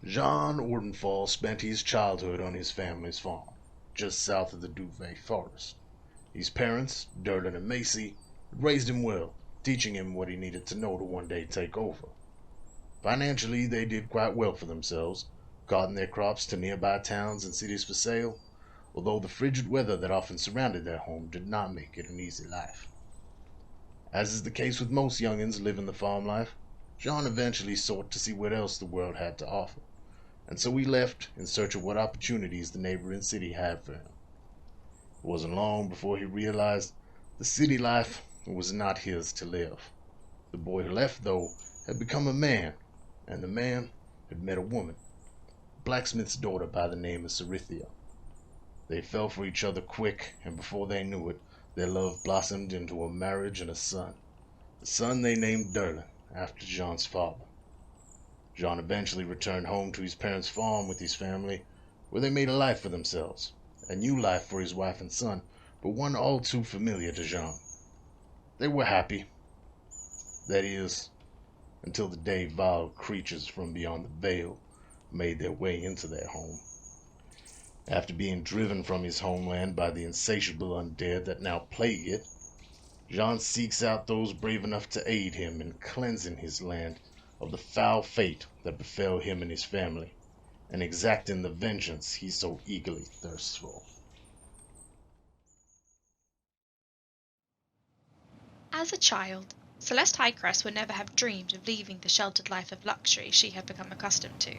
Jean Ordenfall spent his childhood on his family's farm, just south of the Duvet Forest. His parents, Derlin and Macy, had raised him well, teaching him what he needed to know to one day take over. Financially, they did quite well for themselves, carting their crops to nearby towns and cities for sale, although the frigid weather that often surrounded their home did not make it an easy life. As is the case with most youngins living the farm life, John eventually sought to see what else the world had to offer, and so he left in search of what opportunities the neighboring city had for him. It wasn't long before he realized the city life was not his to live. The boy who left, though, had become a man, and the man had met a woman, a blacksmith's daughter by the name of Cerithia. They fell for each other quick, and before they knew it, their love blossomed into a marriage and a son. The son they named Derlin, after Jean's father. Jean eventually returned home to his parents' farm with his family, where they made a life for themselves. A new life for his wife and son, but one all too familiar to Jean. They were happy. That is, until the day vile creatures from beyond the veil made their way into their home. After being driven from his homeland by the insatiable undead that now plague it, Jean seeks out those brave enough to aid him in cleansing his land of the foul fate that befell him and his family, and exacting the vengeance he so eagerly thirsts for. As a child, Celeste Highcrest would never have dreamed of leaving the sheltered life of luxury she had become accustomed to.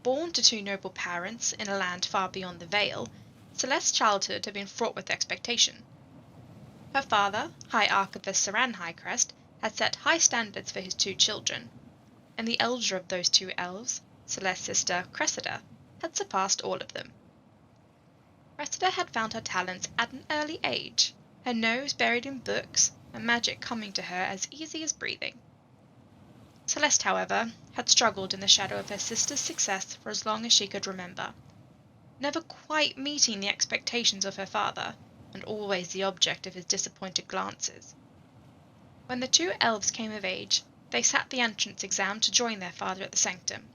Born to two noble parents in a land far beyond the Vale, Celeste's childhood had been fraught with expectation. Her father, High Archivist Saran Highcrest, had set high standards for his two children, and the elder of those two elves, Celeste's sister Cressida, had surpassed all of them. Cressida had found her talents at an early age, her nose buried in books, and magic coming to her as easy as breathing. Celeste, however, had struggled in the shadow of her sister's success for as long as she could remember, never quite meeting the expectations of her father, and always the object of his disappointed glances. When the two elves came of age, they sat the entrance exam to join their father at the sanctum,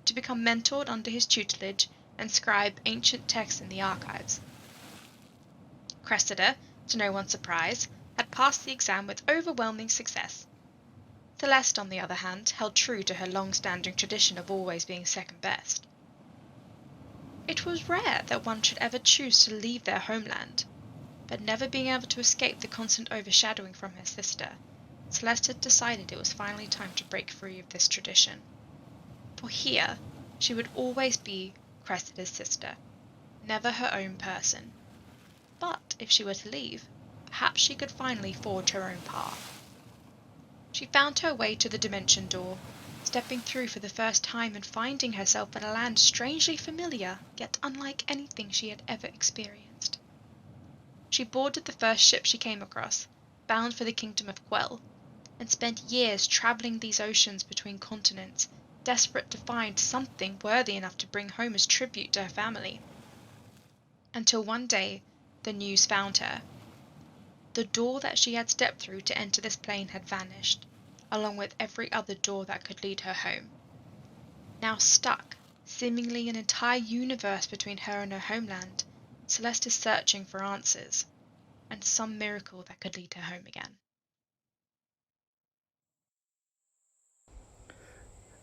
to become mentored under his tutelage and scribe ancient texts in the archives. Cressida, to no one's surprise, had passed the exam with overwhelming success. Celeste, on the other hand, held true to her long-standing tradition of always being second best. It was rare that one should ever choose to leave their homeland, but never being able to escape the constant overshadowing from her sister, Celeste had decided it was finally time to break free of this tradition. For here, she would always be Cressida's sister, never her own person. But if she were to leave, perhaps she could finally forge her own path. She found her way to the dimension door, stepping through for the first time and finding herself in a land strangely familiar, yet unlike anything she had ever experienced. She boarded the first ship she came across, bound for the kingdom of Quell, and spent years traveling these oceans between continents, desperate to find something worthy enough to bring home as tribute to her family. Until one day, the news found her. The door that she had stepped through to enter this plane had vanished, along with every other door that could lead her home. Now stuck, seemingly an entire universe between her and her homeland, Celeste is searching for answers, and some miracle that could lead her home again.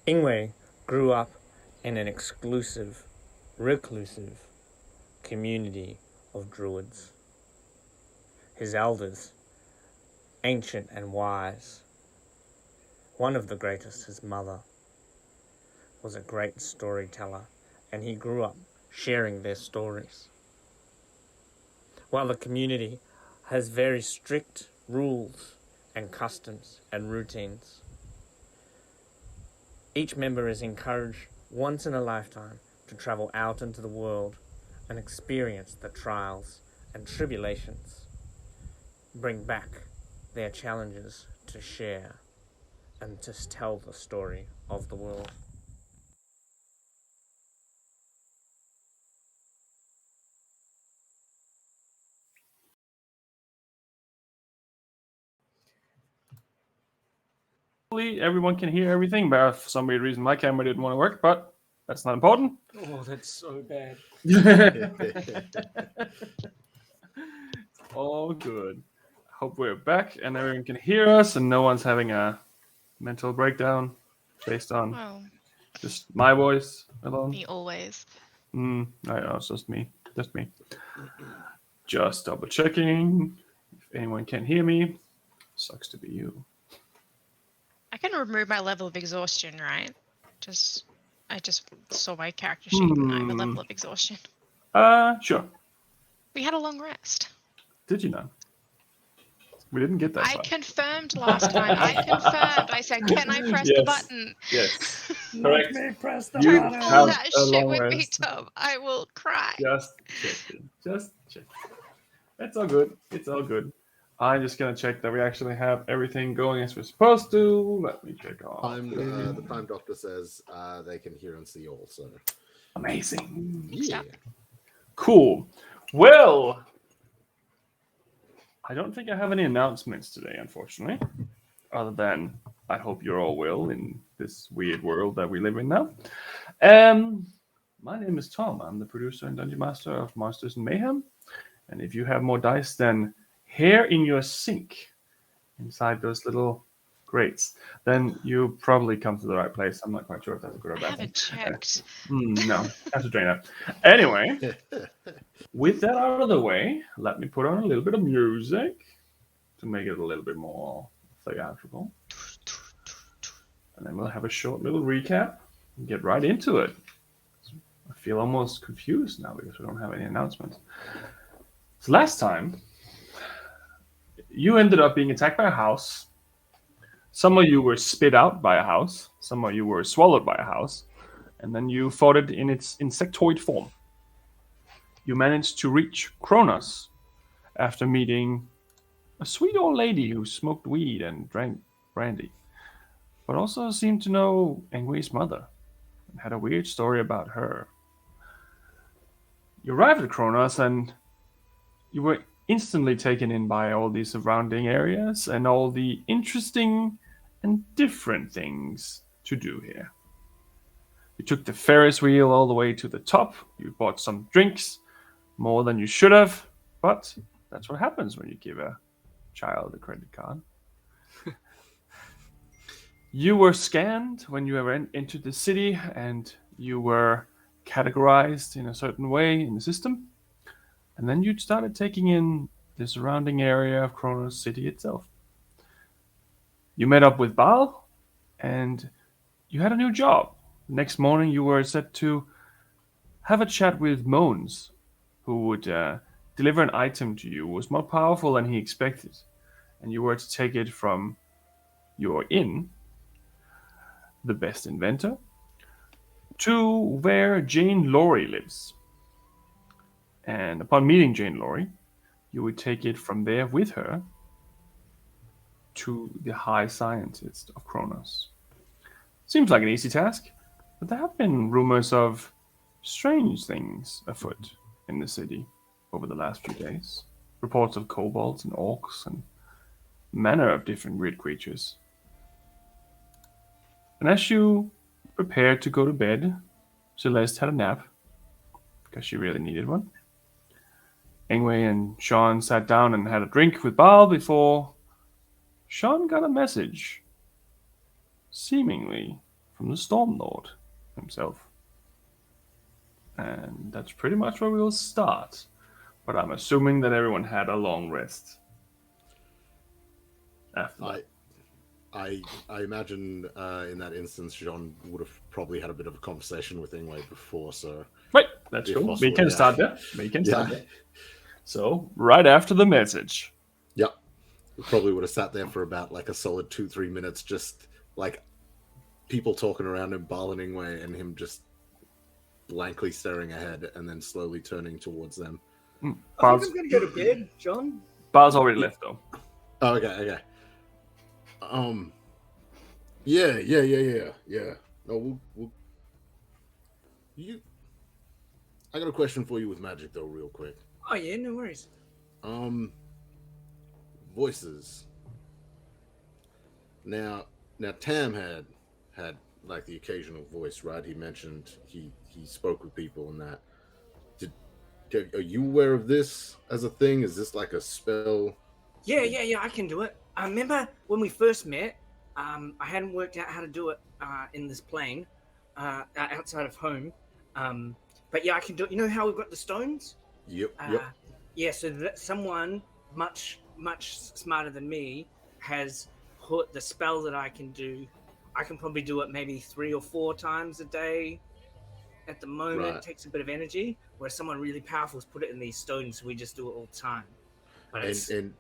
Ingue grew up in an exclusive, reclusive community of druids. His elders, ancient and wise, one of the greatest, his mother, was a great storyteller, and he grew up sharing their stories. While the community has very strict rules and customs and routines, each member is encouraged once in a lifetime to travel out into the world and experience the trials and tribulations, bring back their challenges to share and to tell the story of the world. Hopefully everyone can hear everything, but for some weird reason my camera didn't want to work, but That's not important. Oh, that's so bad. All good. Hope we're back and everyone can hear us and no one's having a mental breakdown based on Well, just my voice alone. me always. I know, it's just me. Just double checking. If anyone can hear me, sucks to be you. I can remove my level of exhaustion, right? I just saw my character sheet and I have a level of exhaustion. Sure. We had a long rest. Did you not? We didn't get that I far. confirmed last time. I said, can I press the button? Yes. Let me press the You button. All have that a shit long with me, rest. Tom. I will cry. Just checking. It's all good. I'm just gonna check that we actually have everything going as we're supposed to. Let me check on. The Time Doctor says they can hear and see all, so... Amazing. Yeah. Cool. Well, I don't think I have any announcements today, unfortunately. Other than I hope you're all well in this weird world that we live in now. My name is Tom. I'm the producer and dungeon master of Monsters and Mayhem. And if you have more dice than hair in your sink inside those little grates, then you probably come to the right place. I'm not quite sure if that's a good or I bad haven't thing. checked. No, have to drain that. Anyway, with that out of the way, let me put on a little bit of music to make it a little bit more theatrical. And then we'll have a short little recap and get right into it. I feel almost confused now because we don't have any announcements. So last time, you ended up being attacked by a house. Some of you were spit out by a house. Some of you were swallowed by a house. And then you fought it in its insectoid form. You managed to reach Kronos after meeting a sweet old lady who smoked weed and drank brandy, but also seemed to know Ingue's mother and had a weird story about her. You arrived at Kronos and you were instantly taken in by all the surrounding areas and all the interesting and different things to do here. You took the Ferris wheel all the way to the top. You bought some drinks, more than you should have, but that's what happens when you give a child a credit card. You were scanned when you entered the city, and you were categorized in a certain way in the system. And then you started taking in the surrounding area of Kronos City itself. You met up with Baal, and you had a new job. The next morning, you were set to have a chat with Moans, who would deliver an item to you. It was more powerful than he expected, and you were to take it from your inn, the best inventor, to where Jane Laurie lives. And upon meeting Jane Laurie, you would take it from there with her to the high scientist of Kronos. Seems like an easy task, but there have been rumors of strange things afoot in the city over the last few days. Reports of kobolds and orcs and manner of different weird creatures. And as you prepared to go to bed, Celeste had a nap, because she really needed one. Ingue and Sean sat down and had a drink with Baal before Sean got a message, seemingly from the Storm Lord himself. And that's pretty much where we'll start. But I'm assuming that everyone had a long rest. After I imagine in that instance, John would have probably had a bit of a conversation with Ingue before, so... Right, that's cool. Possible, We can yeah. start there. So, right after the message. Yep. We probably would have sat there for about like a solid 2-3 minutes, just like people talking around him, Baal and Ingue, and him just blankly staring ahead and then slowly turning towards them. I think I'm going to go to bed, John. Baal's already left, though. Oh, okay. Yeah. No, we'll... I got a question for you with magic, though, real quick. Oh, yeah, no worries. Voices. Now Tam had like the occasional voice, right? He mentioned he spoke with people and that. Are you aware of this as a thing? Is this like a spell? Yeah, I can do it. I remember when we first met, I hadn't worked out how to do it in this plane, outside of home. But yeah, I can do it. You know how we've got the stones? Yep. Yeah, so that someone much smarter than me has put the spell that I can do. I can probably do it maybe 3 or 4 times a day at the moment. Right. It takes a bit of energy, whereas someone really powerful has put it in these stones, so we just do it all the time. But And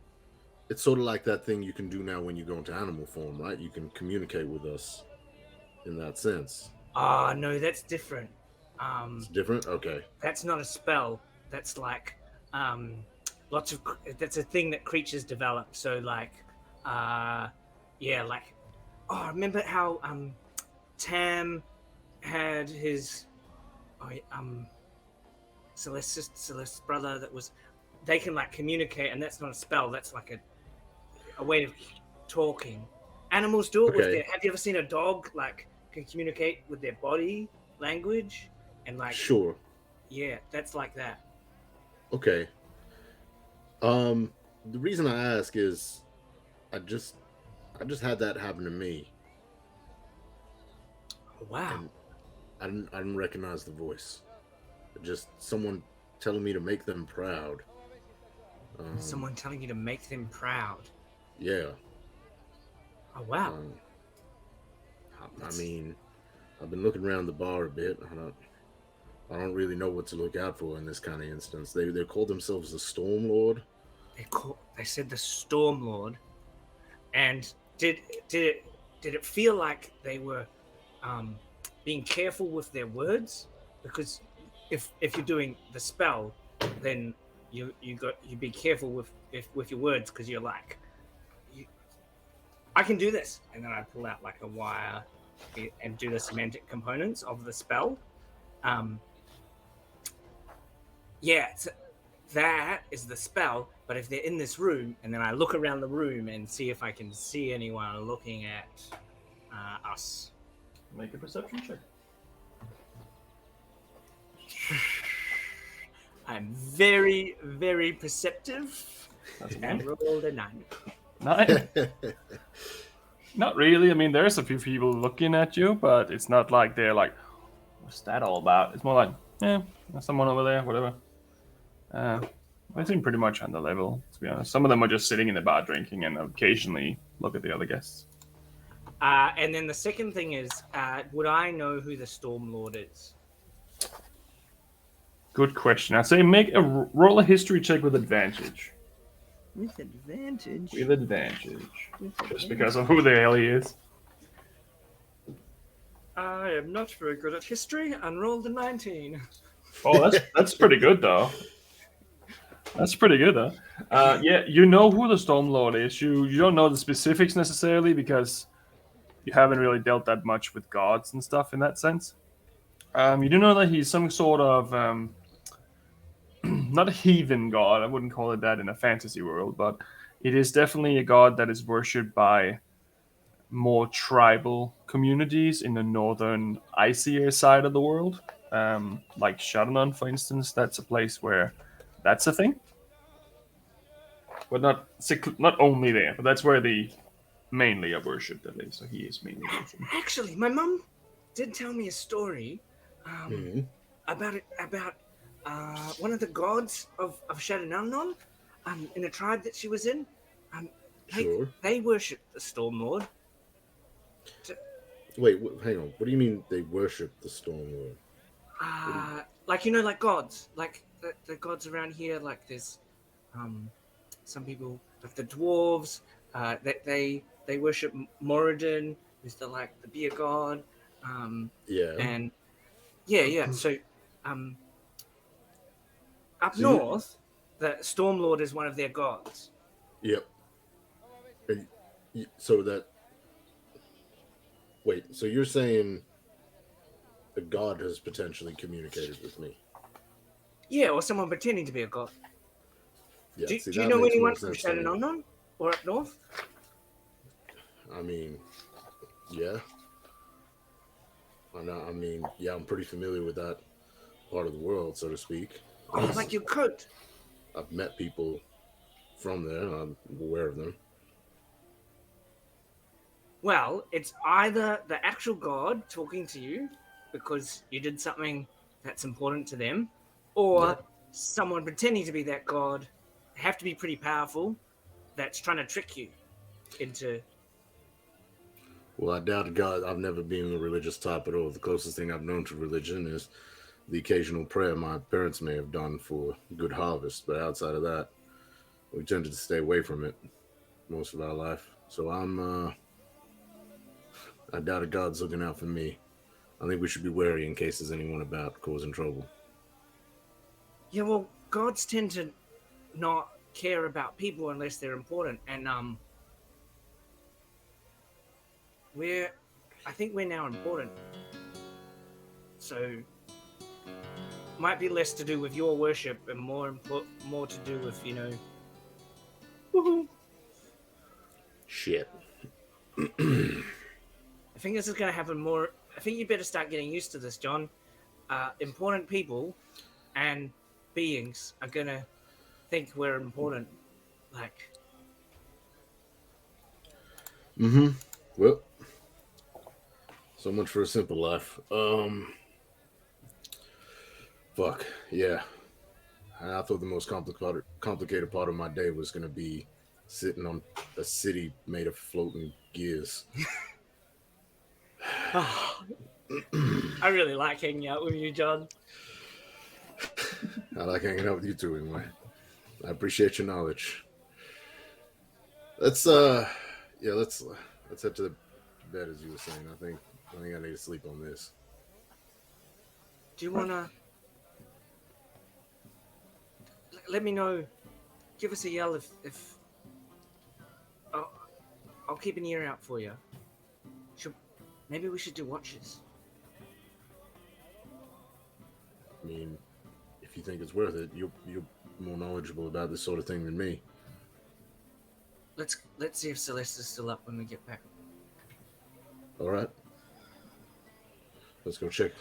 it's sort of like that thing you can do now when you go into animal form, right? You can communicate with us in that sense. No, that's different. It's different? Okay. That's not a spell. That's like lots of. That's a thing that creatures develop. So like, yeah, like. Oh, remember how Tam had his Celeste's brother that was. They can like communicate, and that's not a spell. That's like a way of talking. Animals do it with their. Have you ever seen a dog like can communicate with their body language and like? Sure. Yeah, that's like that. Okay. The reason I ask is I just had that happen to me. Oh, wow. And I didn't recognize the voice. Just someone telling me to make them proud. Someone telling you to make them proud. Yeah. Oh wow. I mean, I've been looking around the bar a bit. I don't really know what to look out for in this kind of instance. They call themselves the Storm Lord. They said the Storm Lord. And did it feel like they were being careful with their words? Because if you're doing the spell, then you be careful with your words, because you're like, I can do this, and then I pull out like a wire and do the semantic components of the spell. Yeah, that is the spell. But if they're in this room, and then I look around the room and see if I can see anyone looking at us. Make a perception check. I'm very, very perceptive. That's and rolled a 9. Not really. I mean, there's a few people looking at you, but it's not like they're like, "What's that all about?" It's more like, "Yeah, there's someone over there, whatever." They seem pretty much on the level, to be honest. Some of them are just sitting in the bar drinking and occasionally look at the other guests. And then the second thing is, would I know who the Storm Lord is? Good question. I'd say roll a history check with advantage. With advantage? With advantage. Just because of who the hell he is. I am not very good at history and rolled a 19. Oh, that's pretty good, though. That's pretty good, though. Yeah, you know who the Storm Lord is. You don't know the specifics necessarily because you haven't really dealt that much with gods and stuff in that sense. You do know that he's some sort of not a heathen god. I wouldn't call it that in a fantasy world, but it is definitely a god that is worshipped by more tribal communities in the northern, icier side of the world. Like Shadowrun, for instance, that's a place where that's a thing. But not only there, but that's where they mainly are worshipped, at least. So he is mainly worshipped. Actually, my mum did tell me a story about one of the gods of Shadowrun, in a tribe that she was in. Sure. They worship the Storm Lord. Wait, hang on. What do you mean they worship the Storm Lord? Like, like gods. Like the gods around here, like there's some people, like the dwarves, they worship Moradin, who's the beer god. Yeah. And yeah. So up north, the Storm Lord is one of their gods. Yep. And so that. Wait, so you're saying a god has potentially communicated with me? Yeah, or someone pretending to be a god. Yeah, do you know anyone from Shadowrun or up north? I mean, yeah. I mean, yeah, I'm pretty familiar with that part of the world, so to speak. Oh, like your coat. I've met people from there. I'm aware of them. Well, it's either the actual god talking to you because you did something that's important to them, or Yeah. someone pretending to be that god. They have to be pretty powerful. That's trying to trick you into. Well, I doubt God. I've never been a religious type at all. The closest thing I've known to religion is the occasional prayer my parents may have done for good harvest. But outside of that, we tended to stay away from it most of our life. So I doubt a God's looking out for me. I think we should be wary in case there's anyone about causing trouble. Yeah, well, gods tend to not care about people unless they're important, and I think we're now important. So might be less to do with your worship and more to do with woohoo. Shit. I think this is going to happen more. I think you better start getting used to this, John. Important people and beings are going to think we're important. Like, Well, so much for a simple life. Fuck. Yeah. I thought the most complicated part of my day was going to be sitting on a city made of floating gears. I really like hanging out with you, John. I like hanging out with you too, anyway. I appreciate your knowledge. Let's head to the bed, as you were saying. I think I need to sleep on this. Do you wanna let me know? Give us a yell if I'll keep an ear out for you. Maybe we should do watches. I mean, if you think it's worth it, you're more knowledgeable about this sort of thing than me. Let's see if Celeste is still up when we get back. All right. Let's go check.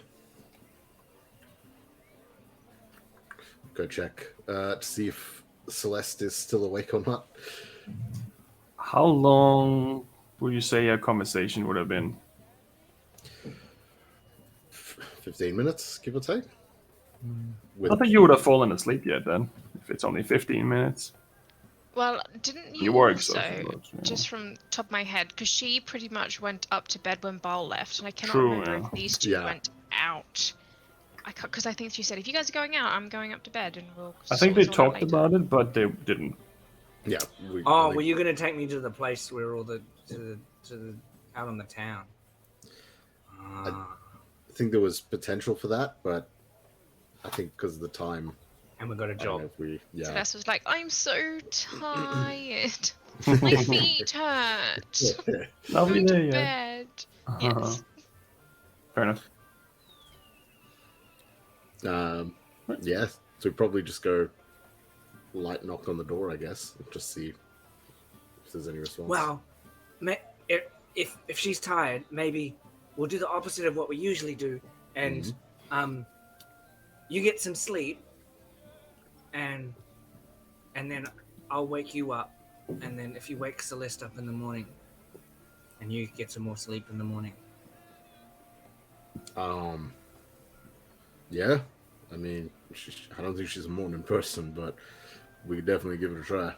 To see if Celeste is still awake or not. How long would you say a conversation would have been? 15 minutes, give or take. I don't think you would have fallen asleep yet then, if it's only 15 minutes. Well, didn't you were also, exhausted, but, yeah. just from top of my head, because she pretty much went up to bed when Baal left, and I cannot True, remember yeah. if these two went out. Because I think she said, if you guys are going out, I'm going up to bed, and we'll. I think they sort this all out talked later. about it, but they didn't. Yeah. Were you going to take me to the place where all the out on the town? I think there was potential for that, but I think because of the time. And we got a I don't know job. if we, yeah. Celeste was like, I'm so tired. My feet hurt. I'll be Going there, to yeah. bed. Yes. Fair enough. Yeah, so we'd probably just go light knock on the door, I guess, and just see if there's any response. Well, if she's tired, maybe we'll do the opposite of what we usually do, and you get some sleep, and then I'll wake you up, and then if you wake Celeste up in the morning, and you get some more sleep in the morning. Yeah, I mean, I don't think she's a morning person, but we could definitely give it a try.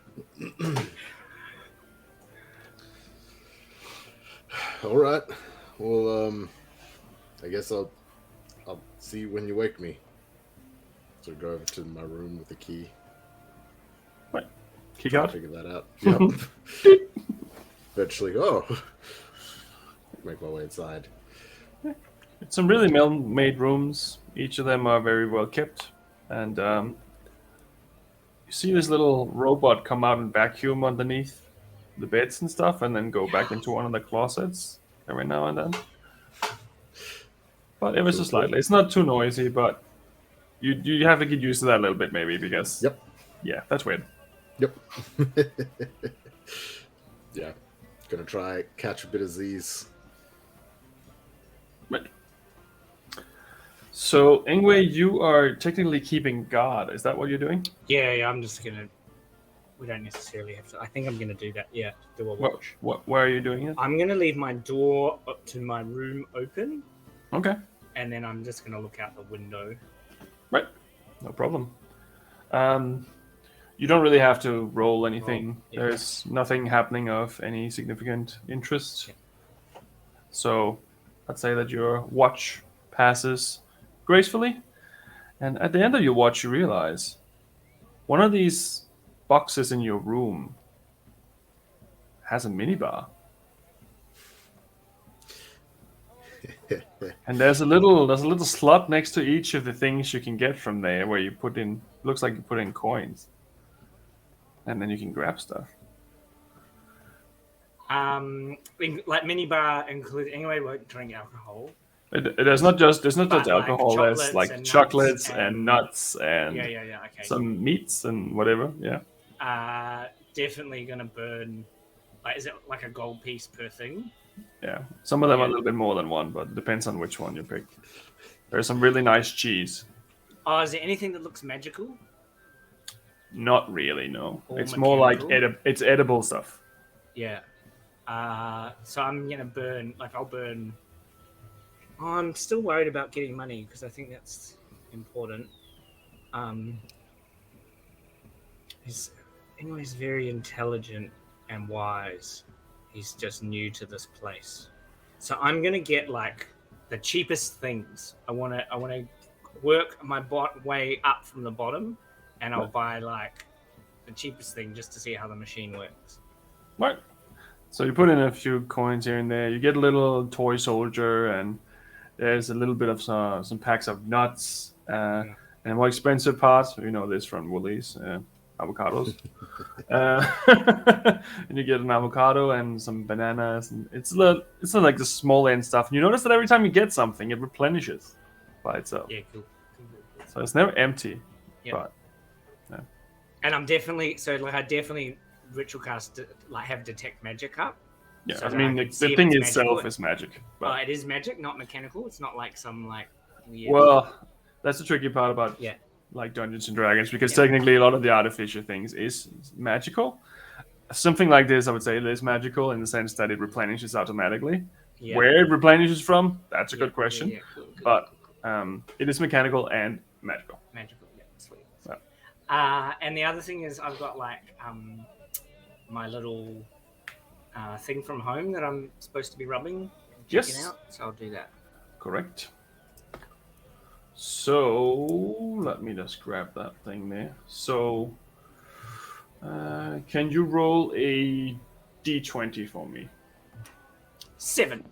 All right. Well, I guess I'll see you when you wake me. So go over to my room with the key. Right. Key Try to card? figure that out. Yep. Eventually, make my way inside. It's some really well-made rooms. Each of them are very well kept, and you see this little robot come out and vacuum underneath the beds and stuff, and then go back into one of the closets every now and then. But ever so slightly. It's not too noisy, but you have to get used to that a little bit, maybe, because Yep. yeah, that's weird. Yep. Yeah. Gonna try catch a bit of these. Right. So, Ingwe, you are technically keeping guard. Is that what you're doing? Yeah, I'm just gonna. We don't necessarily have to. I think I'm gonna do that. Yeah, do a watch. Where are you doing it? I'm gonna leave my door up to my room open, Okay, and then I'm just gonna look out the window. right. No problem. You don't really have to roll anything. Yeah. There's nothing happening of any significant interest. Yeah. So, I'd say that your watch passes gracefully. And at the end of your watch, you realize one of these boxes in your room has a minibar. And there's a little slot next to each of the things you can get from there where you put in, looks like you put in coins. And then you can grab stuff. Like minibar include anyway. Won't drink alcohol. There's not just But, alcohol. like, There's like chocolates chocolates and and nuts and Yeah. Okay. some meats and whatever. Yeah. Definitely gonna burn. Like, is it like a gold piece per thing? Yeah. Some of them are a Yeah. little bit more than one, but it depends on which one you pick. There's some really nice cheese. Oh, is there anything that looks magical? Not really, no. Or It's more like mechanical? it's edible stuff. Yeah. So I'm gonna burn. Like, I'll burn. Oh, I'm still worried about getting money because I think that's important. He's very intelligent and wise. He's just new to this place, so I'm gonna get like the cheapest things. I wanna work my way up from the bottom, and I'll buy like the cheapest thing just to see how the machine works. Right. So you put in a few coins here and there. You get a little toy soldier, and there's a little bit of some packs of nuts. And the more expensive part, you know this from Woolies, avocados. And you get an avocado and some bananas. And it's not like the small end stuff. And you notice that every time you get something, it replenishes by itself. Yeah, cool. So it's never empty. Yeah. But And I'm definitely I definitely ritual cast have detect magic up. yeah, So I that mean, I the can see if thing it's itself magical. is magic. But, It is magic, not mechanical. It's not like some like weird. well, that's the tricky part about Yeah. like Dungeons and Dragons, because Yeah. technically a lot of the artificial things is magical. Something like this, I would say, it is magical in the sense that it replenishes automatically. Yeah. Where it replenishes from, that's a Yeah, good question. Yeah, cool, But cool. it is mechanical and magical. Magical. Yeah, sweet. Yeah. And the other thing is I've got like my little thing from home that I'm supposed to be rubbing and checking Yes. out. So I'll do that. Correct. So let me just grab that thing there. So can you roll a d20 for me? 7.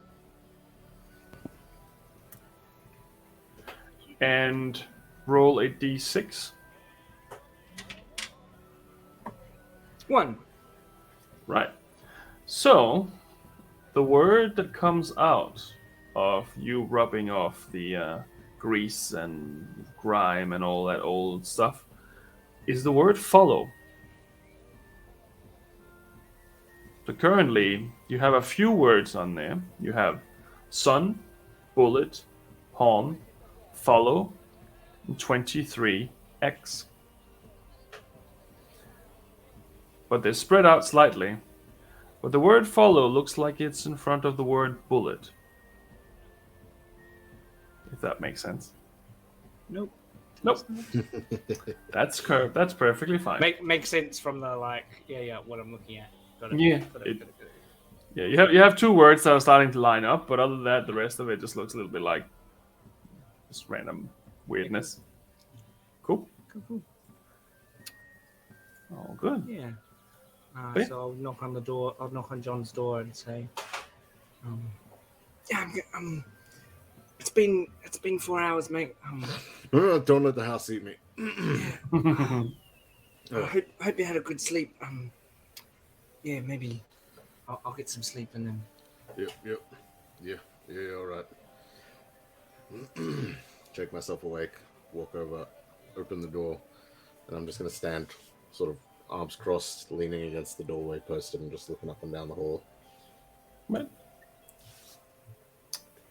And roll a d6. 1. Right. So the word that comes out of you rubbing off the grease and grime and all that old stuff is the word follow. So currently you have a few words on there. You have sun, bullet, pawn, follow, and 23x. But they're spread out slightly. But the word follow looks like it's in front of the word bullet. If that makes sense. Nope. Nope. That's curved. That's perfectly fine. Makes sense from the what I'm looking at. Got it. Yeah, Got it. Yeah, you have two words that are starting to line up, but other than that, the rest of it just looks a little bit like just random weirdness. Cool. Cool. Oh, good. Yeah. Okay. So I'll knock on the door. I'll knock on John's door and say, "Yeah, it's been 4 hours, mate. Don't let the house eat me. I hope you had a good sleep. Yeah, maybe I'll get some sleep and then." Yep. Yeah, all right. Shake myself awake, walk over, open the door, and I'm just going to stand sort of arms crossed, leaning against the doorway post and just looking up and down the hall. Right.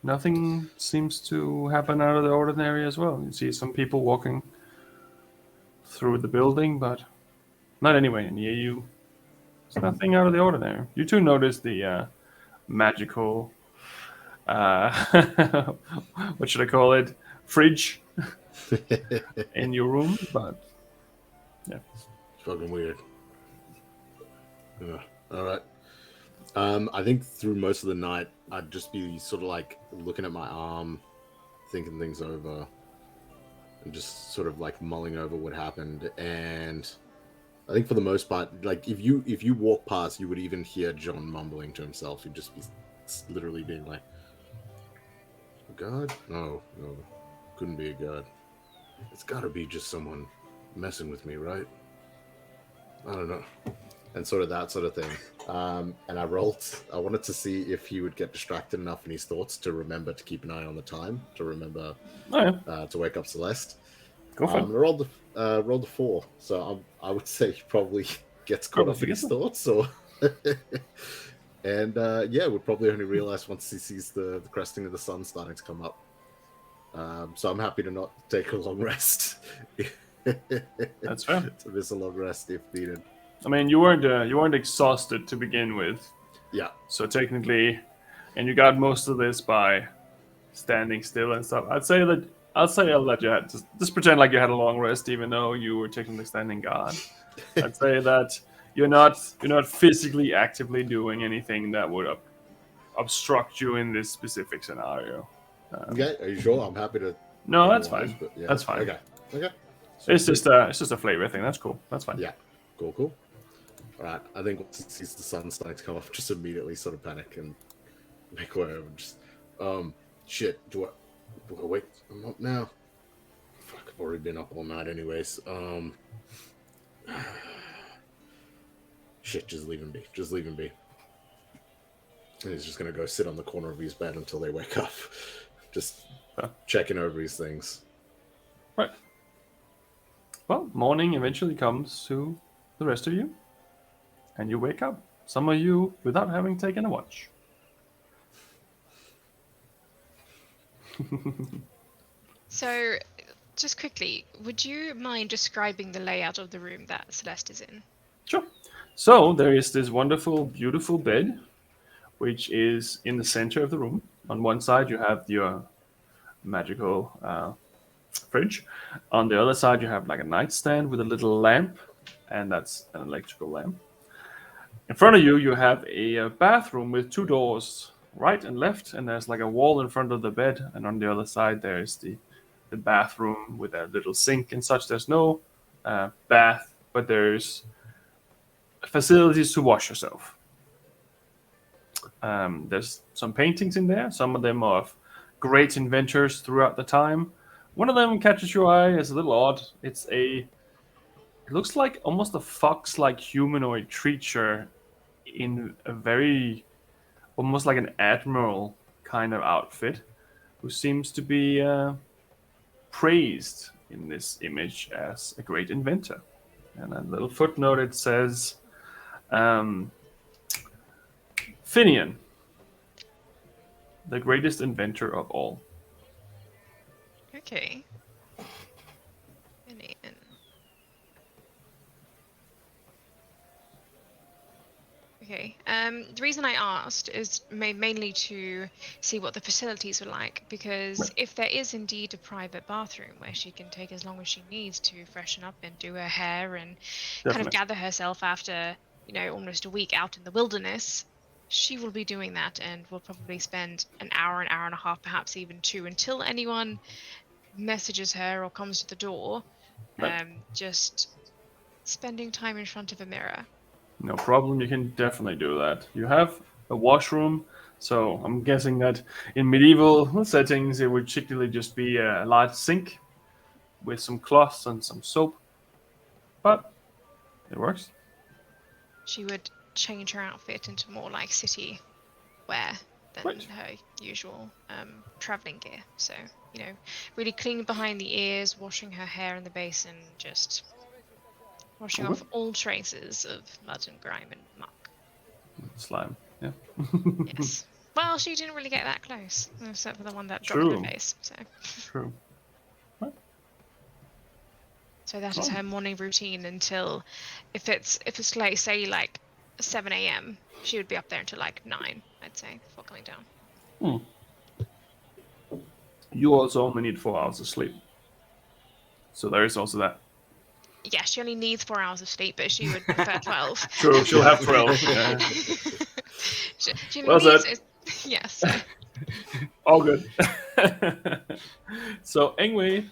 nothing seems to happen out of the ordinary as well. You see some people walking through the building, but not anywhere near you. It's nothing out of the ordinary. You two notice the magical, what should I call it, fridge in your room, but yeah. It's fucking weird. Yeah. All right. I think through most of the night, I'd just be sort of like looking at my arm, thinking things over, and just sort of like mulling over what happened. And I think for the most part, like if you walk past, you would even hear John mumbling to himself. He'd just be literally being like, "A god? No, couldn't be a god. It's got to be just someone messing with me, right? I don't know." And sort of that sort of thing. And I wanted to see if he would get distracted enough in his thoughts to remember to keep an eye on the time, to remember to wake up Celeste. Go for it. I rolled a 4, so I would say he probably gets caught up in his thoughts. Or and would probably only realize once he sees the cresting of the sun starting to come up. So I'm happy to not take a long rest. That's fair. To miss a long rest if needed. I mean, you weren't exhausted to begin with. Yeah. So technically, and you got most of this by standing still and stuff. I'll say I'll let you just pretend like you had a long rest, even though you were technically standing guard. I'd say that you're not physically actively doing anything that would obstruct you in this specific scenario. Okay, are you sure? I'm happy to. No, that's fine. But yeah. That's fine. Okay. It's just a flavor thing. That's cool. That's fine. Yeah. Cool. All right. I think once he sees the sun starting to come off, just immediately sort of panic and make way over. Just, shit. Do I wake him up now? Fuck, I've already been up all night, anyways. Shit, just leave him be. And he's just gonna go sit on the corner of his bed until they wake up. Just checking over his things. Right. Well, morning eventually comes to the rest of you, and you wake up. Some of you without having taken a watch. So, just quickly, would you mind describing the layout of the room that Celeste is in? Sure. So there is this wonderful, beautiful bed, which is in the center of the room. On one side, you have your magical fridge. On the other side, you have like a nightstand with a little lamp, and that's an electrical lamp. In front of you, you have a bathroom with 2 doors, right and left, and there's like a wall in front of the bed, and on the other side, there's the bathroom with a little sink and such. There's no bath, but there's facilities to wash yourself. There's some paintings in there, some of them are of great inventors throughout the time. One of them catches your eye as a little odd. It looks like almost a fox-like humanoid creature in a very, almost like an admiral kind of outfit, who seems to be praised in this image as a great inventor. And a little footnote, it says, Finian, the greatest inventor of all. Okay. Okay. The reason I asked is mainly to see what the facilities were like, because if there is indeed a private bathroom where she can take as long as she needs to freshen up and do her hair and kind of gather herself after, almost a week out in the wilderness, she will be doing that and will probably spend an hour and a half, perhaps even 2, until anyone messages her or comes to the door. Just spending time in front of a mirror. No problem, you can definitely do that. You have a washroom, so I'm guessing that in medieval settings it would typically just be a large sink with some cloths and some soap, but it works. She would change her outfit into more like city wear than her usual traveling gear. So, really clean behind the ears, washing her hair in the basin, just washing off all traces of mud and grime and muck. Slime, yeah. Yes. Well, she didn't really get that close, except for the one that dropped True. in her face. True. So that is her morning routine until, if it's like say like 7 a.m. she would be up there until like 9, I'd say, before coming down. You also only need 4 hours of sleep. So there is also that. Yeah, she only needs 4 hours of sleep, but she would prefer 12. True, she'll have 12. Yeah. she Well needs said. yes. All good. So anyway,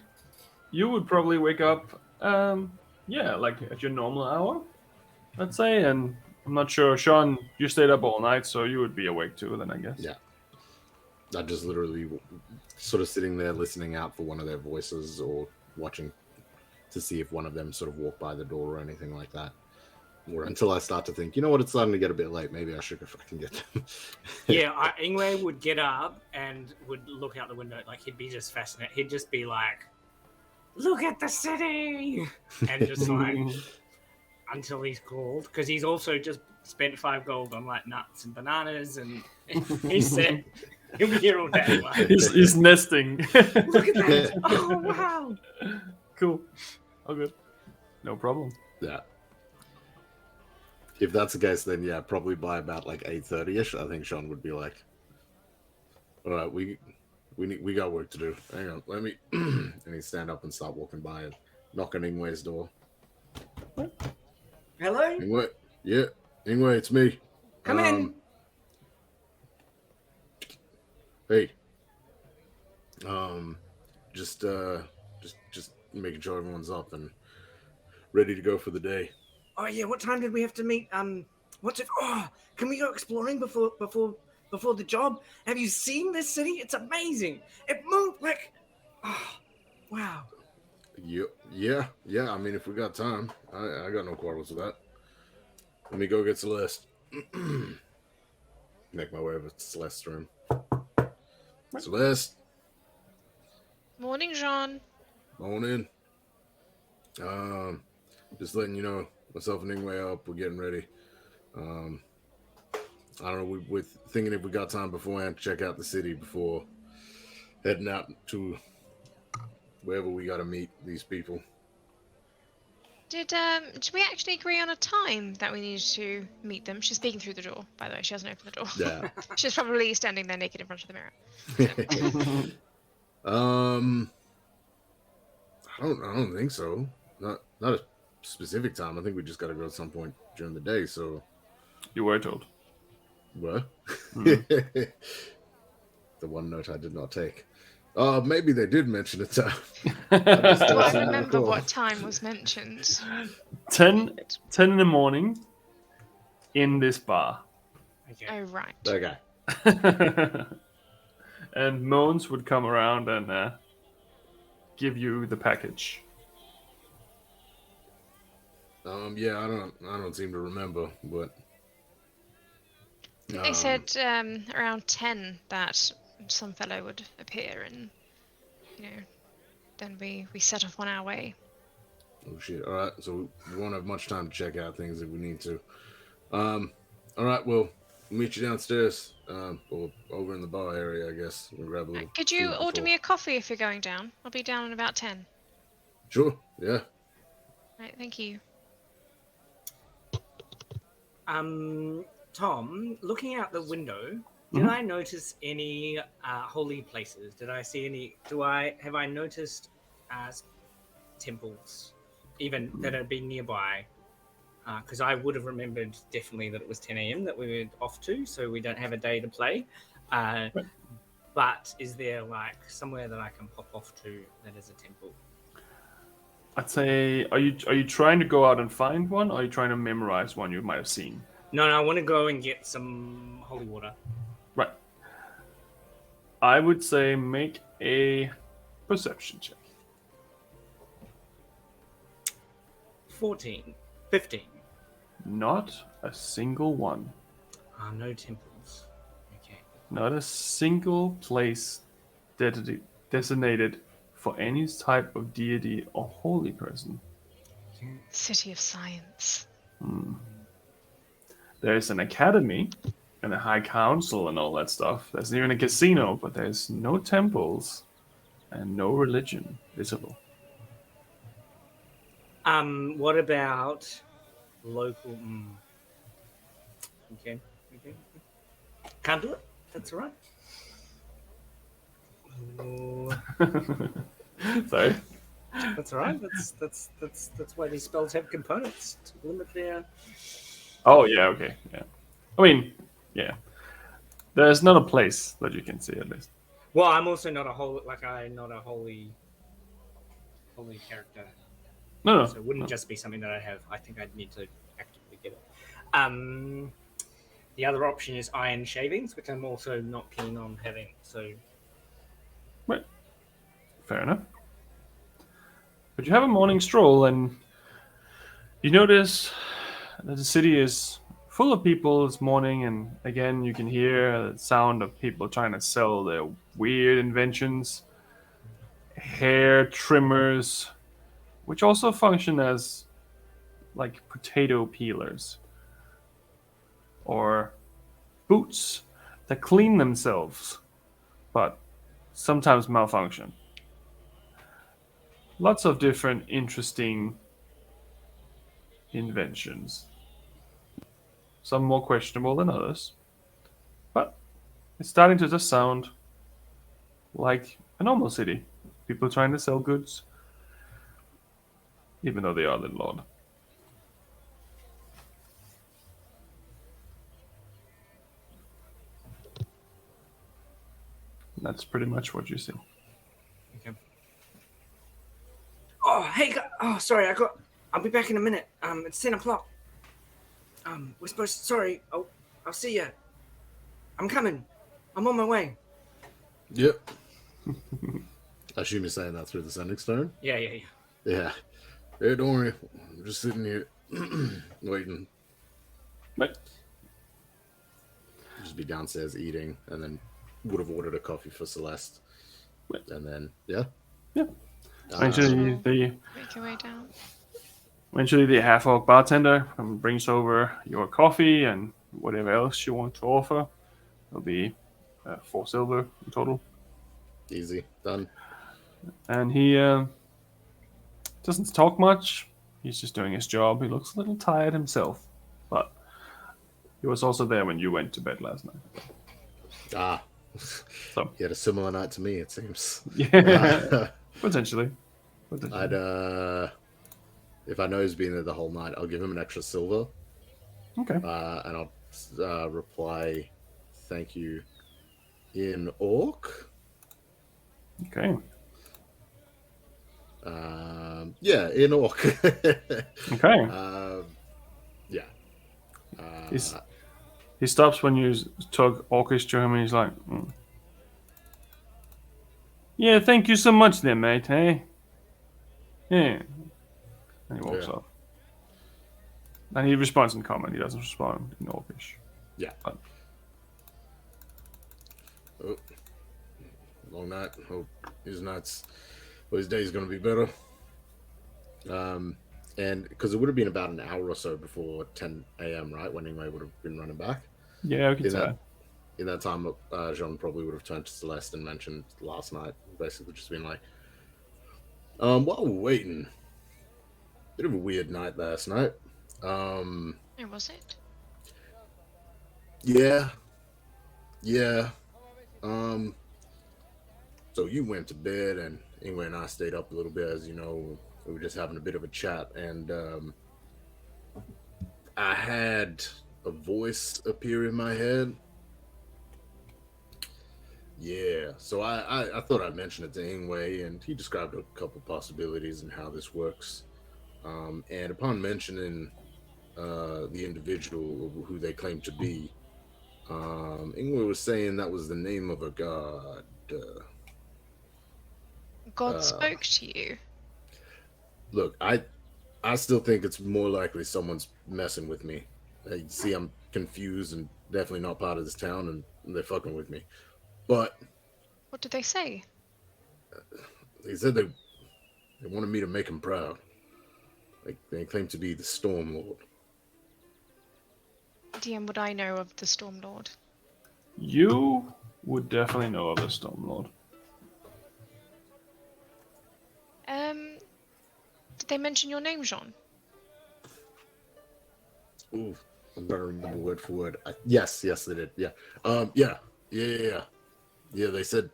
you would probably wake up, like at your normal hour, let's say. And I'm not sure, Sean, you stayed up all night, so you would be awake too then, I guess. Yeah. I just literally sort of sitting there listening out for one of their voices or watching to see if one of them sort of walk by the door or anything like that. Or until I start to think, you know what, it's starting to get a bit late. Maybe I should go fucking get them. Yeah, Ingue would get up and would look out the window. Like, he'd be just fascinated. He'd just be like, look at the city! And just like, until he's called. Because he's also just spent 5 gold on like nuts and bananas. And he said, he'll be here all day. Like, He's nesting. look at that! Oh, wow! Cool. All good. No problem. Yeah. If that's the case, then yeah, probably by about like 8:30ish, I think Sean would be like, "All right, we got work to do. Hang on, let me." And he'd stand up and start walking by and knock on Ingwe's door. Hello? Ingwe, yeah, Ingwe, it's me. Come in. Hey. Just making sure everyone's up and ready to go for the day. Oh yeah, what time did we have to meet? What's it? Oh, can we go exploring before the job? Have you seen this city? It's amazing. It moved like, oh, wow. Yeah. I mean, if we got time, I got no quarrels with that. Let me go get Celeste. Make my way over to Celeste's room. Celeste. Morning, Jean. Morning. Just letting you know, myself and Ingwe up. We're getting ready. I don't know. We're thinking if we got time beforehand to check out the city before heading out to wherever we got to meet these people. Did we actually agree on a time that we needed to meet them? She's speaking through the door, by the way. She hasn't opened the door. Yeah. She's probably standing there naked in front of the mirror. I don't think so. Not a specific time. I think we just got to go at some point during the day. So You were told. what? The one note I did not take. Maybe they did mention a time. Do I remember what time was mentioned? 10 in the morning in this bar. Okay. Oh, right. Okay. And Moans would come around and give you the package. Yeah, I don't seem to remember, but They said around 10 that some fellow would appear, and then we set off on our way. oh shit. All right, so we won't have much time to check out things if we need to. All right, well, we'll meet you downstairs, or over in the bar area, I guess. We'll grab a little Could you food order before. me a coffee if you're going down? I'll be down in about 10. Sure. Yeah. Right, thank you. Tom, looking out the window, did I notice any holy places? Did I see any? Have I noticed temples, even that had been nearby? Because I would have remembered definitely that it was 10 a.m. that we were off to, so we don't have a day to play. But is there like somewhere that I can pop off to that is a temple? I'd say, are you trying to go out and find one, or are you trying to memorize one you might have seen? No, I want to go and get some holy water. Right. I would say make a perception check. 14. 15. Not a single one. No temples. Okay. Not a single place designated for any type of deity or holy person. City of Science. There is an academy and a high council and all that stuff. There's even a casino, but there's no temples and no religion visible. What about local? Okay. Can't do it. That's all right. Ooh, Sorry. that's all right. That's why these spells have components to limit their. Oh yeah, okay, yeah. I mean, yeah. There's not a place that you can see at least. Well, I'm also not a holy character, No, so it wouldn't no. just be something that I have. I think I'd need to actively get it. The other option is iron shavings, which I'm also not keen on having. So Right. Fair enough. But you have a morning stroll, and you notice that the city is full of people this morning, and again, you can hear the sound of people trying to sell their weird inventions, hair trimmers, which also function as like potato peelers, or boots that clean themselves, but sometimes malfunction. Lots of different interesting inventions. Some more questionable than others. But it's starting to just sound like a normal city. People trying to sell goods, even though they are landlord. That's pretty much what you see. okay. Oh, hey, sorry, I'll be back in a minute. It's 10 o'clock. We're supposed to. Sorry. I'll see ya. I'm coming. I'm on my way. Yep. I assume you're saying that through the sending stone? Yeah. Yeah. Hey, don't worry. I'm just sitting here waiting. Right. Just be downstairs eating, and then would have ordered a coffee for Celeste. Right. And then, yeah. Yeah. Eventually, Make your way down. the half-orc bartender brings over your coffee and whatever else you want to offer. It'll be 4 silver in total. Easy. Done. And he doesn't talk much. He's just doing his job. He looks a little tired himself, but he was also there when you went to bed last night. Ah. So He had a similar night to me, it seems. yeah, potentially. I'd if I know he's been there the whole night, I'll give him an extra silver. Okay. And I'll reply, thank you, in orc. Okay. Yeah, in orc. Okay. Yeah. He stops when you talk orcish to him, and he's like, "Yeah, thank you so much, then, mate. Hey, yeah." And he walks off. And he responds in common. He doesn't respond in orcish. Yeah. But, oh, long night. Hope his day's gonna be better. And because it would have been about an hour or so before 10 a.m., right, when Ingue would have been running back. yeah, we can say that. In that time, Jean probably would have turned to Celeste and mentioned last night, basically just been like, while we're waiting, bit of a weird night last night. Was it? Yeah. So you went to bed, and Ingue and I stayed up a little bit, as you know. We were just having a bit of a chat, and I had a voice appear in my head. Yeah, so I thought I'd mention it to Ingue, and he described a couple possibilities and how this works. And upon mentioning the individual who they claim to be, Ingue was saying that was the name of a god. God spoke to you. Look, I still think it's more likely someone's messing with me. You see, I'm confused and definitely not part of this town, and they're fucking with me. But What did they say? they said they wanted me to make them proud. Like, they claim to be the Storm Lord. DM, would I know of the Storm Lord? You would definitely know of the Stormlord. Did they mention your name, Jean? Ooh, I'm gonna remember word for word. Yes, they did. Yeah. Yeah. Yeah, they said.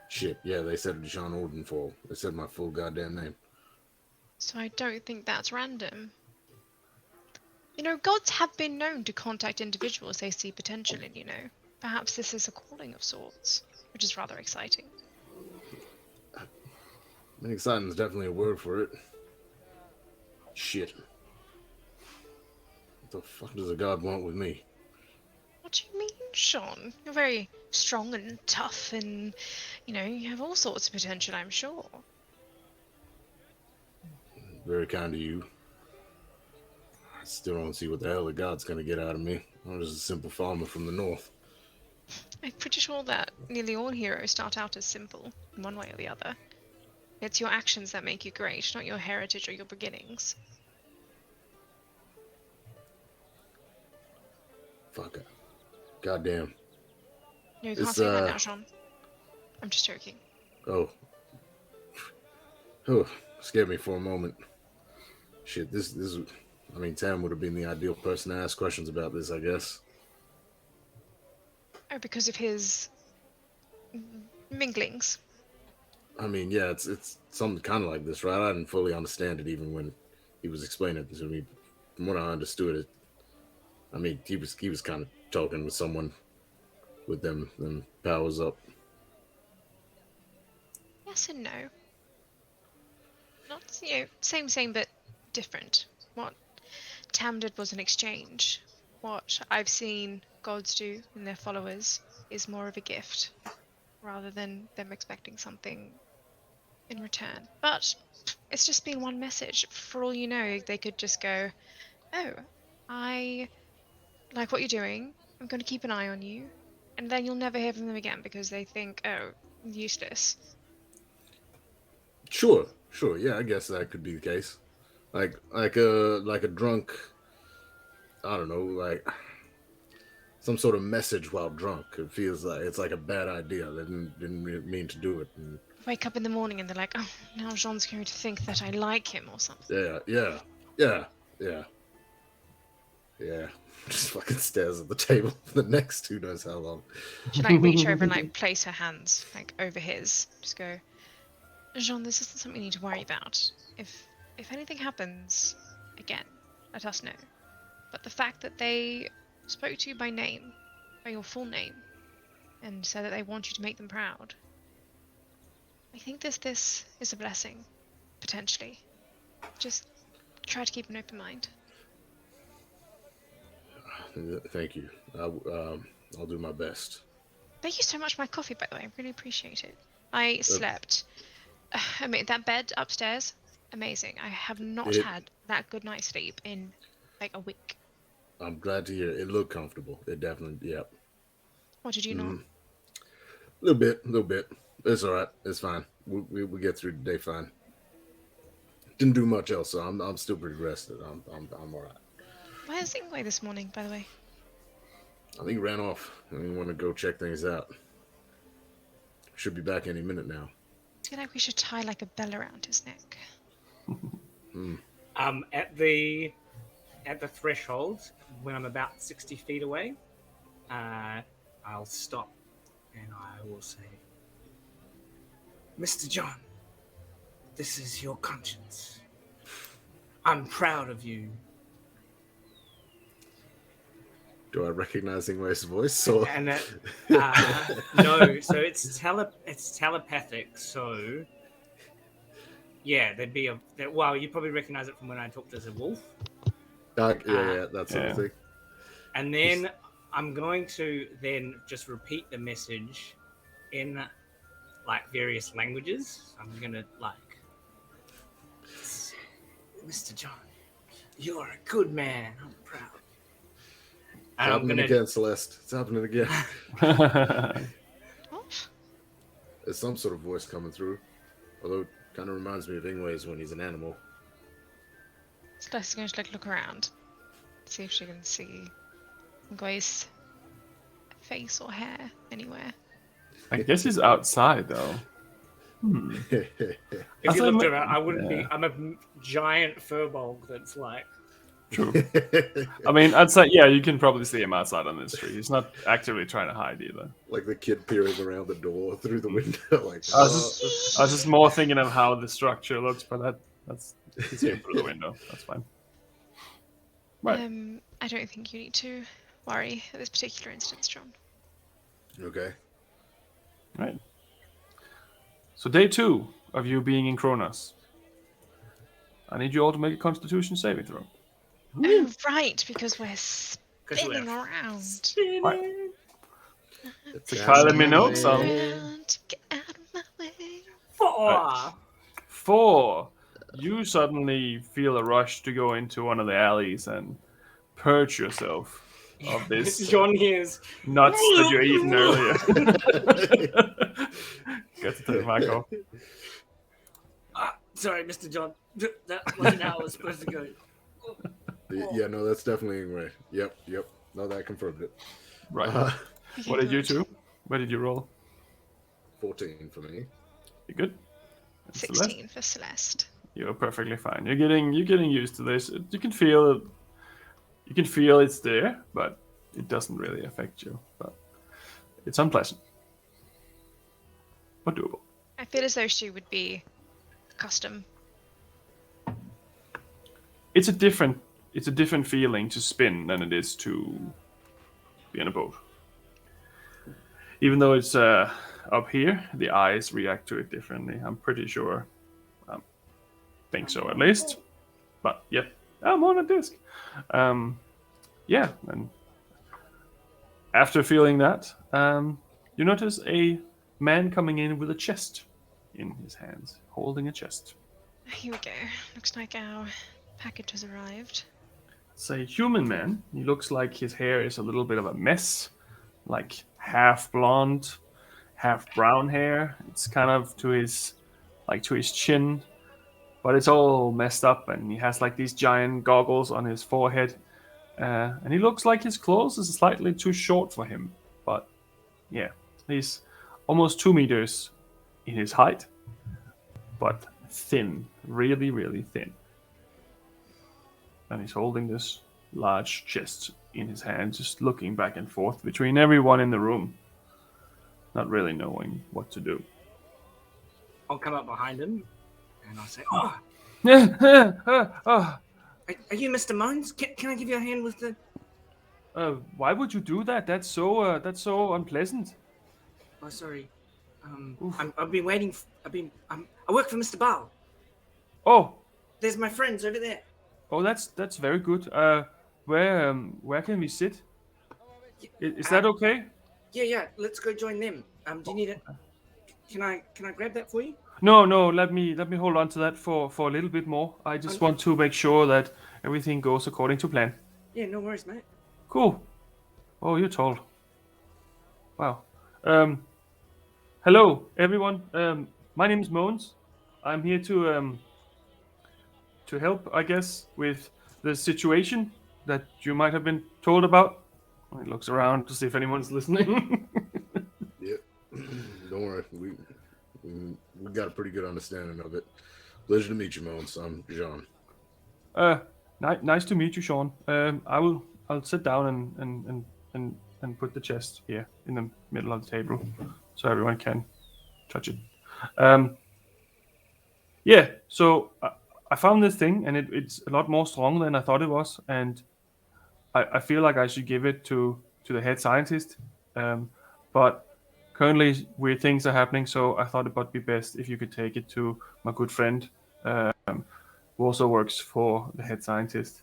Shit. Yeah, they said Jean Ordenfall. They said my full goddamn name. So I don't think that's random. You know, gods have been known to contact individuals they see potential in, you know. Perhaps this is a calling of sorts, which is rather exciting. I mean, exciting is definitely a word for it. Shit. What the fuck does a god want with me? What do you mean, Sean? You're very strong and tough and, you know, you have all sorts of potential, I'm sure. Very kind of you. I still don't see what the hell the god's gonna get out of me. I'm just a simple farmer from the north. I'm pretty sure that nearly all heroes start out as simple, in one way or the other. It's your actions that make you great, not your heritage or your beginnings. Fuck it. Goddamn. No, you can't say that now, Sean. I'm just joking. Oh, scared me for a moment. Shit, this I mean, Tam would have been the ideal person to ask questions about this, I guess. Oh, because of his minglings. I mean, yeah, it's something kind of like this, right? I didn't fully understand it even when he was explaining it to me. From what I understood it, I mean, he was kind of talking with someone with them powers up. Yes and no. Not, you know, same but different. What Tam did was an exchange. What I've seen gods do in their followers is more of a gift, rather than them expecting something in return. But it's just been one message. For all you know, they could just go, oh, I like what you're doing. I'm going to keep an eye on you. And then you'll never hear from them again because they think, oh, useless. Sure, yeah, I guess that could be the case. Like a drunk, I don't know, like some sort of message while drunk. It feels like it's like a bad idea. They didn't mean to do it. And Wake up in the morning and they're like, oh, now Jean's going to think that I like him or something. Yeah. Just fucking stares at the table for the next who knows how long. Should I reach over and like place her hands like over his? Just go, Jean, this isn't something you need to worry about. If anything happens again, let us know. But the fact that they spoke to you by name, by your full name, and said that they want you to make them proud, I think this is a blessing, potentially. Just try to keep an open mind. Thank you. I'll do my best. Thank you so much for my coffee, by the way. I really appreciate it. I slept. I mean, that bed upstairs, amazing. I have not had that good night's sleep in like a week. I'm glad to hear it. It looked comfortable. It definitely, yeah. What did you not? A little bit. It's all right. It's fine. We get through the day fine. Didn't do much else, so I'm still pretty rested. I'm all right. Where's Ingue this morning, by the way? I think he ran off. I didn't want to go check things out. Should be back any minute now. I feel like we should tie like a bell around his neck. At the threshold, when I'm about 60 feet away, I'll stop and I will say, Mr. John, this is your conscience. I'm proud of you. Do I recognize Ingwe's voice? Or? And no, so it's telepathic. So yeah, there'd be well, you probably recognize it from when I talked as a wolf. Yeah, that sort of thing. And then I'm going to then just repeat the message in like various languages. I'm gonna like, Mr. John, you're a good man. I'm proud. It's happening again, Celeste. It's happening again. What? There's some sort of voice coming through. Although it kind of reminds me of Ingwe's when he's an animal. Celeste's going to like look around. See if she can see Ingue's face or hair anywhere. I guess he's outside though. If I you thought looked ma- around, I wouldn't be. yeah. I'm a giant furbolg that's like. True. I mean, I'd say you can probably see him outside on the street. He's not actively trying to hide either. Like the kid peering around the door through the window. Like, I was just more thinking of how the structure looks, but that's you see him through the window. That's fine. Right. I don't think you need to worry at this particular instance, John. okay. Right. So day 2 of you being in Kronos. I need you all to make a Constitution saving throw. Oh, right, because we're 'Cause spinning we're around. Right. It's So Kylie Minogue song. Around, get out of my way. 4. 4. You suddenly feel a rush to go into one of the alleys and purge yourself of this John hears. nuts that you eaten earlier. Get to turn the mic off. Sorry, Mr. John. That wasn't how it was supposed to go. Yeah, no, that's definitely right. Yep. No, that confirmed it. Right. Okay, What did you good. two? Where did you roll? 14 for me. You good? And Celeste? 16 for Celeste. You're perfectly fine. You're getting used to this. You can feel it's there, but it doesn't really affect you. But it's unpleasant, but doable. I feel as though she would be accustomed. It's a different feeling to spin than it is to be in a boat. Even though it's up here, the eyes react to it differently. I'm pretty sure. Think so at least. But yeah, I'm on a disc. Yeah, and after feeling that, you notice a man coming in with a chest in his hands, holding a chest. Here we go. Looks like our package has arrived. It's a human man. He looks like his hair is a little bit of a mess, like half blonde, half brown hair. It's kind of to his chin, but it's all messed up, and he has like these giant goggles on his forehead, and he looks like his clothes is slightly too short for him. But yeah, he's almost 2 meters in his height, but thin, really, really thin. And he's holding this large chest in his hand, just looking back and forth between everyone in the room, not really knowing what to do. I'll come up behind him and I'll say, "Oh, are you Mr. Moans? Can I give you a hand with the?" Why would you do that? That's so unpleasant. Oh, sorry. Oof. I've been waiting. I work for Mr. Bal. Oh, There's my friends over there. that's very good. Where can we sit? Is that okay? Yeah. Let's go join them. Do you need it? Can I grab that for you? No. Let me hold on to that for a little bit more. I just want to make sure that everything goes according to plan. Yeah, no worries, mate. Cool. Oh, you're tall. Wow. Hello, everyone. My name is Mogens. I'm here to help, I guess, with the situation that you might have been told about. He looks around to see if anyone's listening. Yep. Don't worry. We got a pretty good understanding of it. Pleasure to meet you, Mons. I'm Jean. Nice to meet you, Sean. I'll sit down and put the chest here in the middle of the table so everyone can touch it. Yeah, so I found this thing, and it's a lot more strong than I thought it was, and I feel like I should give it to the head scientist. But currently weird things are happening, so I thought it would be best if you could take it to my good friend, who also works for the head scientist.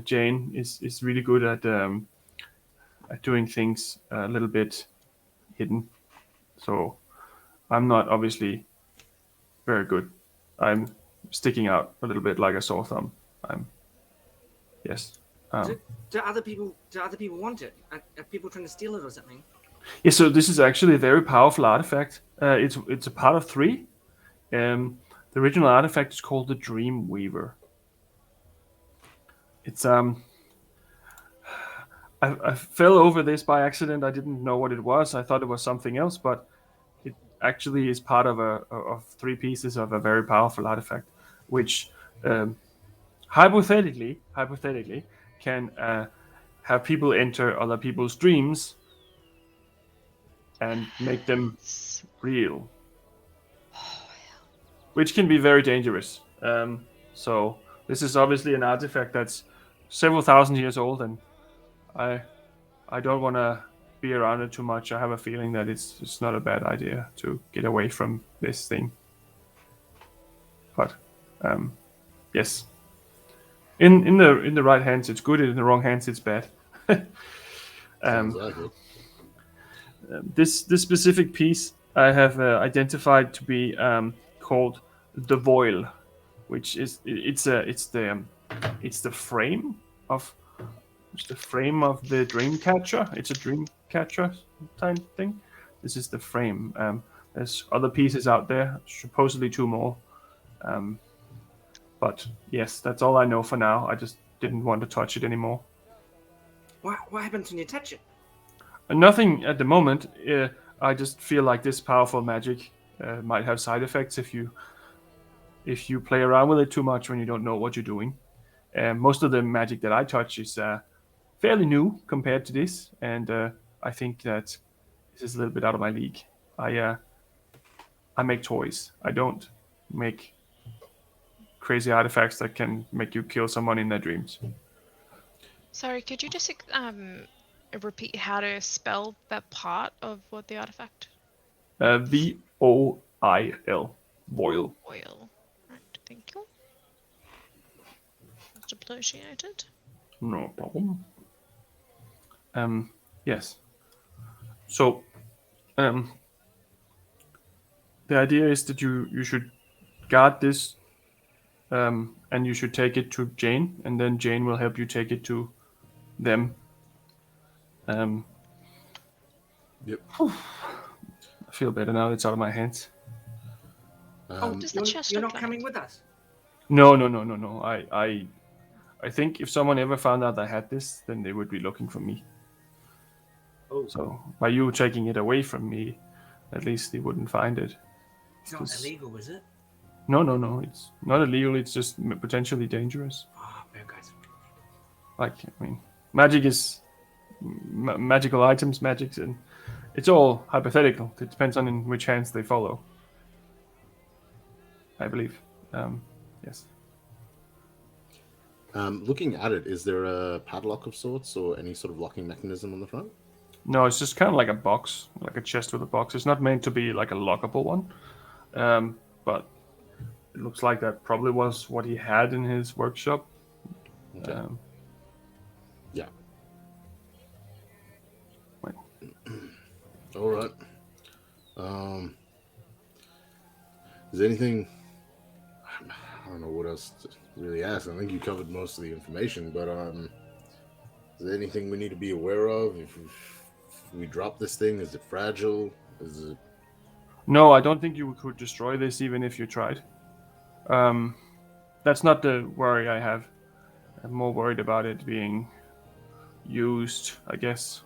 Jane is really good at doing things a little bit hidden, so I'm not obviously very good. I'm sticking out a little bit like a sore thumb. Yes. Do other people want it? Are people trying to steal it or something? Yeah, so this is actually a very powerful artifact. It's a part of 3. The original artifact is called the Dream Weaver. It's I fell over this by accident. I didn't know what it was. I thought it was something else, but it actually is part of of 3 pieces of a very powerful artifact, which um, hypothetically can have people enter other people's dreams and make them real, which can be very dangerous. So this is obviously an artifact that's several thousand years old, and I I don't want to be around it too much. I have a feeling that it's not a bad idea to get away from this thing. But yes, in the right hands it's good, in the wrong hands it's bad. Sounds like it. This specific piece I have identified to be called the voil, which is it's the frame of the dream catcher. It's a dream catcher type thing. This is the frame. There's other pieces out there, supposedly 2 more. But yes, that's all I know for now. I just didn't want to touch it anymore. What happens when you touch it? Nothing at the moment. I just feel like this powerful magic might have side effects if you play around with it too much when you don't know what you're doing. Most of the magic that I touch is fairly new compared to this, and I think that this is a little bit out of my league. I make toys. I don't make crazy artifacts that can make you kill someone in their dreams. Sorry, could you just repeat how to spell that part of what the artifact? VOIL. Voil. Oil. Right, thank you. Much appreciated. No problem. Yes. So, the idea is that you should guard this, and you should take it to Jane, and then Jane will help you take it to them. Yep. I feel better now. It's out of my hands. What does the chest You're look not coming like? with us. No. I think if someone ever found out I had this, then they would be looking for me. Oh, So by you taking it away from me, at least they wouldn't find it. it's not 'Cause- illegal, is it? No. It's not illegal. It's just potentially dangerous. Oh, bad guys. Like, I mean, magic is magical items, magics, and it's all hypothetical. It depends on in which hands they follow. I believe. Yes. Looking at it, is there a padlock of sorts or any sort of locking mechanism on the front? No, it's just kind of like a box, like a chest with a box. It's not meant to be like a lockable one, but it looks like that probably was what he had in his workshop. Okay. Yeah. Wait. All right. Is there anything? I don't know what else to really ask. I think you covered most of the information, but is there anything we need to be aware of? If we drop this thing, is it fragile? Is it? No, I don't think you could destroy this even if you tried. That's not the worry I have. I'm more worried about it being used, I guess.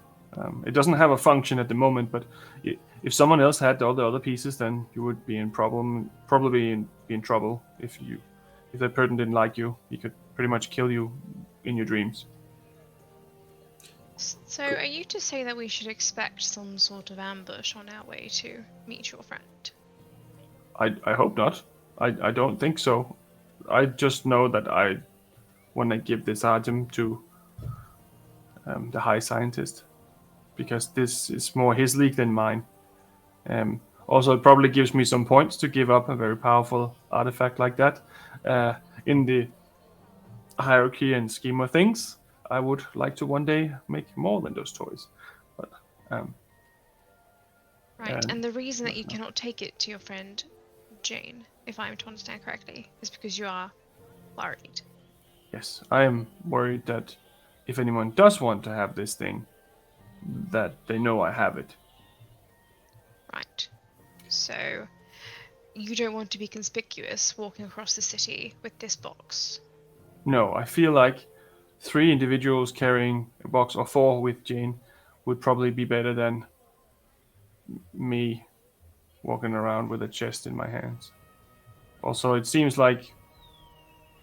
It doesn't have a function at the moment, but if someone else had all the other pieces, then you would be in probably be in trouble. If that person didn't like you, he could pretty much kill you in your dreams. So, are you to say that we should expect some sort of ambush on our way to meet your friend? I hope not. I don't think so. I just know that I want to give this item to the high scientist, because this is more his league than mine. Also, it probably gives me some points to give up a very powerful artifact like that. In the hierarchy and scheme of things, I would like to one day make more than those toys. But Right, and the reason that you cannot take it to your friend Jane, if I'm to understand correctly, is because you are worried. yes, I am worried that if anyone does want to have this thing, that they know I have it. Right. So, you don't want to be conspicuous walking across the city with this box. No, I feel like 3 individuals carrying a box, or 4 with Jane, would probably be better than me walking around with a chest in my hands. Also, it seems like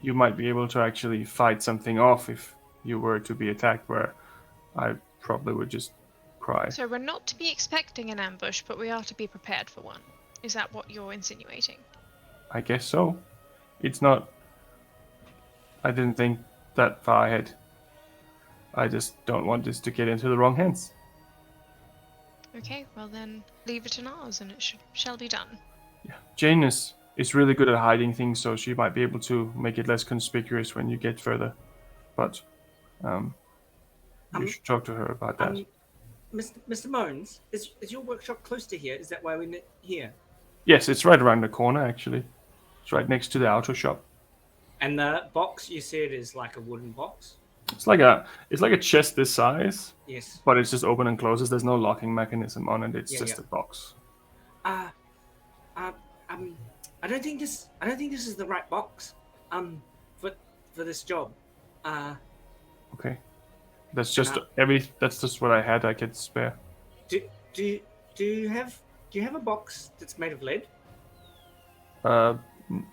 you might be able to actually fight something off if you were to be attacked, where I probably would just cry. So we're not to be expecting an ambush, but we are to be prepared for one. Is that what you're insinuating? I guess so. It's not... I didn't think that far ahead. I just don't want this to get into the wrong hands. Okay, well then, leave it in ours and it shall be done. Yeah. Jane is really good at hiding things, so she might be able to make it less conspicuous when you get further. But you should talk to her about that. Mr. Mones, is your workshop close to here? Is that why we're here? Yes, it's right around the corner, actually. It's right next to the auto shop. And the box you said is like a wooden box? It's like a chest this size. Yes. But it's just open and closes. There's no locking mechanism on it. It's just a box. I don't think this is the right box. For this job. Okay. That's just what I had. I could spare. Do you have a box that's made of lead?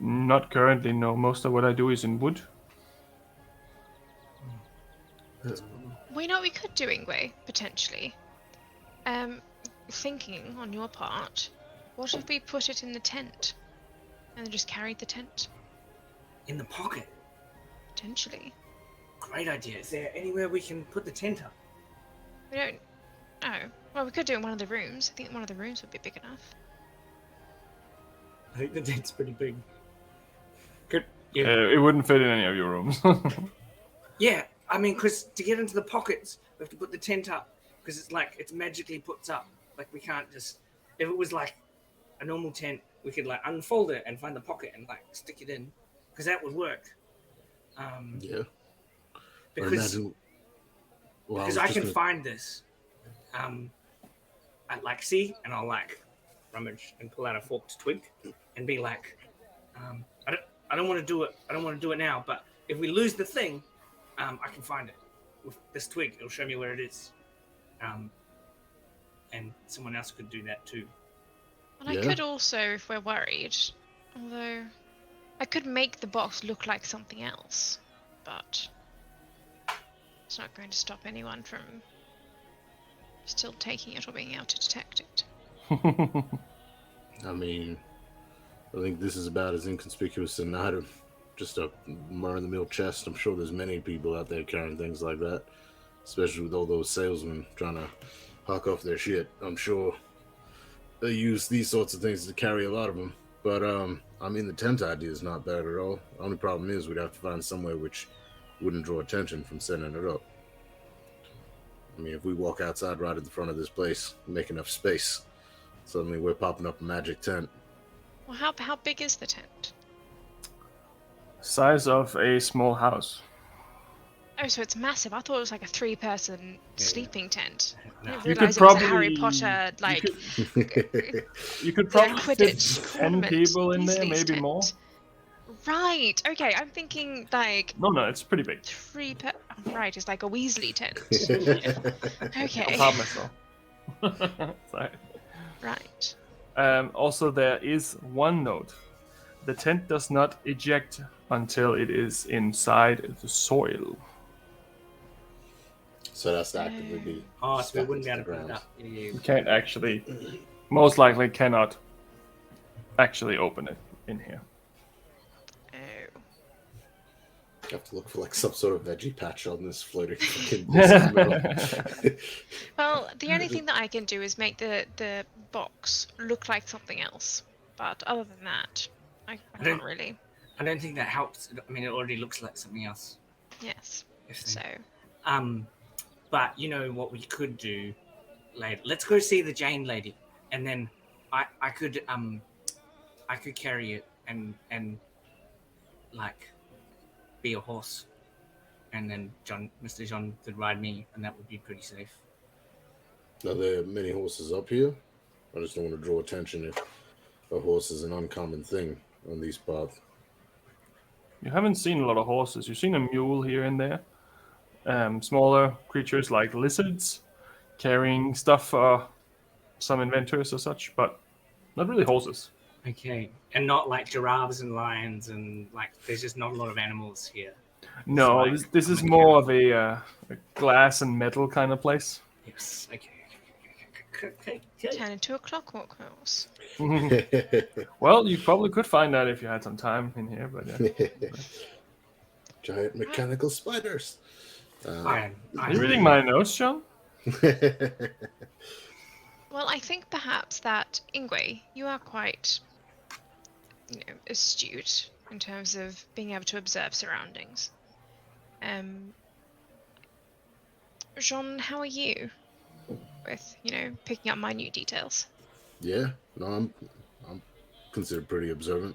Not currently. No. Most of what I do is in wood. We know what we could do, Ingue, potentially. Thinking on your part, what if we put it in the tent and then just carried the tent? In the pocket? Potentially. Great idea. Is there anywhere we can put the tent up? We don't. Oh. Well, we could do it in one of the rooms. I think one of the rooms would be big enough. I think the tent's pretty big. Good. It wouldn't fit in any of your rooms. Yeah, I mean, because to get into the pockets, we have to put the tent up. Because it's magically puts up. Like, we can't just... If it was like a normal tent, we could unfold it and find the pocket and stick it in. Because that would work. Yeah. Because I can find this. I'd see, and I'll rummage and pull out a forked twig and be like, I don't want to do it. I don't want to do it now. But if we lose the thing, I can find it with this twig. It'll show me where it is. And someone else could do that too. And I could also, if we're worried, although I could make the box look like something else, but it's not going to stop anyone from still taking it or being able to detect it. I mean, I think this is about as inconspicuous an item. Just a run-of-the-mill chest. I'm sure there's many people out there carrying things like that, especially with all those salesmen trying to hawk off their shit. I'm sure they use these sorts of things to carry a lot of them. But, I mean, the tent idea is not bad at all. The only problem is we'd have to find somewhere which wouldn't draw attention from setting it up. I mean, if we walk outside right at the front of this place, make enough space, suddenly we're popping up a magic tent. Well, how big is the tent? Size of a small house. Oh, so it's massive. I thought it was like a 3-person sleeping tent. I didn't You realise could it was a probably- Harry Potter, You could probably fit Quidditch 10 tournament people in there, Weasley's maybe tent. more. Right, okay, I'm thinking No, it's pretty big. 3 per... Oh, right, it's like a Weasley tent. I'll Okay, pop myself. Sorry. right. Also, there is one note. The tent does not eject until it is inside the soil. So that's to actively be. Oh, so we stuck wouldn't be into able to the put it ground. up. Yeah. You can't actually, most likely cannot actually open it in here. Oh. You have to look for some sort of veggie patch on this floating fucking disc of metal. Well, the only thing that I can do is make the box look like something else. But other than that, I can't really. I don't think that helps. I mean, it already looks like something else. Yes. So. But you know what we could do later? Let's go see the Jane lady, and then I could carry it and be a horse, and then Mr. John could ride me, and that would be pretty safe. Are there many horses up here? I just don't want to draw attention if a horse is an uncommon thing on these paths. You haven't seen a lot of horses. You've seen a mule here and there, smaller creatures like lizards carrying stuff for some inventors or such, but not really horses. Okay, and not like giraffes and lions, and like there's just not a lot of animals here. No, like this a is more of mechanical- a glass and metal kind of place. Yes. Okay. Turn into a clockwork horse. Well, you probably could find that if you had some time in here, but Giant mechanical spiders. are you reading my notes, John? Well, I think perhaps that, Ingue, you are quite, astute in terms of being able to observe surroundings. Jean, how are you with, picking up minute details? Yeah, no, I'm considered pretty observant.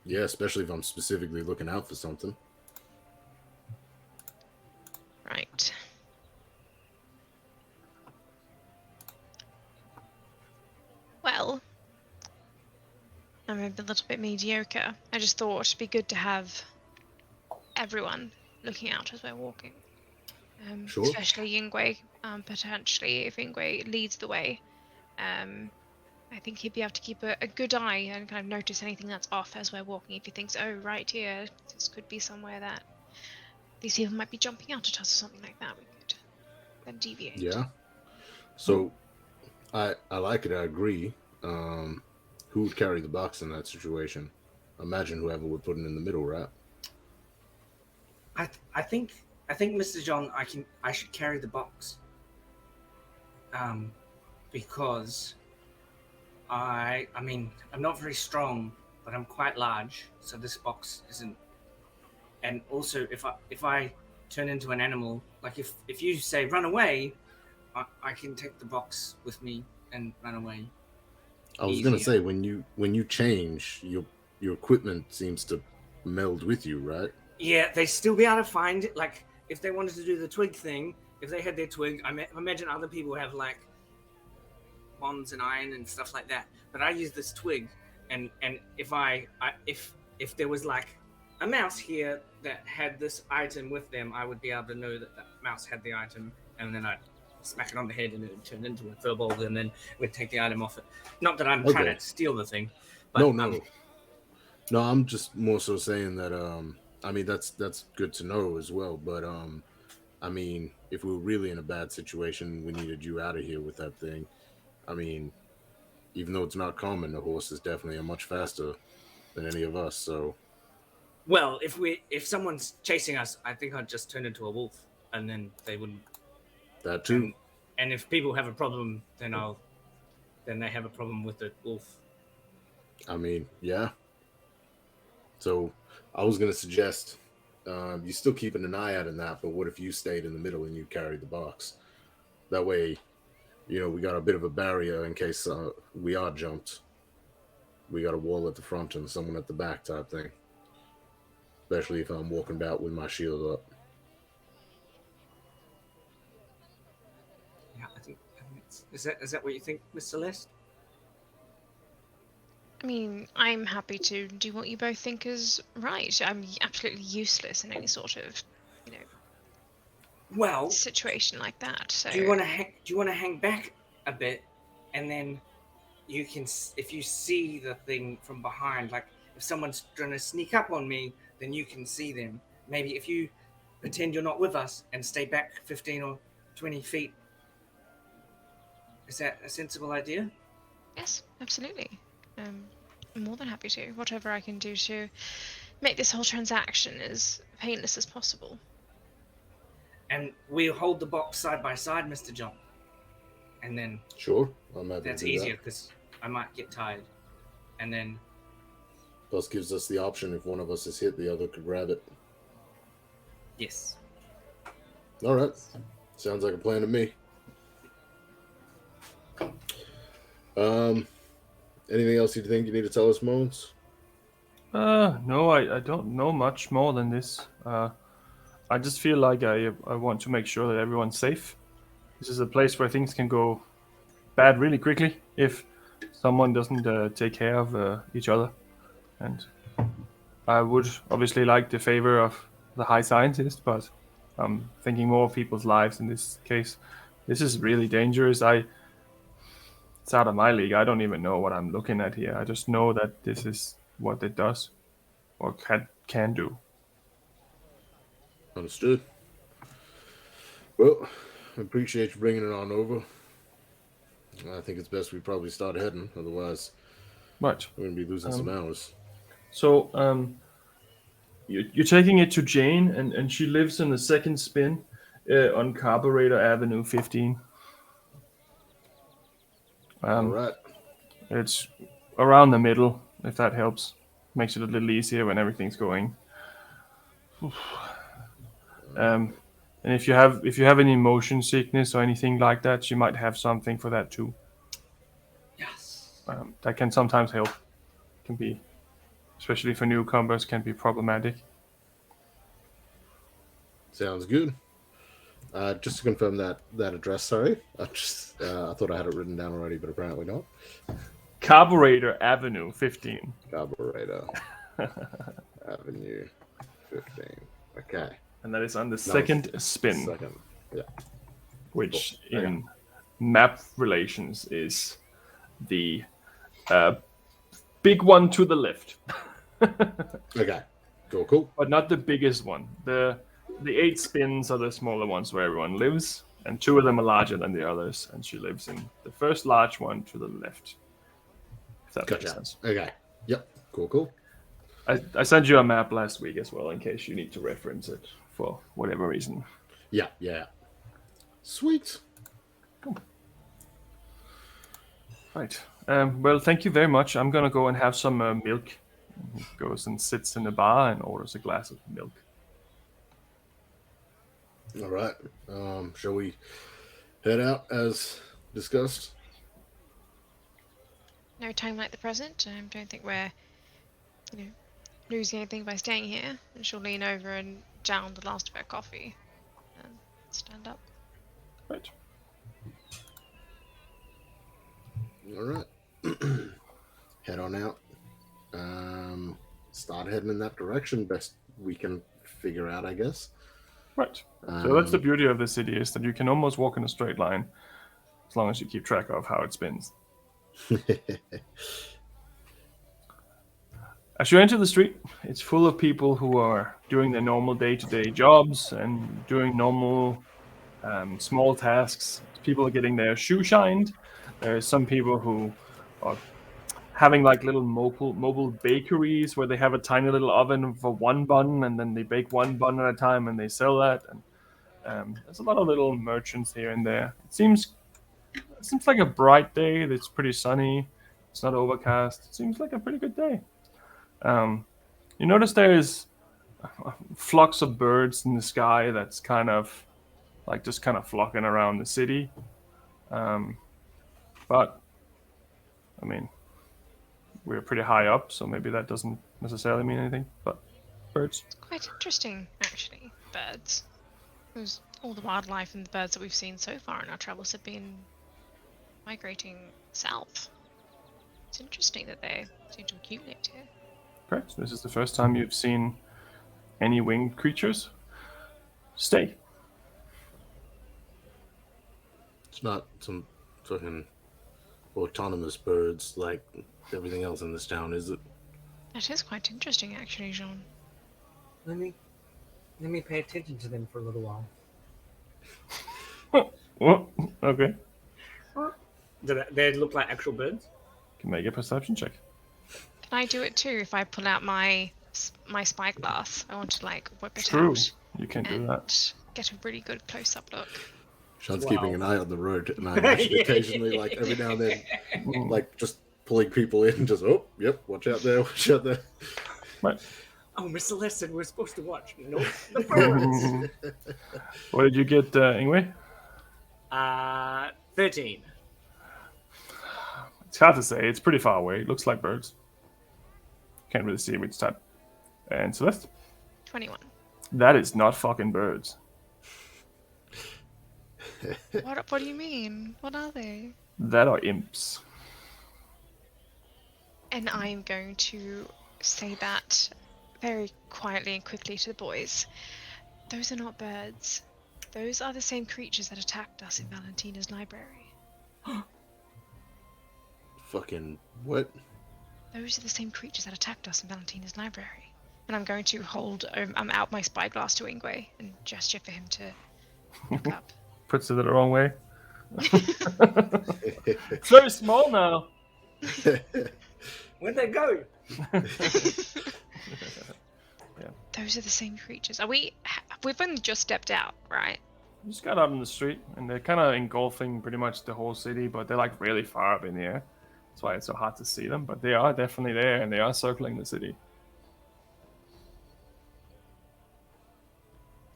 Yeah, especially if I'm specifically looking out for something. Right. Well, I'm a little bit mediocre. I just thought it'd be good to have everyone looking out as we're walking. Sure. Especially Ingue. Potentially, if Ingue leads the way, I think he'd be able to keep a good eye and kind of notice anything that's off as we're walking. If he thinks, oh, right here, this could be somewhere that these people might be jumping out at us or something like that, we could then deviate. Yeah. So, I like it. I agree. Who would carry the box in that situation? Imagine whoever would put it in the middle, right? I think Mr. John, I should carry the box. Because I mean I'm not very strong, but I'm quite large, so this box isn't. And also, if I turn into an animal, like if you say run away, I can take the box with me and run away. I was gonna say when you change, your equipment seems to meld with you, right? Yeah, they still be able to find it. Like if they wanted to do the twig thing, if they had their twig, I imagine other people have like wands and iron and stuff like that. But I use this twig, and if if there was like a mouse here that had this item with them, I would be able to know that that mouse had the item, and then I'd smack it on the head and it would turn into a furbolg, and then we'd take the item off it. Not that I'm trying to steal the thing. But, No, I'm just more so saying that I mean that's good to know as well, but I mean, if we were really in a bad situation, we needed you out of here with that thing. I mean, even though it's not common, the horse is definitely much faster than any of us, so well, if someone's chasing us, I think I'd just turn into a wolf, and then they wouldn't. That too. And if people have a problem, then they have a problem with the wolf. I mean, yeah. So I was gonna suggest you're still keeping an eye out on that, but what if you stayed in the middle and you carried the box? That way, we got a bit of a barrier in case we are jumped. We got a wall at the front and someone at the back type thing. Especially if I'm walking about with my shield up. Yeah, I think is that what you think, Miss Celeste? I mean, I'm happy to do what you both think is right. I'm absolutely useless in any sort of, situation like that. So do you want to hang back a bit, and then you can, if you see the thing from behind, like if someone's trying to sneak up on me, then you can see them. Maybe if you pretend you're not with us and stay back 15 or 20 feet. Is that a sensible idea? Yes, absolutely. I'm more than happy to. Whatever I can do to make this whole transaction as painless as possible. And we'll hold the box side by side, Mr. John. And then Sure, I'm happy that's to do easier that. because I might get tired. And then Plus gives us the option if one of us is hit, the other could grab it. yes. All right, sounds like a plan to me. Anything else you think you need to tell us, Moans? No, I don't know much more than this. I just feel like I want to make sure that everyone's safe. This is a place where things can go bad really quickly if someone doesn't take care of each other. And I would obviously like the favor of the high scientist, but I'm thinking more of people's lives in this case. This is really dangerous. It's out of my league. I don't even know what I'm looking at here. I just know that this is what it does or can do. Understood. Well, I appreciate you bringing it on over. I think it's best we probably start heading, otherwise Right. we're going to be losing some hours. So, you're taking it to Jane, and she lives in the second spin on Carburetor Avenue 15. All right. It's around the middle, if that helps. Makes it a little easier when everything's going. And if you have any motion sickness or anything like that, you might have something for that too. Yes. That can sometimes help. Can be, especially for newcomers, can be problematic. Sounds good. Just to confirm that address, sorry. I thought I had it written down already, but apparently not. Carburetor Avenue 15. Carburetor Avenue 15. Okay. And that is on the second spin. Second. Yeah. Which Cool. in map relations is the big one to the left. Okay. Cool. But not the biggest one. The 8 spins are the smaller ones where everyone lives, and 2 of them are larger than the others, and she lives in the first large one to the left. If that makes Gotcha. sense. Okay. Yep. Cool. I sent you a map last week as well, in case you need to reference it for whatever reason. Yeah. Sweet. Right. Well, thank you very much. I'm gonna go and have some milk. He goes and sits in the bar and orders a glass of milk. All right. Shall we head out as discussed? No time like the present. I don't think we're, losing anything by staying here. And she'll lean over and down the last of her coffee and stand up. Right. All right. Head on out. Start heading in that direction. Best we can figure out, I guess. Right. So that's the beauty of the city, is that you can almost walk in a straight line as long as you keep track of how it spins. As you enter the street, it's full of people who are doing their normal day-to-day jobs and doing normal small tasks. People are getting their shoe shined. There's some people who are having like little mobile bakeries where they have a tiny little oven for one bun, and then they bake one bun at a time and they sell that. And there's a lot of little merchants here and there. It seems like a bright day. It's pretty sunny. It's not overcast. It seems like a pretty good day. You notice there's flocks of birds in the sky that's kind of flocking around the city. But I mean, we're pretty high up, so maybe that doesn't necessarily mean anything. But birds. It's quite interesting, actually. Birds. Because all the wildlife and the birds that we've seen so far in our travels have been migrating south. It's interesting that they seem to accumulate here. Correct. This is the first time you've seen any winged creatures stay. It's not some fucking autonomous birds like everything else in this town, is it? That is quite interesting, actually, Jean. Let me pay attention to them for a little while. Oh, okay. Do they look like actual birds? Can make a perception check. Can I do it too if I pull out my spyglass? I want to whip it True. out. You can do and that. get a really good close-up look. Sean's Wow. keeping an eye on the road, and I'm actually occasionally, every now and then, just pulling people in, just, oh, yep, watch out there. Right. Oh, Mr. Lesson, we're supposed to watch. No, the birds. What did you get, Ingue? 13. It's hard to say. It's pretty far away. It looks like birds. Can't really see which type. And Celeste? 21. That is not fucking birds. What do you mean? What are they? That are imps. And I'm going to say that very quietly and quickly to the boys. Those are not birds. Those are the same creatures that attacked us in Valentina's library. Fucking what? Those are the same creatures that attacked us in Valentina's library. And I'm going to hold out my spyglass to Ingue and gesture for him to look up. Puts it the wrong way. It's very small now. Where'd they go? Those are the same creatures. We've only just stepped out, right? We just got out on the street, and they're kind of engulfing pretty much the whole city, but they're like really far up in the air. That's why it's so hard to see them, but they are definitely there, and they are circling the city.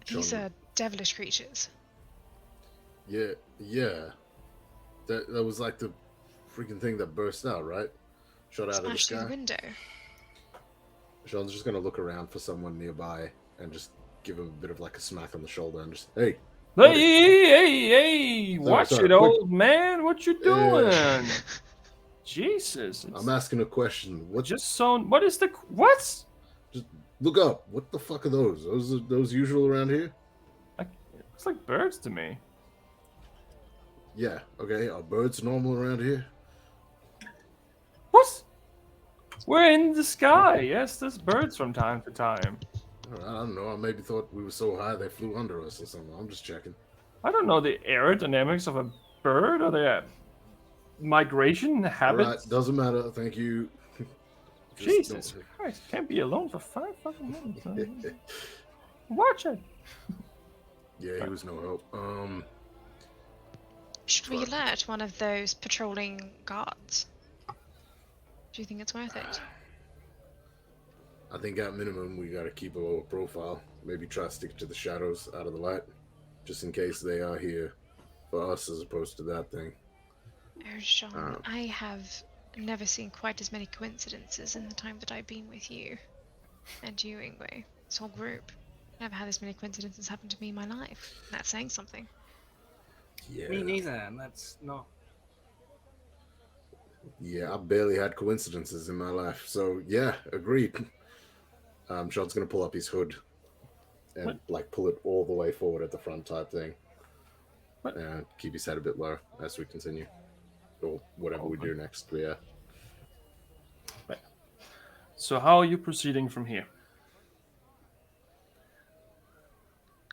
These are devilish creatures. Yeah. That was like the freaking thing that burst out, right? Shot out of the Smashed through sky. the window. Sean's just gonna look around for someone nearby and just give him a bit of like a smack on the shoulder and just, hey. Hey! Watch sorry, it, old man. What you doing? Jesus. I'm asking a question. What? Just so. What is the. What? Just look up. What the fuck are those? Those usual around here? It's like birds to me. Yeah. Okay. Are birds normal around here? What? We're in the sky. Yes, there's birds from time to time. I don't know. I maybe thought we were so high they flew under us or something. I'm just checking. I don't know the aerodynamics of a bird or their migration habits. All right. Doesn't matter. Thank you. Jesus Christ. Can't be alone for 5 fucking minutes. Watch it. Yeah, he was no help. Should we alert one of those patrolling guards? Do you think it's worth it? I think at minimum we gotta keep a lower profile. Maybe try to stick to the shadows out of the light, just in case they are here for us as opposed to that thing. Oh, Sean, I have never seen quite as many coincidences in the time that I've been with you and you, Ingue. This whole group. Never had this many coincidences happen to me in my life. That's saying something. Yeah. Me neither, and that's not. Yeah, I barely had coincidences in my life. So yeah, agreed. Sean's gonna pull up his hood and like pull it all the way forward at the front type thing. And keep his head a bit low as we continue. Or whatever we do next, yeah. Right. So how are you proceeding from here?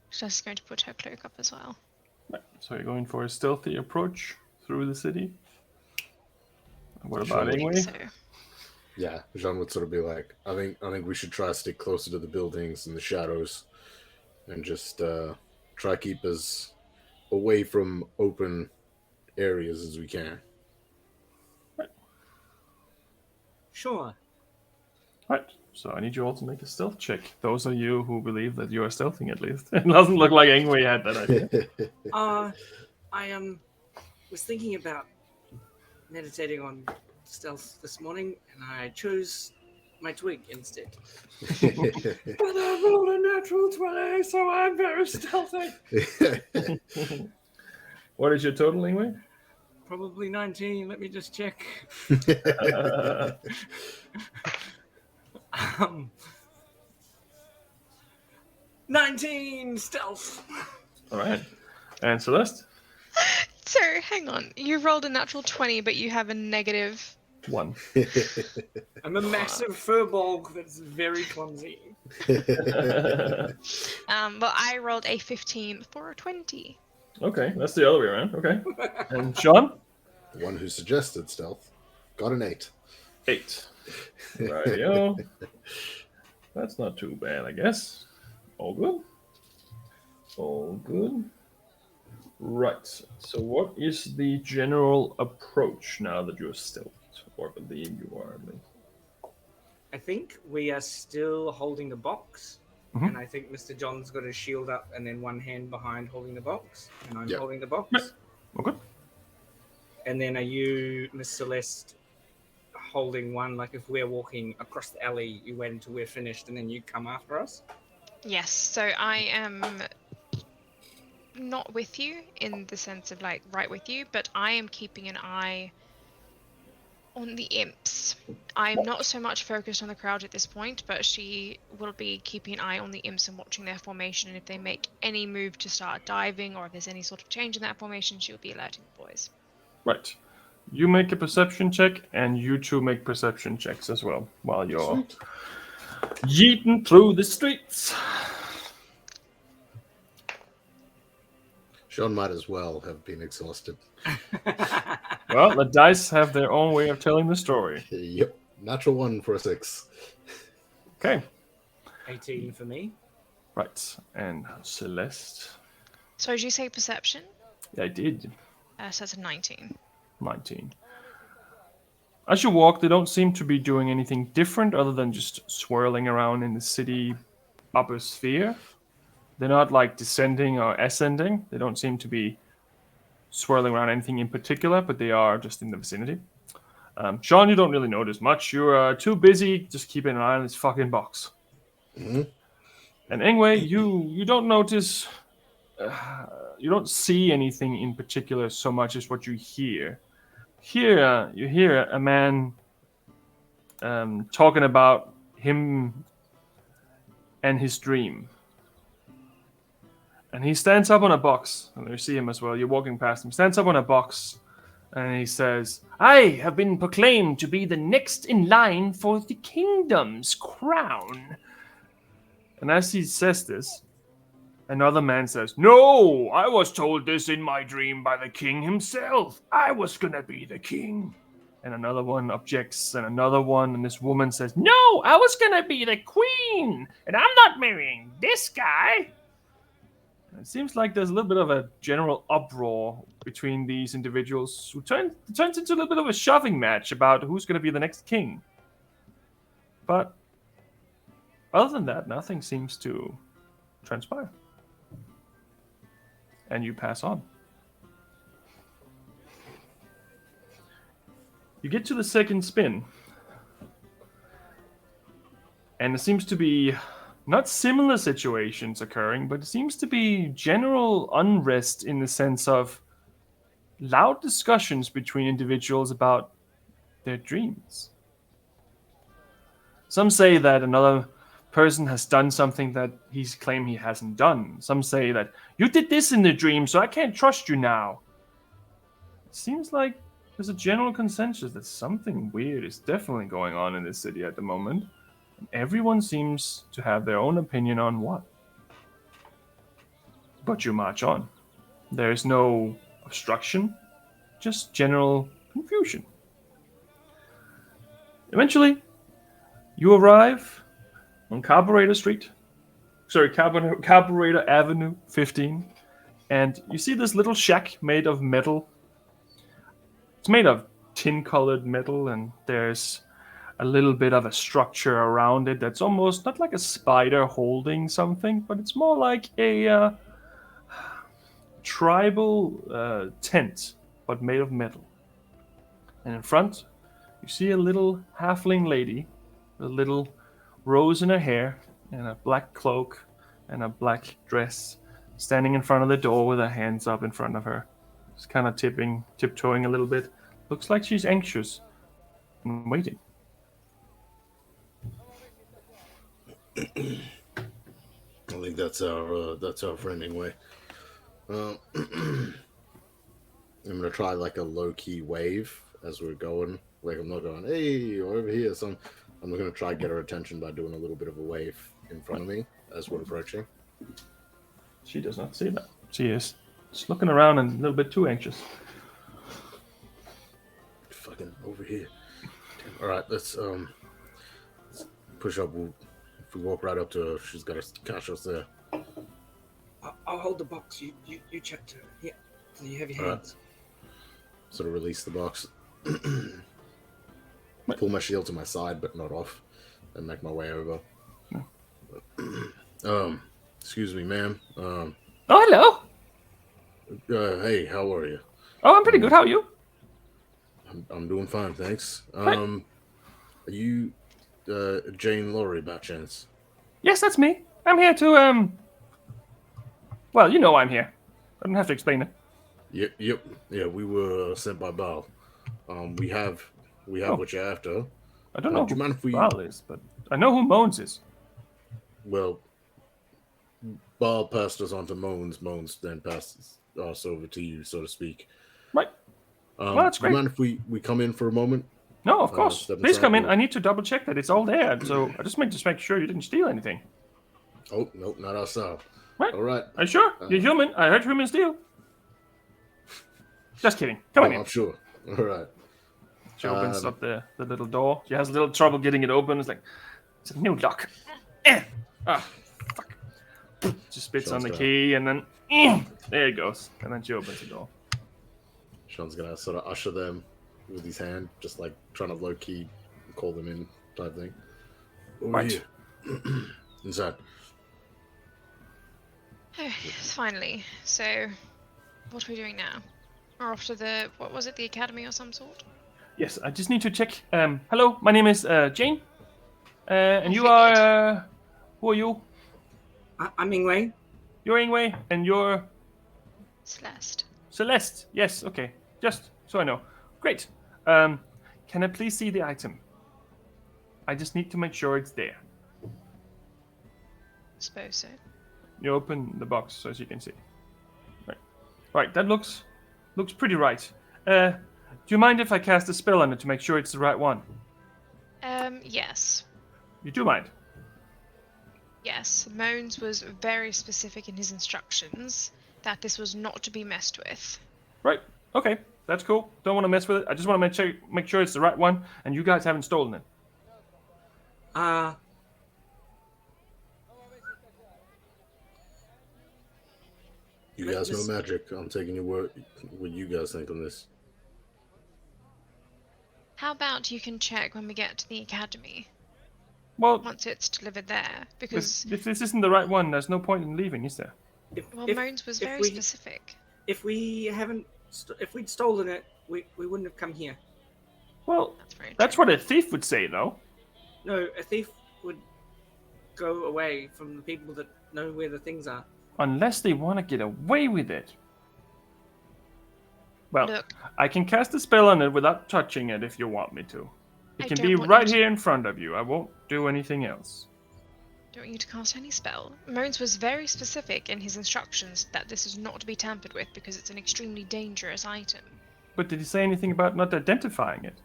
She's going to put her cloak up as well. Right. So you're going for a stealthy approach through the city? What about Ingue? So. Yeah, Jean would sort of be like, I think we should try to stick closer to the buildings and the shadows and just try to keep us away from open areas as we can. Right. Sure. Right. So I need you all to make a stealth check. Those of you who believe that you are stealthing, at least. It doesn't look like Ingwe had that idea. I was thinking about meditating on stealth this morning, and I chose my twig instead. But I rolled a natural 20, so I'm very stealthy. What is your total, Ingwe? Probably 19. Let me just check. 19 stealth. All right. And Celeste? So, hang on. You rolled a natural 20, but you have a negative... 1. I'm a massive furball that's very clumsy. Well, I rolled a 15 for a 20. Okay, that's the other way around. Okay. And Sean? The one who suggested stealth got an 8. 8. Rightio. That's not too bad, I guess. All good. All good. Right. So what is the general approach now that you're stealthed? Or believe you are, at least? I think we are still holding the box. Mhm. And I think Mr. John's got his shield up and then one hand behind holding the box. And I'm Yep. holding the box. Right. Okay. And then are you, Miss Celeste, holding one? Like if we're walking across the alley, you wait until we're finished and then you come after us? Yes, so I am not with you in the sense of like right with you, but I am keeping an eye On the imps. I'm not so much focused on the crowd at this point, but she will be keeping an eye on the imps and watching their formation, and if they make any move to start diving, or if there's any sort of change in that formation, she'll be alerting the boys. Right. You make a perception check, and you two make perception checks as well, while you're yeeting through the streets. Sean might as well have been exhausted. Well, the dice have their own way of telling the story. Yep. Natural 1 for a 6. Okay. 18 for me. Right. And Celeste. So did you say perception? I did. So that's a 19. 19. As you walk, they don't seem to be doing anything different other than just swirling around in the city upper sphere. They're not like descending or ascending. They don't seem to be swirling around anything in particular, but they are just in the vicinity. Sean, you don't really notice much. You're too busy just keeping an eye on this fucking box. Mm-hmm. And Ingue, you don't notice... you don't see anything in particular so much as what you hear. Here, you hear a man talking about him and his dream. And he stands up on a box. And you see him as well. You're walking past him. He stands up on a box. And he says, I have been proclaimed to be the next in line for the kingdom's crown. And as he says this, another man says, no, I was told this in my dream by the king himself. I was gonna be the king. And another one objects, and another one, and this woman says, no, I was gonna be the queen. And I'm not marrying this guy. It seems like there's a little bit of a general uproar between these individuals who turns into a little bit of a shoving match about who's going to be the next king. But other than that, nothing seems to transpire. And you pass on. You get to the second spin. And there seems to be not similar situations occurring, but it seems to be general unrest in the sense of loud discussions between individuals about their dreams. Some say that another person has done something that he's claimed he hasn't done. Some say that you did this in the dream, so I can't trust you now. It seems like there's a general consensus that something weird is definitely going on in this city at the moment. Everyone seems to have their own opinion on what. But you march on. There is no obstruction, just general confusion. Eventually, you arrive on Carburetor Avenue 15, and you see this little shack made of metal. It's made of tin-colored metal, and there's a little bit of a structure around it that's almost not like a spider holding something, but it's more like a tribal tent, but made of metal. And in front, you see a little halfling lady with a little rose in her hair and a black cloak and a black dress, standing in front of the door with her hands up in front of her. She's kind of tiptoeing a little bit. Looks like she's anxious and waiting. I think that's our friend Ingue. I'm gonna try like a low-key wave as we're going. Like I'm not going, hey, over here. So I'm gonna try to get her attention by doing a little bit of a wave in front of me as we're approaching. She does not see that. She is just looking around and a little bit too anxious. Fucking over here. Damn. All right, let's push up. If we walk right up to her, she's got to catch us there. I'll hold the box. You check to yeah. So you have your All hands. Right. Sort of release the box. Pull my shield to my side, but not off, and make my way over. Excuse me, ma'am. Oh, hello. Hey, how are you? Oh, I'm pretty good. How are you? I'm doing fine, thanks. Right. Are you Jane Laurie by chance? Yes, that's me. I'm here to well, you know I'm here. I don't have to explain it. Yep. Yeah, we were sent by Baal. We have We have what you're after. I don't know Do you mind if who we... Baal is, but I know who Moans is. Well, Baal passed us on to Moans. Moans then passes us over to you, so to speak. Right. Well, that's Do you great. mind if we come in for a moment? No, of course. step Please inside come in. here. I need to double check that it's all there. So I just make sure you didn't steal anything. Oh, nope, not outside. Right. All right. Are you sure? You're human. I heard humans steal. Just kidding. Come on in. I'm sure. All right. She opens up the little door. She has a little trouble getting it open. It's like, it's a new lock. Fuck. She spits on the key and then, there it goes. And then she opens the door. Sean's going to sort of usher them with his hand, just like trying to low-key call them in type thing. Over Right. here. Inside. Oh, finally. So, what are we doing now? We're off to the, what was it, the academy or some sort? Yes, I just need to check. Hello, my name is Jane. And you figured. are, who are you? I'm Ingue. You're Ingue, and you're Celeste. Celeste. Yes, okay. Just so I know. Great. Can I please see the item? I just need to make sure it's there. Suppose so. You open the box so as you can see. Right. Right, that looks pretty right. Do you mind if I cast a spell on it to make sure it's the right one? Yes. You do mind? Yes. Moans was very specific in his instructions that this was not to be messed with. Right. Okay. That's cool. Don't want to mess with it. I just want to make sure it's the right one, and you guys haven't stolen it. You guys know magic. I'm taking your word. What you guys think on this? How about you can check when we get to the academy, Well, once it's delivered there, because, if this isn't the right one, there's no point in leaving, is there? well, Moans was very specific. If we haven't, if we'd stolen it, we wouldn't have come here. Well, That's very that's true. what a thief would say, though. No, a thief would go away from the people that know where the things are. Unless they want to get away with it. Well, Look. I can cast a spell on it without touching it if you want me to. It I can don't be want right you to- here in front of you. I won't do anything else. Don't want you to cast any spell. Moans was very specific in his instructions that this is not to be tampered with because it's an extremely dangerous item. But did he say anything about not identifying it?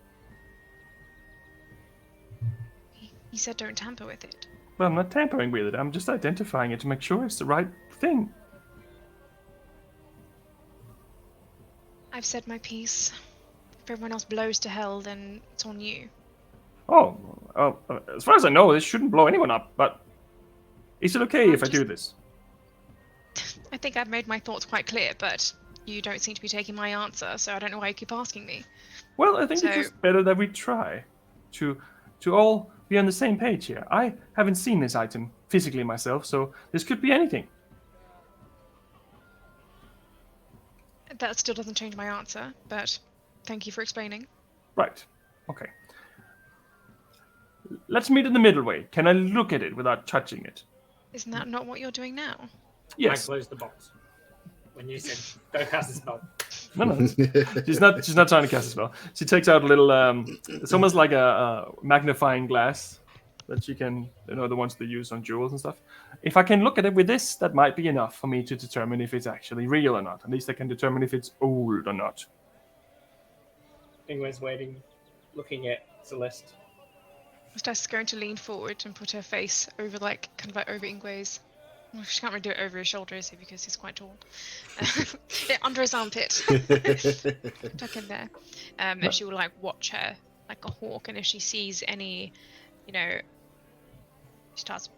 He said don't tamper with it. Well, I'm not tampering with it. I'm just identifying it to make sure it's the right thing. I've said my piece. If everyone else blows to hell, then it's on you. As far as I know, this shouldn't blow anyone up, but is it okay if I do this? I think I've made my thoughts quite clear, but you don't seem to be taking my answer, so I don't know why you keep asking me. Well, I think it's So- just better that we try to all be on the same page here. I haven't seen this item physically myself, so this could be anything. That still doesn't change my answer, but thank you for explaining. Right. Okay. Let's meet in the middle way. Can I look at it without touching it? Isn't that not what you're doing now? Yes. I closed the box when you said go cast a spell. No. She's not trying to cast a spell. She takes out a little. It's almost like a magnifying glass that she can, the ones they use on jewels and stuff. If I can look at it with this, that might be enough for me to determine if it's actually real or not. At least I can determine if it's old or not. Ingwe's waiting, looking at Celeste. Celeste's going to lean forward and put her face over, over Ingwe's. Well, she can't really do it over his shoulder, is he? Because he's quite tall. Yeah, under his armpit. Tuck in there. And she will, watch her like a hawk, and if she sees any, she starts,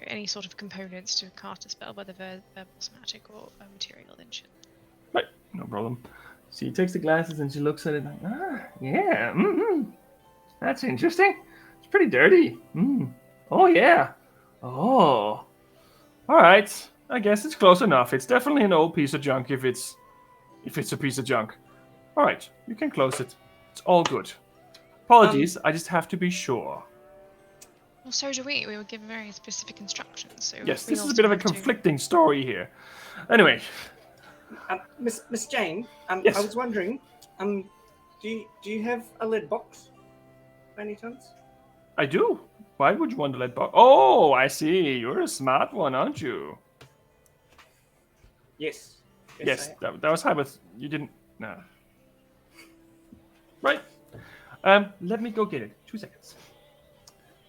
any sort of components to cast a spell, whether verbal, somatic, or material, then she'll... Right, no problem. She takes the glasses and she looks at it like, yeah, that's interesting. It's pretty dirty. Oh, yeah. Oh. All right. I guess it's close enough. It's definitely an old piece of junk if it's a piece of junk. All right, you can close it. It's all good. Apologies, I just have to be sure. Well, so do we. We were given very specific instructions. So Yes, we this is a also bit of a have to- conflicting story here. Anyway, Miss Jane, Yes. I was wondering, do you have a lead box? by any chance? I do. Why would you want the lead box? Oh, I see. You're a smart one, aren't you? Yes. Yes, I am. that was you didn't. No. Right. Let me go get it. 2 seconds.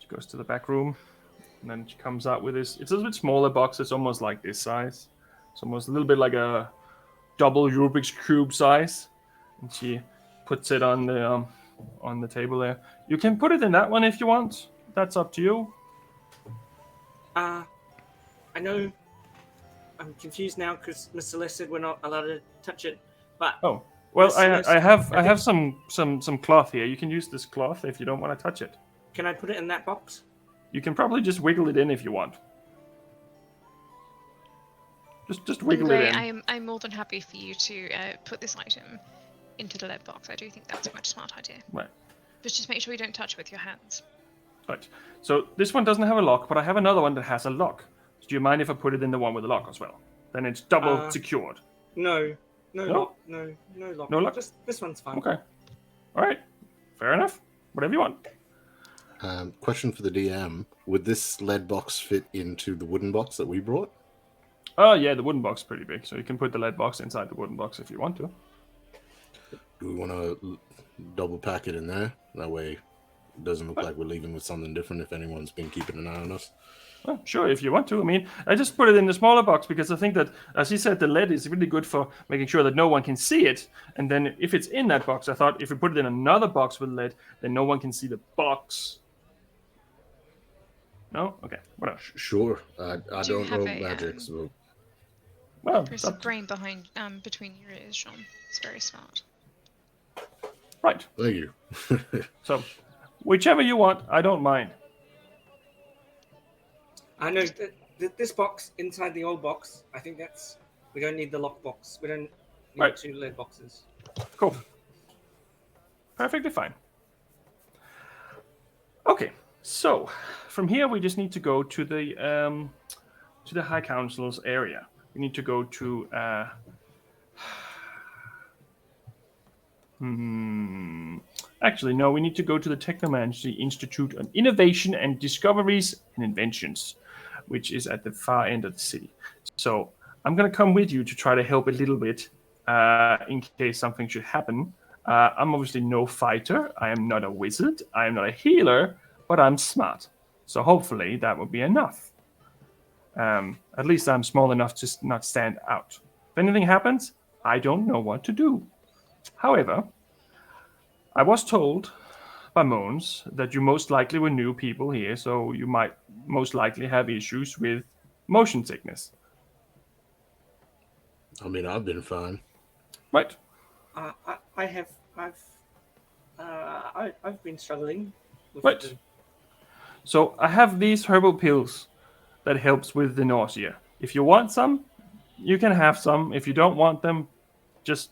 She goes to the back room, and then she comes out with this. It's a little bit smaller box. It's almost like this size. It's almost a little bit like a double Rubik's cube size. And she puts it on the table there. You can put it in that one if you want. That's up to you. I know I'm confused now because Miss Celeste said we're not allowed to touch it. But Oh, well, Miss I Celeste, have some cloth here. You can use this cloth if you don't want to touch it. can I put it in that box? You can probably just wiggle it in if you want. Just wiggle it in. I'm more than happy for you to put this item into the lead box. I do think that's a much smart idea. Right. Just make sure you don't touch it with your hands. Right. So this one doesn't have a lock, but I have another one that has a lock. Do you mind if I put it in the one with the lock as well? Then it's double secured. No. No? Lock. No lock. No lock? Just this one's fine. Okay. All right. Fair enough. Whatever you want. Question for the DM: would this lead box fit into the wooden box that we brought? Oh yeah, the wooden box is pretty big, so you can put the lead box inside the wooden box if you want to. Do we want to double pack it in there? That way, it doesn't look like we're leaving with something different if anyone's been keeping an eye on us. Well, sure, if you want to. I mean, I just put it in the smaller box because I think that, as he said, the lead is really good for making sure that no one can see it. And then if it's in that box, I thought if we put it in another box with lead, then no one can see the box. No? Okay, what else? Sure. I Do you don't have know a, magic, so Well, There's a brain between your ears, Sean. It's very smart. right. thank you. So, whichever you want, I don't mind. I know this box inside the old box. I think we don't need the lock box. We don't need Right. 2 lead boxes. Cool. Perfectly fine. Okay, so from here we just need to go to the High Council's area. We need to go to actually no, we need to go to the Technomancy Institute on Innovation and Discoveries and Inventions, which is at the far end of the city. So I'm gonna come with you to try to help a little bit in case something should happen. I'm obviously no fighter. I am not a wizard. I am not a healer, but I'm smart. So hopefully that will be enough. At least I'm small enough to not stand out. If anything happens, I don't know what to do. However, I was told by Mons that you most likely were new people here, so you might most likely have issues with motion sickness. I mean, I've been fine. Right. I've been struggling with Right. So I have these herbal pills that helps with the nausea. If you want some, you can have some. If you don't want them, just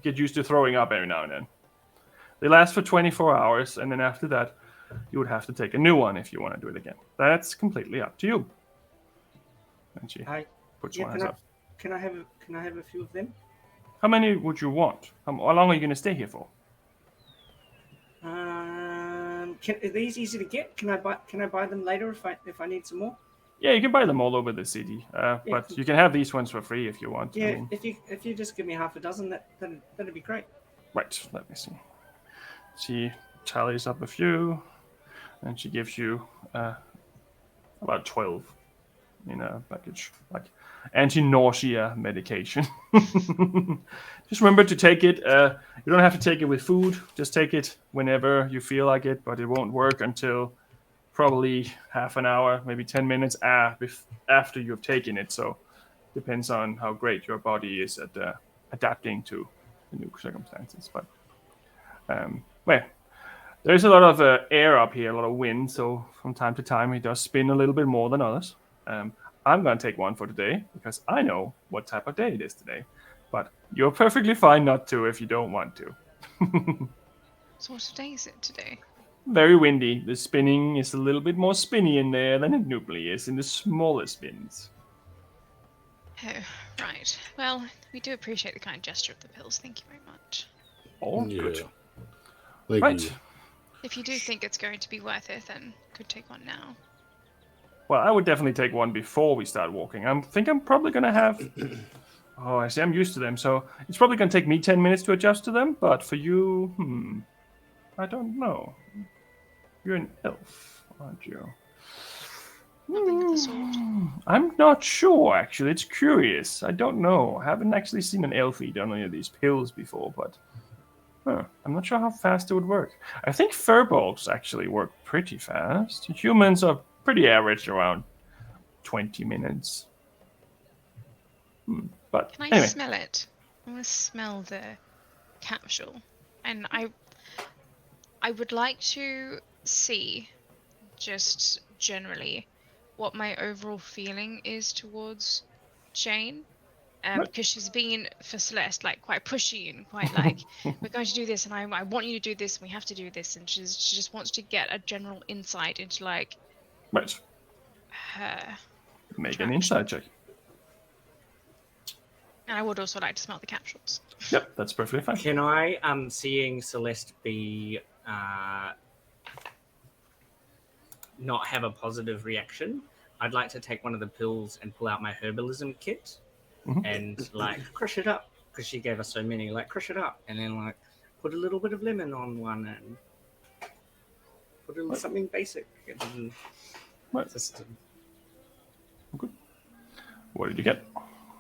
get used to throwing up every now and then. They last for 24 hours, and then after that, you would have to take a new one if you want to do it again. That's completely up to you. And she puts one hands up. Can I have a few of them? How many would you want? How long are you going to stay here for? Are these easy to get? Can I buy them later if I need some more? Yeah, you can buy them all over the city, but you can have these ones for free if you want. Yeah, I mean, if you just give me half a dozen, that'd be great. right, let me see. She tallies up a few, and she gives you about 12 in a package, like anti-nausea medication. Just remember to take it. You don't have to take it with food. Just take it whenever you feel like it, but it won't work until probably half an hour, maybe 10 minutes after you've taken it. So depends on how great your body is at adapting to the new circumstances. But well, there's a lot of air up here, a lot of wind. So from time to time, it does spin a little bit more than others. I'm going to take one for today because I know what type of day it is today. But you're perfectly fine not to if you don't want to. So what day is it today? Very windy. The spinning is a little bit more spinny in there than it normally is in the smaller spins. Oh, right. Well, we do appreciate the kind gesture of the pills. Thank you very much. Oh, Yeah. good. Thank Right. you. If you do think it's going to be worth it, then could take one now. Well, I would definitely take one before we start walking. I think I'm probably going to have... Oh, I see, I'm used to them, so it's probably going to take me 10 minutes to adjust to them, but for you, I don't know. You're an elf, aren't you? Nothing of the sort. I'm not sure, actually. It's curious. I don't know. I haven't actually seen an elf eat on any of these pills before, but I'm not sure how fast it would work. I think furbolgs actually work pretty fast. Humans are pretty average, around 20 minutes. But Can I anyway. smell it? I want to smell the capsule. And I would like to see, just generally, what my overall feeling is towards Jane. Because she's been, for Celeste, like, quite pushy and quite like, we're going to do this, and I want you to do this, and we have to do this, and she just wants to get a general insight into, like, Right. her. Make an insight check. And I would also like to smell the capsules. Yep, that's perfectly fine. Can I, seeing Celeste be not have a positive reaction, I'd like to take one of the pills and pull out my herbalism kit and like crush it up, because she gave us so many. Like crush it up and then like put a little bit of lemon on one and put in something basic. And just, Good. What did you get?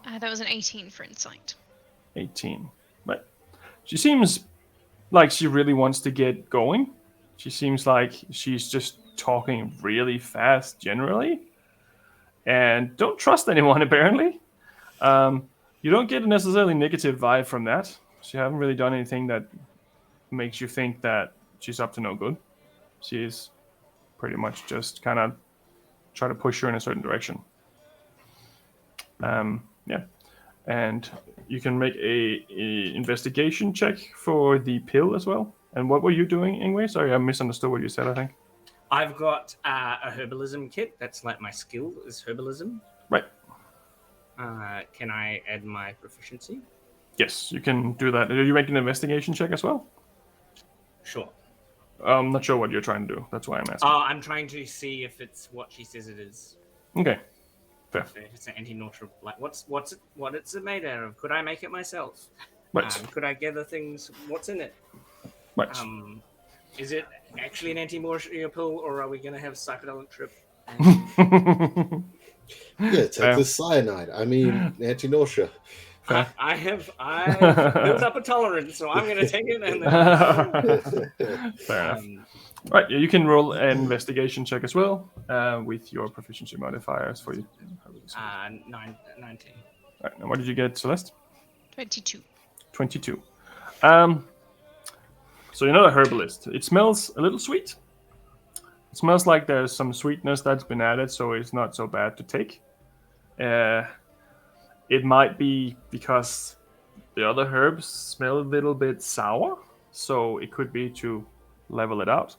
That was an 18 for insight. 18. Right. She seems like she really wants to get going. She seems like she's just talking really fast generally. And don't trust anyone, apparently. You don't get a necessarily negative vibe from that. She haven't really done anything that makes you think that she's up to no good. She's pretty much just kind of try to push her in a certain direction. Yeah. And you can make a investigation check for the pill as well. And what were you doing, Ingue? Sorry, I misunderstood what you said, I think. I've got a herbalism kit. That's like my skill is herbalism. Right. Can I add my proficiency? Yes, you can do that. Are you making an investigation check as well? Sure. I'm not sure what you're trying to do. That's why I'm asking. I'm trying to see if it's what she says it is. Okay. Fair. If it's an anti-nausea, like what it's made out of? Could I make it myself? Right. Could I gather things? What's in it? Right. Is it actually an anti-nausea pill, or are we going to have psychedelic trip? Yeah, take the cyanide. I mean, anti-nausea. I've built up a tolerance, so I'm going to take it. And then... Fair enough. Right, yeah, you can roll an investigation check as well with your proficiency modifiers for you. 19. Right, and what did you get, Celeste? 22. 22. So you're not a herbalist. It smells a little sweet. It smells like there's some sweetness that's been added, so it's not so bad to take. It might be because the other herbs smell a little bit sour, so it could be to level it out.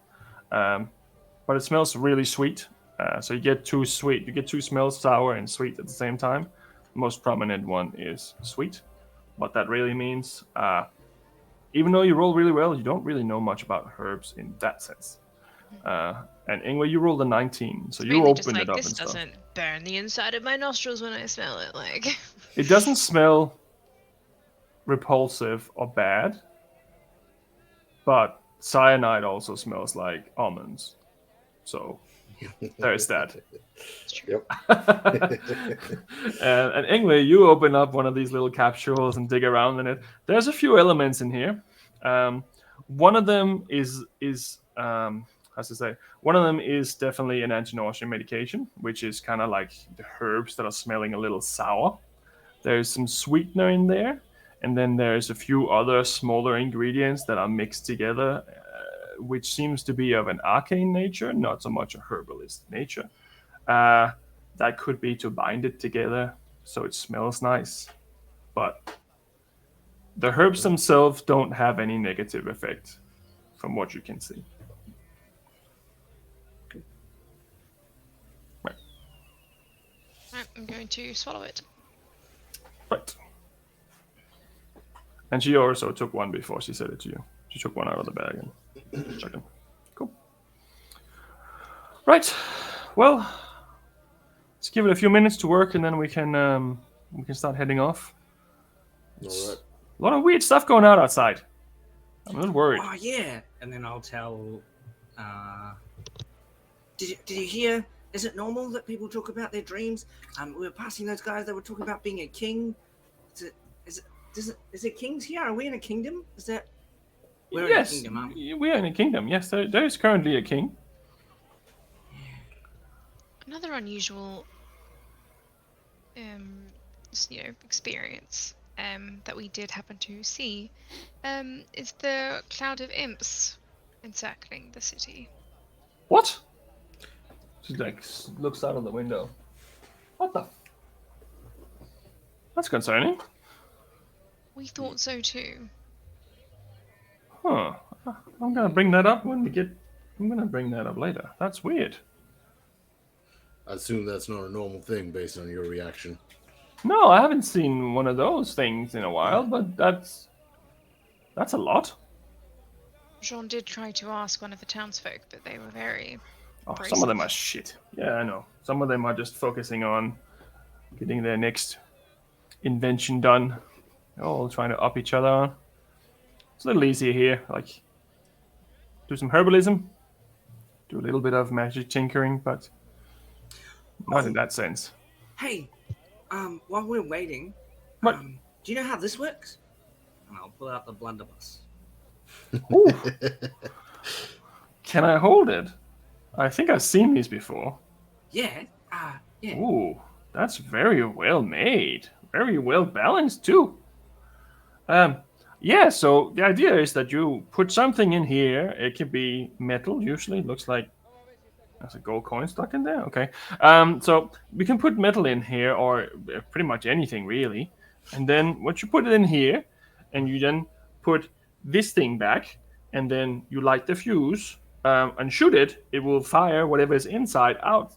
But it smells really sweet. So you get two sweet. You get two smells, sour and sweet at the same time. The most prominent one is sweet. What that really means, even though you roll really well, you don't really know much about herbs in that sense. And Ingue, you rolled a 19, so you really open just, like, it up this and stuff. doesn't burn the inside of my nostrils when I smell it. Like, It doesn't smell repulsive or bad, but cyanide also smells like almonds. So there's that. Yep. And Ingue, you open up one of these little capsules and dig around in it. There's a few elements in here. One of them is one of them is definitely an anti-nausea medication, which is kind of like the herbs that are smelling a little sour. There's some sweetener in there, and then there's a few other smaller ingredients that are mixed together, which seems to be of an arcane nature, not so much a herbalist nature. That could be to bind it together so it smells nice, but the herbs themselves don't have any negative effect from what you can see. Right. I'm going to swallow it. Right. And she also took one before she said it to you. She took one out of the bag and checked it. Right. Well, let's give it a few minutes to work, and then we can start heading off. All right. A lot of weird stuff going on outside. I'm a little worried. Oh yeah, and then I'll tell. Did you hear? Is it normal that people talk about their dreams? We were passing those guys. They were talking about being a king. Is it kings here? Are we in a kingdom? Is that? We're in a kingdom, aren't we? We are in a kingdom. Yes, there is currently a king. Another unusual, experience that we did happen to see is the cloud of imps encircling the city. What? She looks out of the window. What the? That's concerning. We thought so too. Huh. I'm gonna bring that up when we get. I'm gonna bring that up later. That's weird. I assume that's not a normal thing based on your reaction. No, I haven't seen one of those things in a while, but that's a lot. Jean did try to ask one of the townsfolk, but they were very Oh, abrasive. some of them are shit. Yeah, I know. Some of them are just focusing on getting their next invention done. They're all trying to up each other on. It's a little easier here. Like, do some herbalism, do a little bit of magic tinkering, but not in that sense. Hey, while we're waiting, What? do you know how this works? And I'll pull out the blunderbuss. Ooh. Can I hold it? I think I've seen these before. Yeah, yeah. Ooh, that's very well made. Very well balanced too. Yeah, so the idea is that you put something in here. It can be metal, usually. It looks like there's a gold coin stuck in there. Okay. So we can put metal in here, or pretty much anything, really. And then once you put it in here, and you then put this thing back, and then you light the fuse and shoot it, it will fire whatever is inside out.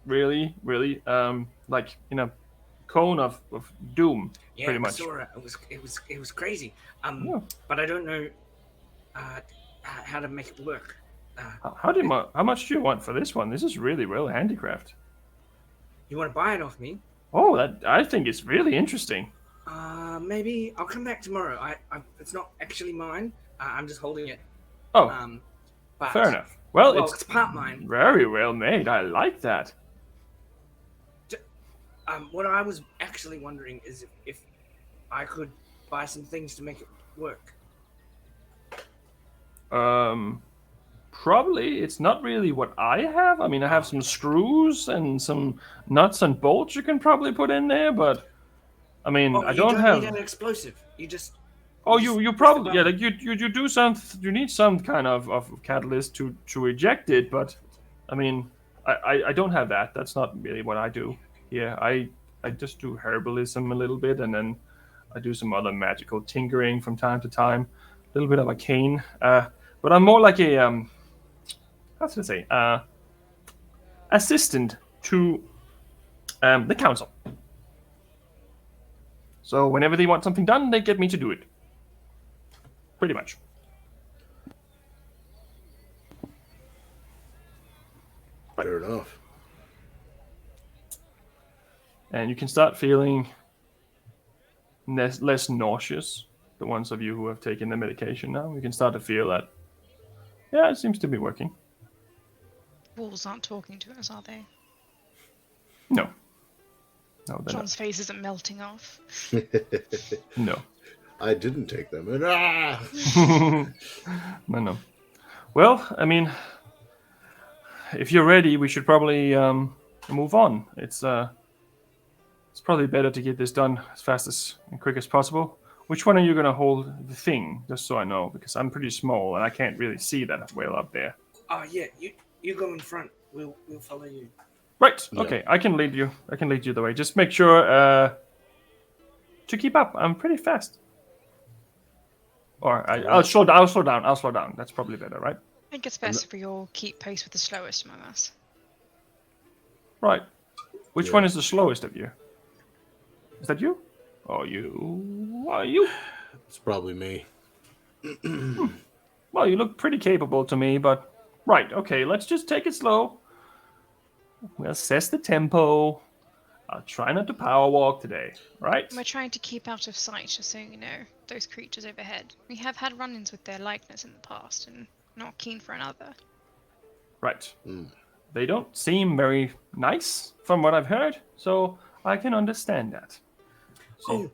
Really, really, like in a cone of doom. Yeah, pretty much. I saw it. It was crazy. Yeah. But I don't know how to make it work. How much do you want for this one? This is really well handicraft. You want to buy it off me? Oh, that I think it's really interesting. Maybe I'll come back tomorrow. It's not actually mine. I'm just holding it. Oh, But, fair enough. Well, it's part mine. Very well made. I like that. What I was actually wondering is if I could buy some things to make it work. Probably. It's not really what I have. I mean, I have some screws and some nuts and bolts you can probably put in there, but I mean, I don't have. You don't need an explosive. You just. Oh, you probably like you do some. You need some kind of catalyst to eject it, but I mean, I don't have that. That's not really what I do. Yeah, I just do herbalism a little bit, and then I do some other magical tinkering from time to time. A little bit of arcane, but I'm more like a how should I say assistant to the council. So whenever they want something done, they get me to do it. Pretty much. Fair enough. And you can start feeling less nauseous. The ones of you who have taken the medication now, you can start to feel that. Yeah, it seems to be working. Wolves aren't talking to us, are they? No. No, they're John's face isn't melting off. No. I didn't take them. And, No. Well, I mean, if you're ready, we should probably move on. It's probably better to get this done as fast and quick as possible. Which one are you going to hold the thing, just so I know? Because I'm pretty small and I can't really see that well up there. Oh yeah, you go in front. We'll follow you. Right. Okay. I can lead you. The way. Just make sure to keep up. I'm pretty fast. Or I'll slow down. I'll slow down. That's probably better, right? I think it's best if we all keep pace with the slowest among us. Right. Which Yeah. one is the slowest of you? Is that you? Or you? Are you? it's probably me. Well, you look pretty capable to me, but right. Okay. Let's just take it slow. We'll assess the tempo. I'll try not to power walk today, right? We're trying to keep out of sight, just so you know, those creatures overhead. We have had run-ins with their likeness in the past, and not keen for another. Right. They don't seem very nice, from what I've heard, so I can understand that. Oh,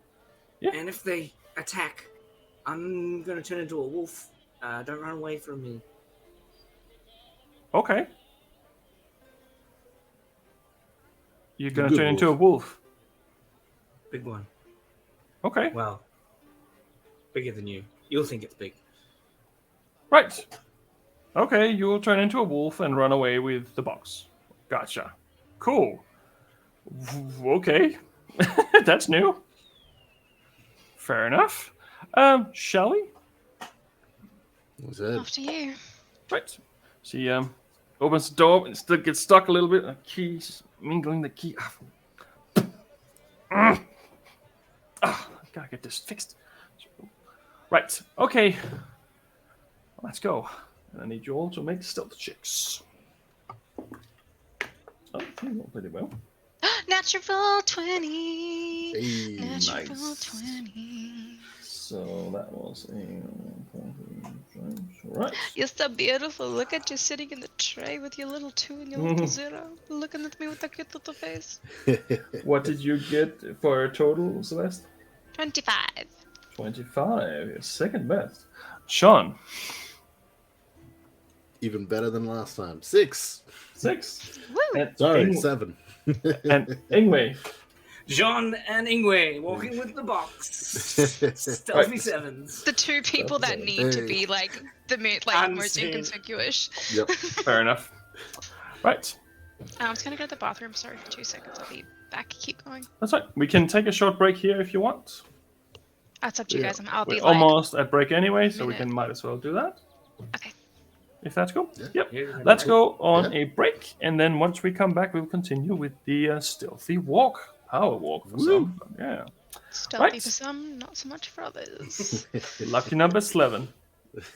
yeah. And if they attack, I'm gonna turn into a wolf. Don't run away from me. Okay. You're gonna Good turn into a wolf. wolf. Big one. Okay. Well, bigger than you. You'll think it's big. Right. Okay, you will turn into a wolf and run away with the box. Gotcha. Cool. Okay. That's new. Fair enough. Shall we? What's that? After you. Right. She opens the door and still gets stuck a little bit. The keys mingling the key. Gotta get this fixed. Right. Okay. Let's go. And I need you all to make stealth checks. Oh, you rolled pretty well. Natural 20. Hey, Natural nice. 20. So that was a right. You're so beautiful. Look at you sitting in the tray with your little 2 and your little 0. Looking at me with that cute little face. What did you get for a total, Celeste? 25. 25. Your second best. Sean. Even better than last time. 6. 6. Woo! And Sorry, 7. And Ingue. Jean and Ingue walking with the box. Stealthy Right. sevens. The 2 people that need to be like the most Unseen. inconspicuous. Yep. Fair enough. Right. I'm just gonna go to the bathroom. Sorry for 2 seconds. I'll be back. Keep going. That's right. We can take a short break here if you want. That's up to you Yeah. guys. I'll be We're like. almost at break anyway, so we minute. can might as well do that. Okay. If that's cool. Yeah. Yep. Yeah, Let's right. go on a break, and then once we come back, we'll continue with the stealthy walk, power walk for some. Yeah. Stealthy Right. for some, not so much for others. Lucky number 11.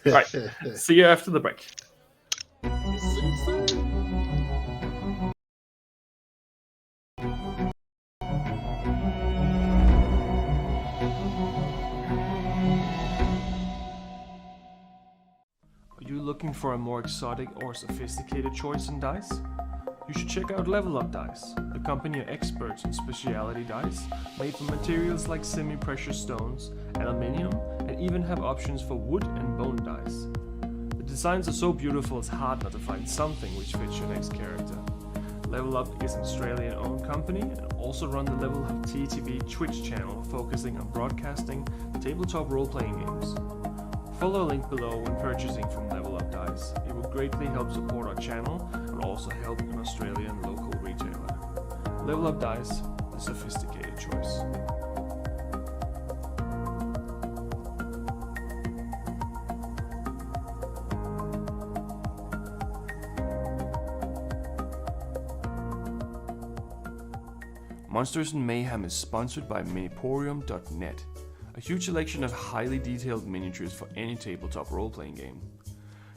Right. See you after the break. Are you looking for a more exotic or sophisticated choice in dice? You should check out Level Up Dice, the company of experts in specialty dice, made from materials like semi-precious stones, aluminium, and even have options for wood and bone dice. The designs are so beautiful it's hard not to find something which fits your next character. Level Up is an Australian-owned company and also run the Level Up TTV Twitch channel focusing on broadcasting tabletop role-playing games. Follow a link below when purchasing from Level Up Dice. It will greatly help support our channel and also help an Australian local retailer. Level Up Dice, the sophisticated choice. Monsters and Mayhem is sponsored by Miniporium.net, a huge selection of highly detailed miniatures for any tabletop role-playing game.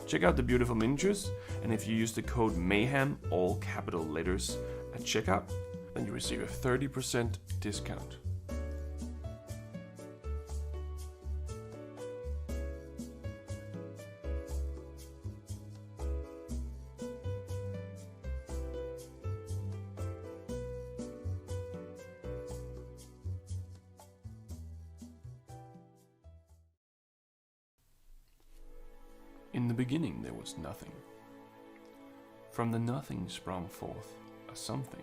Check out the beautiful miniatures, and if you use the code MAYHEM, all capital letters, at checkout, then you receive a 30% discount. In the beginning there was nothing. From the nothing sprung forth a something.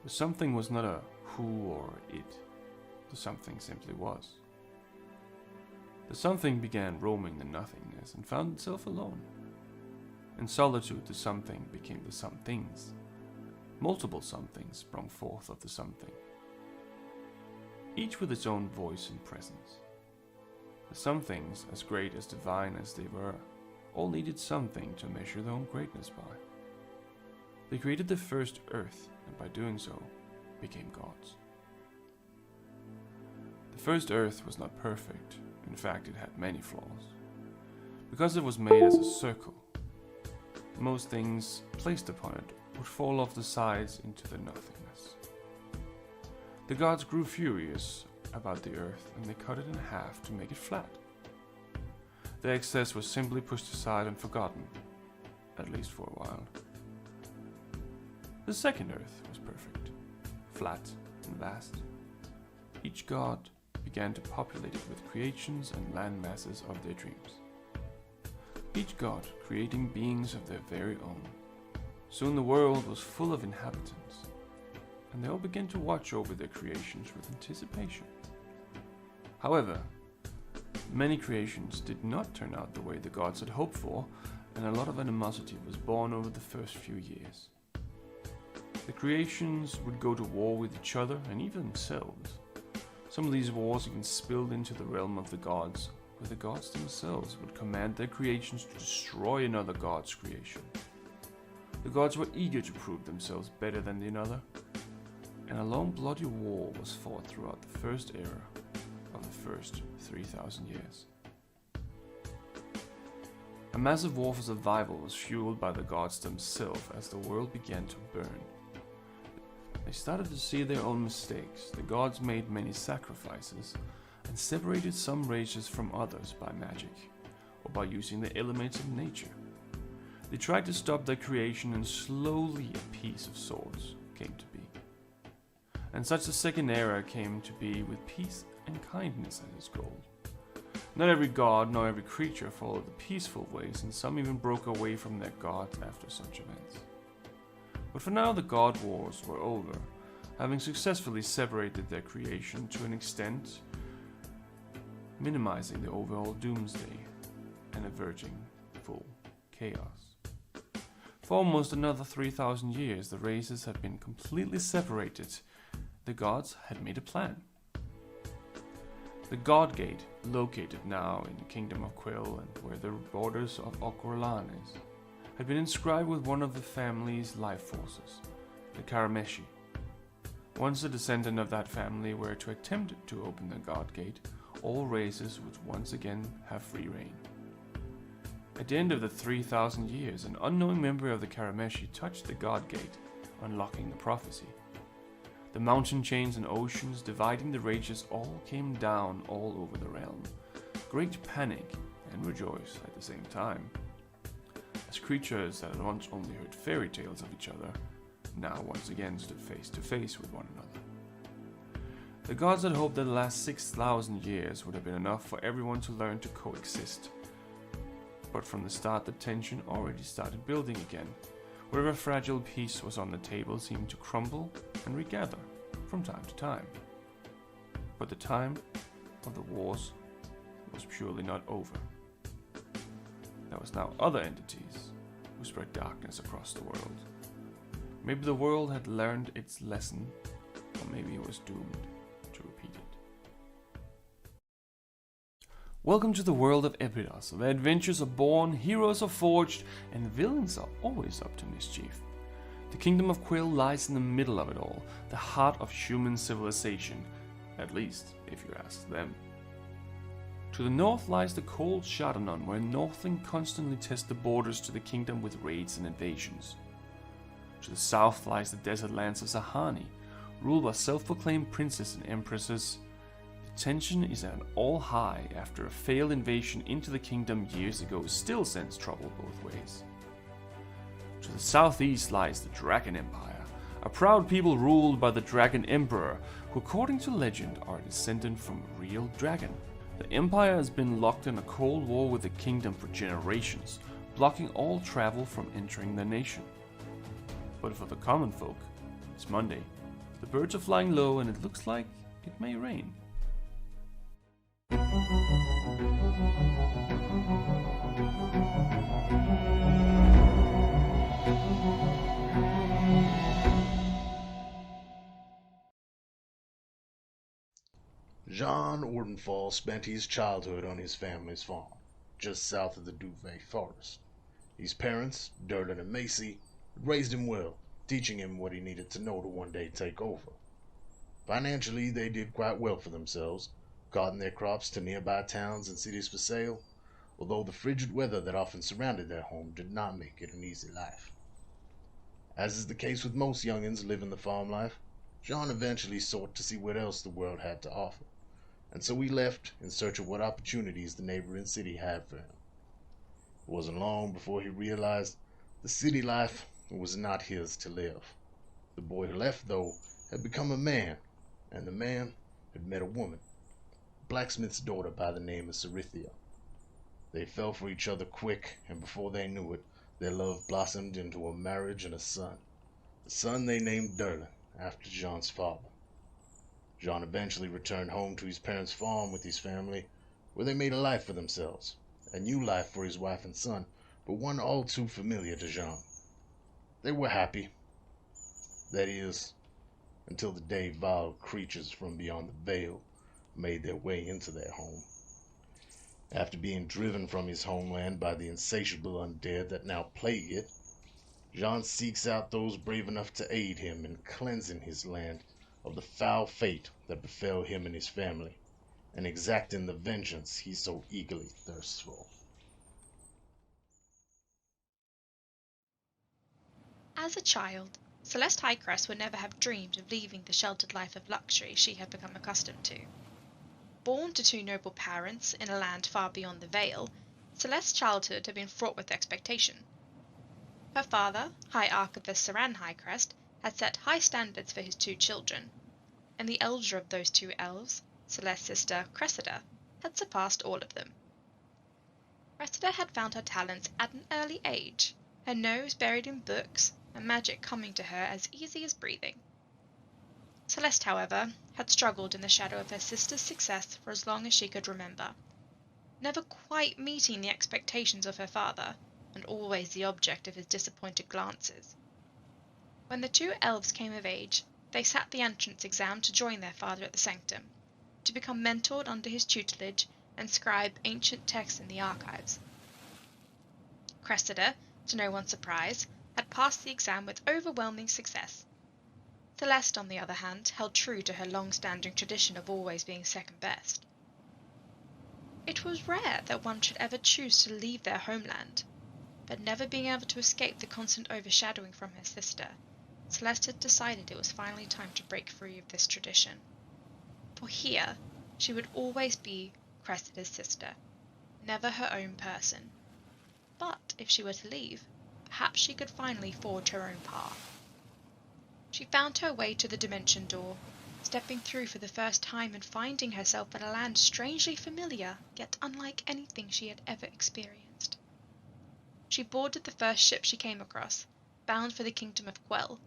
The something was not a who or it. The something simply was. The something began roaming the nothingness and found itself alone. In solitude the something became the somethings. Multiple somethings sprung forth of the something, each with its own voice and presence. The somethings, as great as divine as they were, all needed something to measure their own greatness by. They created the first earth, and by doing so, became gods. The first earth was not perfect. In fact, it had many flaws. Because it was made as a circle, most things placed upon it would fall off the sides into the nothingness. The gods grew furious about the earth and they cut it in half to make it flat. The excess was simply pushed aside and forgotten, at least for a while. The second earth was perfect, flat and vast. Each god began to populate it with creations and land masses of their dreams. Each god creating beings of their very own. Soon the world was full of inhabitants, and they all began to watch over their creations with anticipation. However, many creations did not turn out the way the gods had hoped for, and a lot of animosity was born over the first few years. The creations would go to war with each other and even themselves. Some of these wars even spilled into the realm of the gods, where the gods themselves would command their creations to destroy another god's creation. The gods were eager to prove themselves better than the another, and a long bloody war was fought throughout the first era of the first 3,000 years. A massive war for survival was fueled by the gods themselves as the world began to burn. They started to see their own mistakes. The gods made many sacrifices and separated some races from others by magic or by using the elements of nature. They tried to stop their creation, and slowly a peace of sorts came to be. And such the second era came to be, with peace and kindness as its goal. Not every god nor every creature followed the peaceful ways, and some even broke away from their gods after such events. But for now the god wars were over, having successfully separated their creation to an extent, minimizing the overall doomsday and averting full chaos. For almost another 3,000 years the races had been completely separated. The gods had made a plan. The God Gate, located now in the Kingdom of Quill and where the borders of Okorlan is, had been inscribed with one of the family's life forces, the Karameshi. Once a descendant of that family were to attempt to open the God Gate, all races would once again have free reign. At the end of the 3,000 years, an unknown member of the Karameshi touched the God Gate, unlocking the prophecy. The mountain chains and oceans dividing the races all came down all over the realm. Great panic and rejoice at the same time, as creatures that had once only heard fairy tales of each other now once again stood face to face with one another. The gods had hoped that the last 6,000 years would have been enough for everyone to learn to coexist. But from the start the tension already started building again. Wherever fragile peace was on the table seemed to crumble and regather from time to time. But the time of the wars was surely not over. There was now other entities who spread darkness across the world. Maybe the world had learned its lesson, or maybe it was doomed to repeat it. Welcome to the world of Epidos, where adventures are born, heroes are forged, and villains are always up to mischief. The Kingdom of Quill lies in the middle of it all, the heart of human civilization, at least if you ask them. To the north lies the cold Shadanon, where Northling constantly test the borders to the kingdom with raids and invasions. To the south lies the desert lands of Zahani, ruled by self-proclaimed princes and empresses. The tension is at an all-high after a failed invasion into the kingdom years ago still sends trouble both ways. To the southeast lies the Dragon Empire, a proud people ruled by the Dragon Emperor, who according to legend are descended from a real dragon. The Empire has been locked in a cold war with the kingdom for generations, blocking all travel from entering the nation. But for the common folk, it's Monday. The birds are flying low and it looks like it may rain. Jean Ordenfall spent his childhood on his family's farm, just south of the Duvet Forest. His parents, Durden and Macy, raised him well, teaching him what he needed to know to one day take over. Financially, they did quite well for themselves, carting their crops to nearby towns and cities for sale, although the frigid weather that often surrounded their home did not make it an easy life. As is the case with most youngins living the farm life, Jean eventually sought to see what else the world had to offer, and so he left in search of what opportunities the neighboring city had for him. It wasn't long before he realized the city life was not his to live. The boy who left, though, had become a man, and the man had met a woman, a blacksmith's daughter by the name of Cerithia. They fell for each other quick, and before they knew it, their love blossomed into a marriage and a son. The son they named Derlin, after Jean's father. Jean eventually returned home to his parents' farm with his family, where they made a life for themselves, a new life for his wife and son, but one all too familiar to Jean. They were happy. That is, until the day vile creatures from beyond the veil made their way into their home. After being driven from his homeland by the insatiable undead that now plague it, Jean seeks out those brave enough to aid him in cleansing his land of the foul fate that befell him and his family, and exacting the vengeance he so eagerly thirsts for. As a child, Celeste Highcrest would never have dreamed of leaving the sheltered life of luxury she had become accustomed to. Born to two noble parents in a land far beyond the Vale, Celeste's childhood had been fraught with expectation. Her father, High Archivist Saran Highcrest, had set high standards for his two children, and the elder of those two elves, Celeste's sister Cressida, had surpassed all of them. Cressida had found her talents at an early age, her nose buried in books, and magic coming to her as easy as breathing. Celeste, however, had struggled in the shadow of her sister's success for as long as she could remember, never quite meeting the expectations of her father, and always the object of his disappointed glances. When the two elves came of age, they sat the entrance exam to join their father at the sanctum, to become mentored under his tutelage and scribe ancient texts in the archives. Cressida, to no one's surprise, had passed the exam with overwhelming success. Celeste, on the other hand, held true to her long-standing tradition of always being second best. It was rare that one should ever choose to leave their homeland, but never being able to escape the constant overshadowing from her sister, Celeste had decided it was finally time to break free of this tradition. For here, she would always be Cressida's sister, never her own person. But if she were to leave, perhaps she could finally forge her own path. She found her way to the dimension door, stepping through for the first time and finding herself in a land strangely familiar, yet unlike anything she had ever experienced. She boarded the first ship she came across, bound for the kingdom of Quell,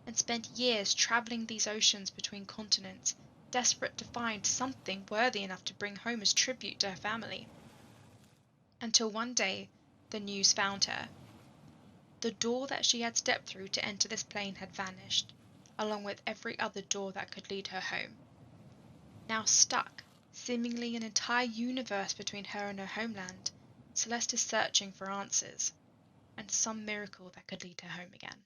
and spent years traveling these oceans between continents, desperate to find something worthy enough to bring home as tribute to her family. Until one day, the news found her. The door that she had stepped through to enter this plane had vanished, along with every other door that could lead her home. Now stuck, seemingly an entire universe between her and her homeland, Celeste is searching for answers, and some miracle that could lead her home again.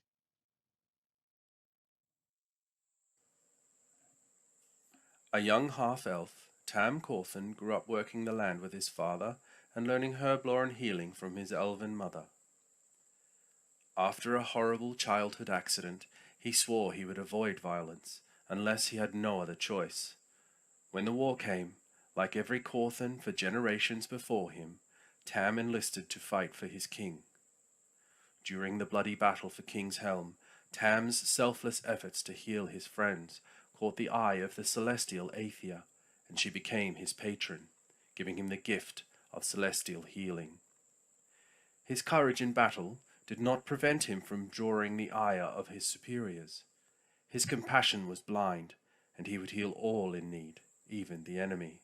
A young half-elf, Tam Corthan grew up working the land with his father and learning herblore and healing from his elven mother. After a horrible childhood accident, he swore he would avoid violence, unless he had no other choice. When the war came, like every Corthan for generations before him, Tam enlisted to fight for his king. During the bloody battle for King's Helm, Tam's selfless efforts to heal his friends caught the eye of the celestial Aethia, and she became his patron, giving him the gift of celestial healing. His courage in battle did not prevent him from drawing the ire of his superiors. His compassion was blind, and he would heal all in need, even the enemy.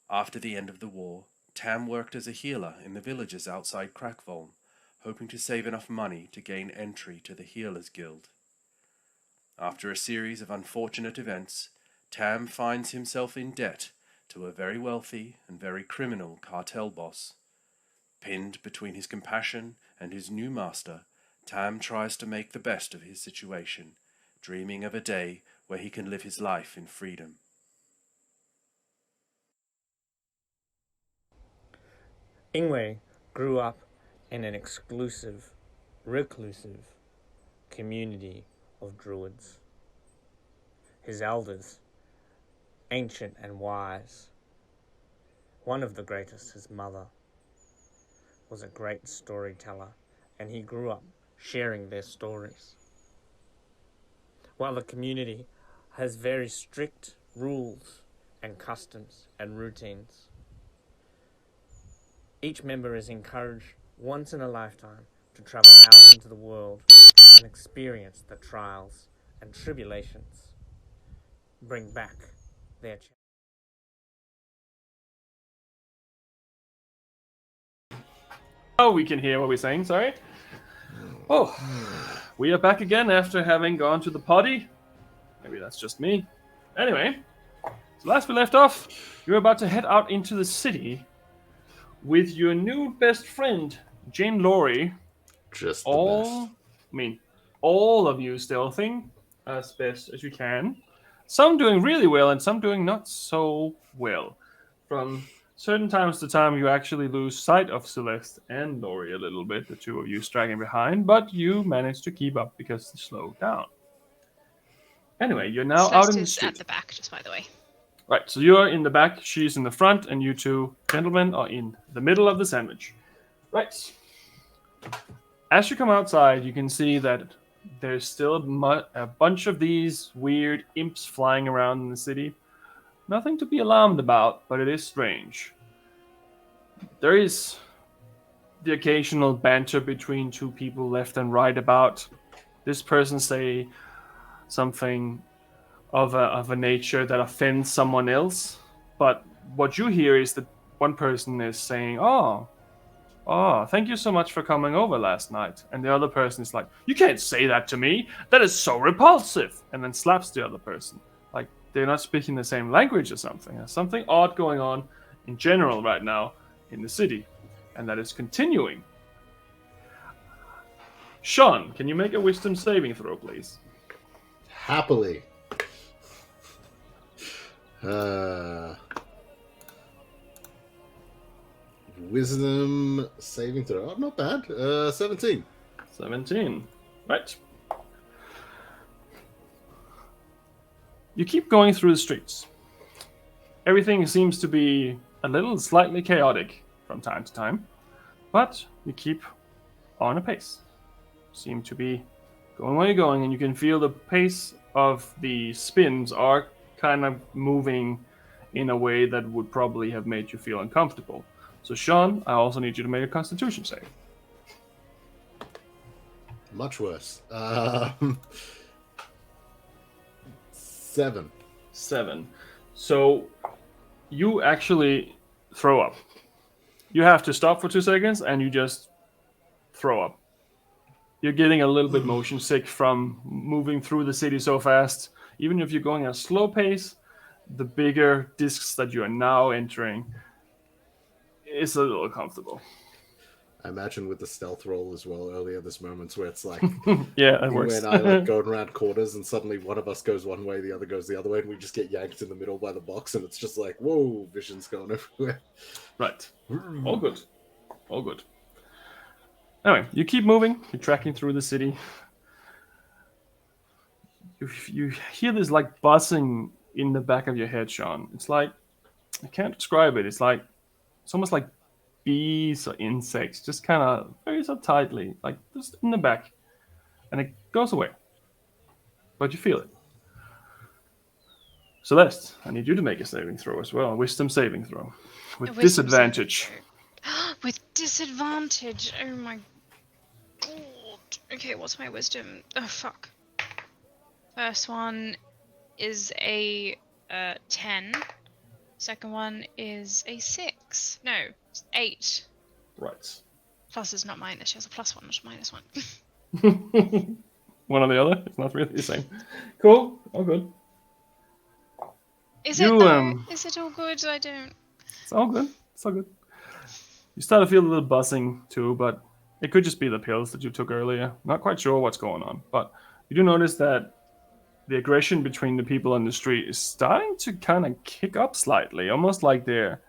After the end of the war, Tam worked as a healer in the villages outside Crackvolm, hoping to save enough money to gain entry to the Healers Guild. After a series of unfortunate events, Tam finds himself in debt to a very wealthy and very criminal cartel boss. Pinned between his compassion and his new master, Tam tries to make the best of his situation, dreaming of a day where he can live his life in freedom. Ingue grew up in an exclusive, reclusive community of druids. His elders, ancient and wise. One of the greatest, his mother, was a great storyteller, and he grew up sharing their stories. While the community has very strict rules and customs and routines, each member is encouraged once in a lifetime to travel out into the world and experience the trials and tribulations. Bring back their Oh, we can hear what we're saying, sorry. Oh, we are back again after having gone to the potty. Maybe that's just me. Anyway, so last we left off, you're about to head out into the city with your new best friend, Jane Laurie. Just the best. All of you stealthing as best as you can. Some doing really well and some doing not so well. From certain times to time, you actually lose sight of Celeste and Laurie a little bit, the two of you dragging behind, but you manage to keep up because you slowed down. Anyway, you're now Celeste out in the is street. at the back, just by the way. Right, so you're in the back, she's in the front, and you two gentlemen are in the middle of the sandwich. Right. As you come outside, you can see that there's still a bunch of these weird imps flying around in the city. Nothing to be alarmed about, but it is strange. There is the occasional banter between two people left and right about this person say something of a nature that offends someone else. But what you hear is that one person is saying, oh, thank you so much for coming over last night. And the other person is like, you can't say that to me. That is so repulsive. And then slaps the other person. Like they're not speaking the same language or something. There's something odd going on in general right now in the city. And that is continuing. Sean, can you make a wisdom saving throw, please? Happily. Wisdom saving throw. Oh, not bad. 17. 17. Right. You keep going through the streets. Everything seems to be a little slightly chaotic from time to time, but you keep on a pace. Seem to be going where you're going, and you can feel the pace of the spins are kind of moving in a way that would probably have made you feel uncomfortable. So, Sean, I also need you to make a Constitution save. Much worse. 7. 7. So, you actually throw up. You have to stop for 2 seconds, and you just throw up. You're getting a little bit motion sick from moving through the city so fast. Even if you're going at a slow pace, the bigger discs that you are now entering is a little uncomfortable. I imagine with the stealth roll as well earlier, there's moments where it's like, yeah, it works. When I like going around corners and suddenly one of us goes one way, the other goes the other way, and we just get yanked in the middle by the box, and it's just like, whoa, vision's going everywhere. Right. All good. All good. Anyway, you keep moving. You're tracking through the city. You hear this like buzzing in the back of your head, Sean. It's like, I can't describe it. It's almost like bees or insects, just kind of very so tightly, like just in the back. And it goes away. But you feel it. Celeste, I need you to make a saving throw as well. A wisdom saving throw. With disadvantage. With disadvantage? Oh my god. Okay, what's my wisdom? Oh, fuck. First one is a 10. Second one is a 6. No, it's 8. Right. Plus is not minus. She has a plus 1, not a minus 1. One or the other. It's not really the same. Cool. All good. Is it though? Is it all good? I don't... It's all good. It's all good. You start to feel a little buzzing too, but it could just be the pills that you took earlier. Not quite sure what's going on, but you do notice that the aggression between the people on the street is starting to kind of kick up slightly, almost like they're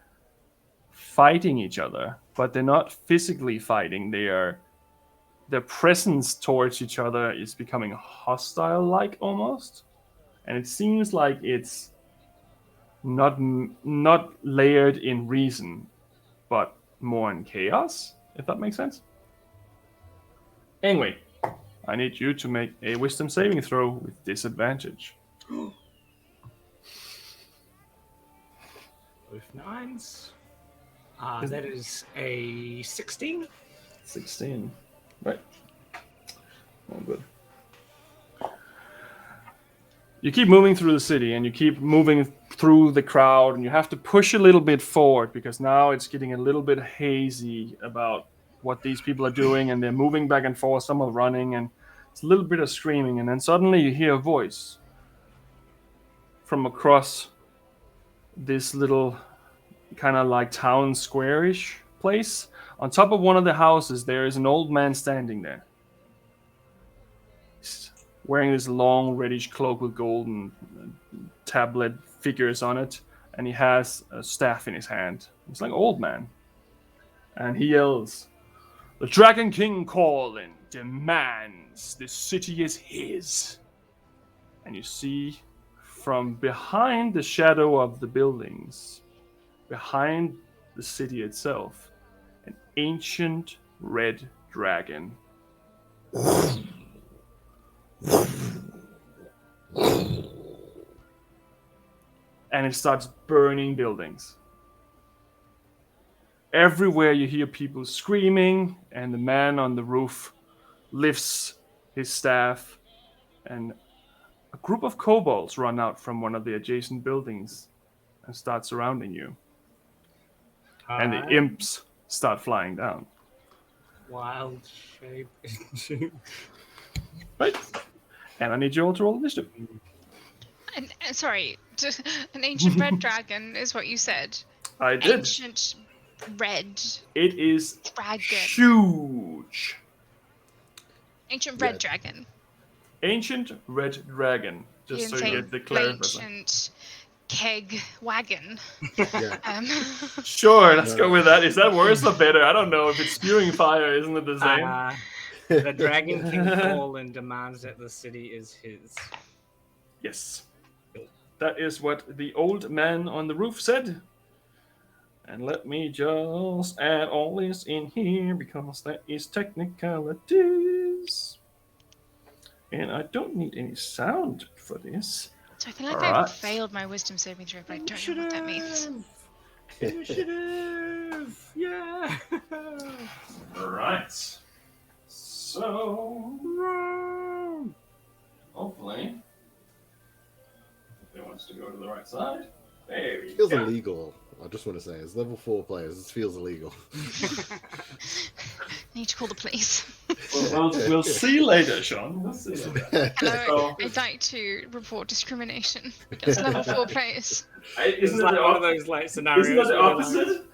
fighting each other, but they're not physically fighting. They're their presence towards each other is becoming hostile-like almost, and it seems like it's not layered in reason, but more in chaos. If that makes sense. Anyway, I need you to make a wisdom saving throw with disadvantage. Both nines. That is a 16. 16. Right. All good. You keep moving through the city and you keep moving through the crowd, and you have to push a little bit forward because now it's getting a little bit hazy about what these people are doing, and they're moving back and forth. Some are running, and it's a little bit of screaming, and then suddenly you hear a voice from across this little kind of like town square-ish place. On top of one of the houses, there is an old man standing there. He's wearing this long reddish cloak with golden tablet figures on it, and he has a staff in his hand. He's like an old man. And he yells, "The Dragon King calling, demands this city is his." And you see from behind the shadow of the buildings, behind the city itself, an ancient red dragon. And it starts burning buildings. Everywhere you hear people screaming, and the man on the roof lifts his staff, and a group of kobolds run out from one of the adjacent buildings and start surrounding you. And the imps start flying down. Wild shape. Right. And I need you all to roll initiative. Sorry, an ancient red dragon is what you said. I did. Ancient red It is dragon. huge. Ancient red dragon. Ancient red dragon. Just so you get the clarification. Ancient keg wagon. Yeah. Sure, let's go with that. Is that worse or better? I don't know. If it's spewing fire, isn't it the same? The Dragon King call and demands that the city is his. Yes. That is what the old man on the roof said. And let me just add all this in here because that is technicalities. And I don't need any sound for this. So I feel like I failed my wisdom saving throw, but I don't know what that means. Initiative! Yeah! Right. So, hopefully, it wants to go to the right side. There we It feels go. illegal. I just want to say, as level 4 players, this feels illegal. Need to call the police. We'll see later, Sean. We'll see later. Hello, I'd like to report discrimination against level 4 players. Isn't that one of those like scenarios? Isn't that the opposite?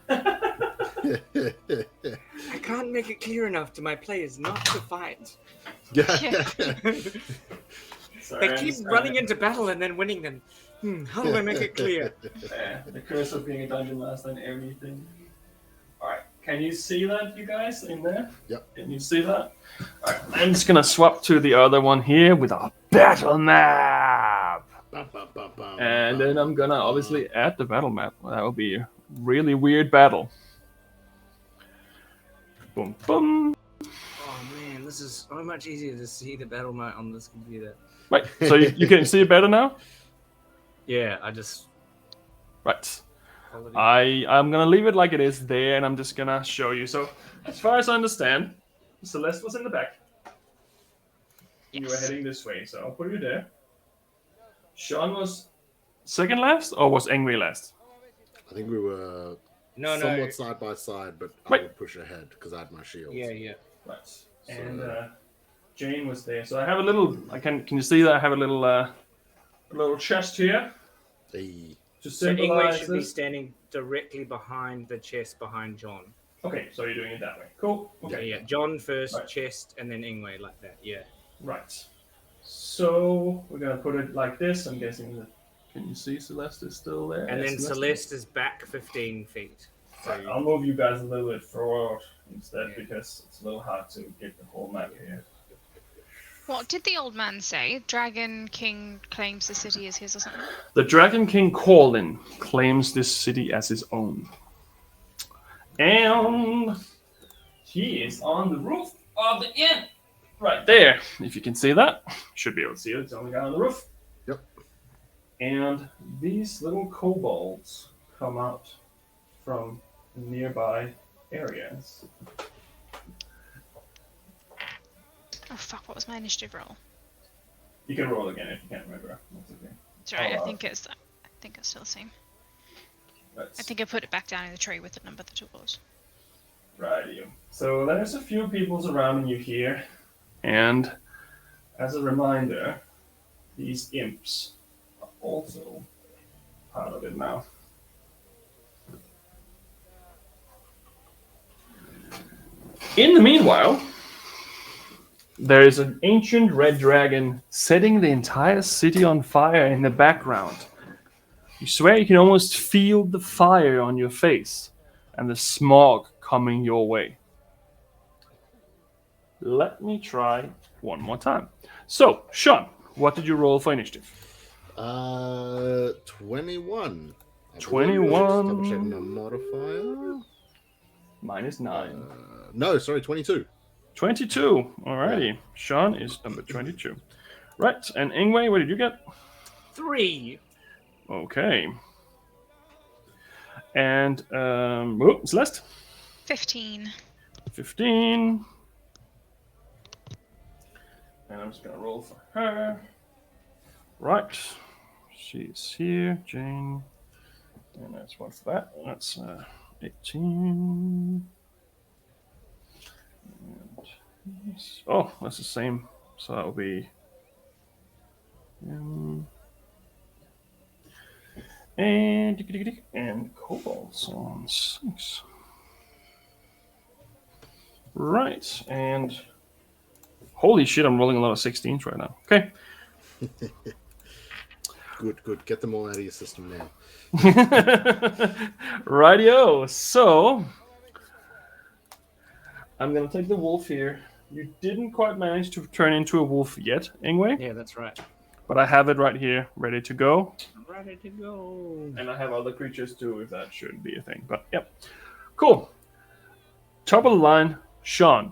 I can't make it clear enough to my players not to fight. Yeah. They keep running into battle and then winning them. How do I make it clear? The curse of being a dungeon master and everything. Alright, can you see that, you guys, in there? Yep. Can you see that? Alright, I'm just gonna swap to the other one here with our battle map. And then I'm gonna obviously add the battle map. That will be a really weird battle. Boom, boom. Oh man, this is so much easier to see the battle map on this computer. Right, so you can see it better now? Yeah, I just... Right. I'm gonna leave it like it is there, and I'm just gonna show you. So, as far as I understand, Celeste was in the back. Yes. You were heading this way, so I'll put you there. Sean was second last, or was Ingue last? I think we were No. somewhat side by side, but I Right. would push ahead because I had my shield. Yeah. Right. And Jane was there. So I have a little. Can you see that I have a little chest here Hey. to So Ingwe symbolize should be this? standing directly behind the chest behind John. Okay, so you're doing it that way. Cool. Okay. Yeah. John first, Right. chest, and then Ingwe like that. Yeah. Right. So we're gonna put it like this. I'm guessing that. Can you see Celeste is still there? And Yes, then Celeste is back 15 feet. So Right, I'll move you guys a little bit forward instead because it's a little hard to get the whole map here. What did the old man say? Dragon King claims the city as his or something? The Dragon King Corlin claims this city as his own. And he is on the roof of the inn. Right there. If you can see that. Should be able to see it. It's the only guy on the roof. Yep. And these little kobolds come out from nearby areas. Oh fuck! What was my initiative roll? You can roll again if you can't remember. That's okay. It's right. Oh, I think it's still the same. That's I think I put it back down in the tray with the number that it was. right. So there's a few people surrounding you here. And as a reminder, these imps are also part of it now. In the meanwhile, there is an ancient red dragon setting the entire city on fire in the background. You swear you can almost feel the fire on your face and the smog coming your way. Let me try one more time. So, Sean, what did you roll for initiative? 21. 21. Double checking my modifier. Minus 9. No, sorry, 22. 22. Alrighty. Sean is number 22. Right, and Ingue, what did you get? 3. Okay. And, Celeste? 15. 15. And I'm just going to roll for her. Right. She's here. Jane. And that's one for that. That's 18. And oh, that's the same. So that'll be. And kobolds on 6. Right. And. Holy shit, I'm rolling a lot of 16s right now. Okay. Good. Get them all out of your system now. Rightio. So, I'm going to take the wolf here. You didn't quite manage to turn into a wolf yet, Ingwe. Yeah, that's right. But I have it right here, ready to go. Ready to go. And I have other creatures too, if that should be a thing. But, yep. Cool. Top of the line, Sean.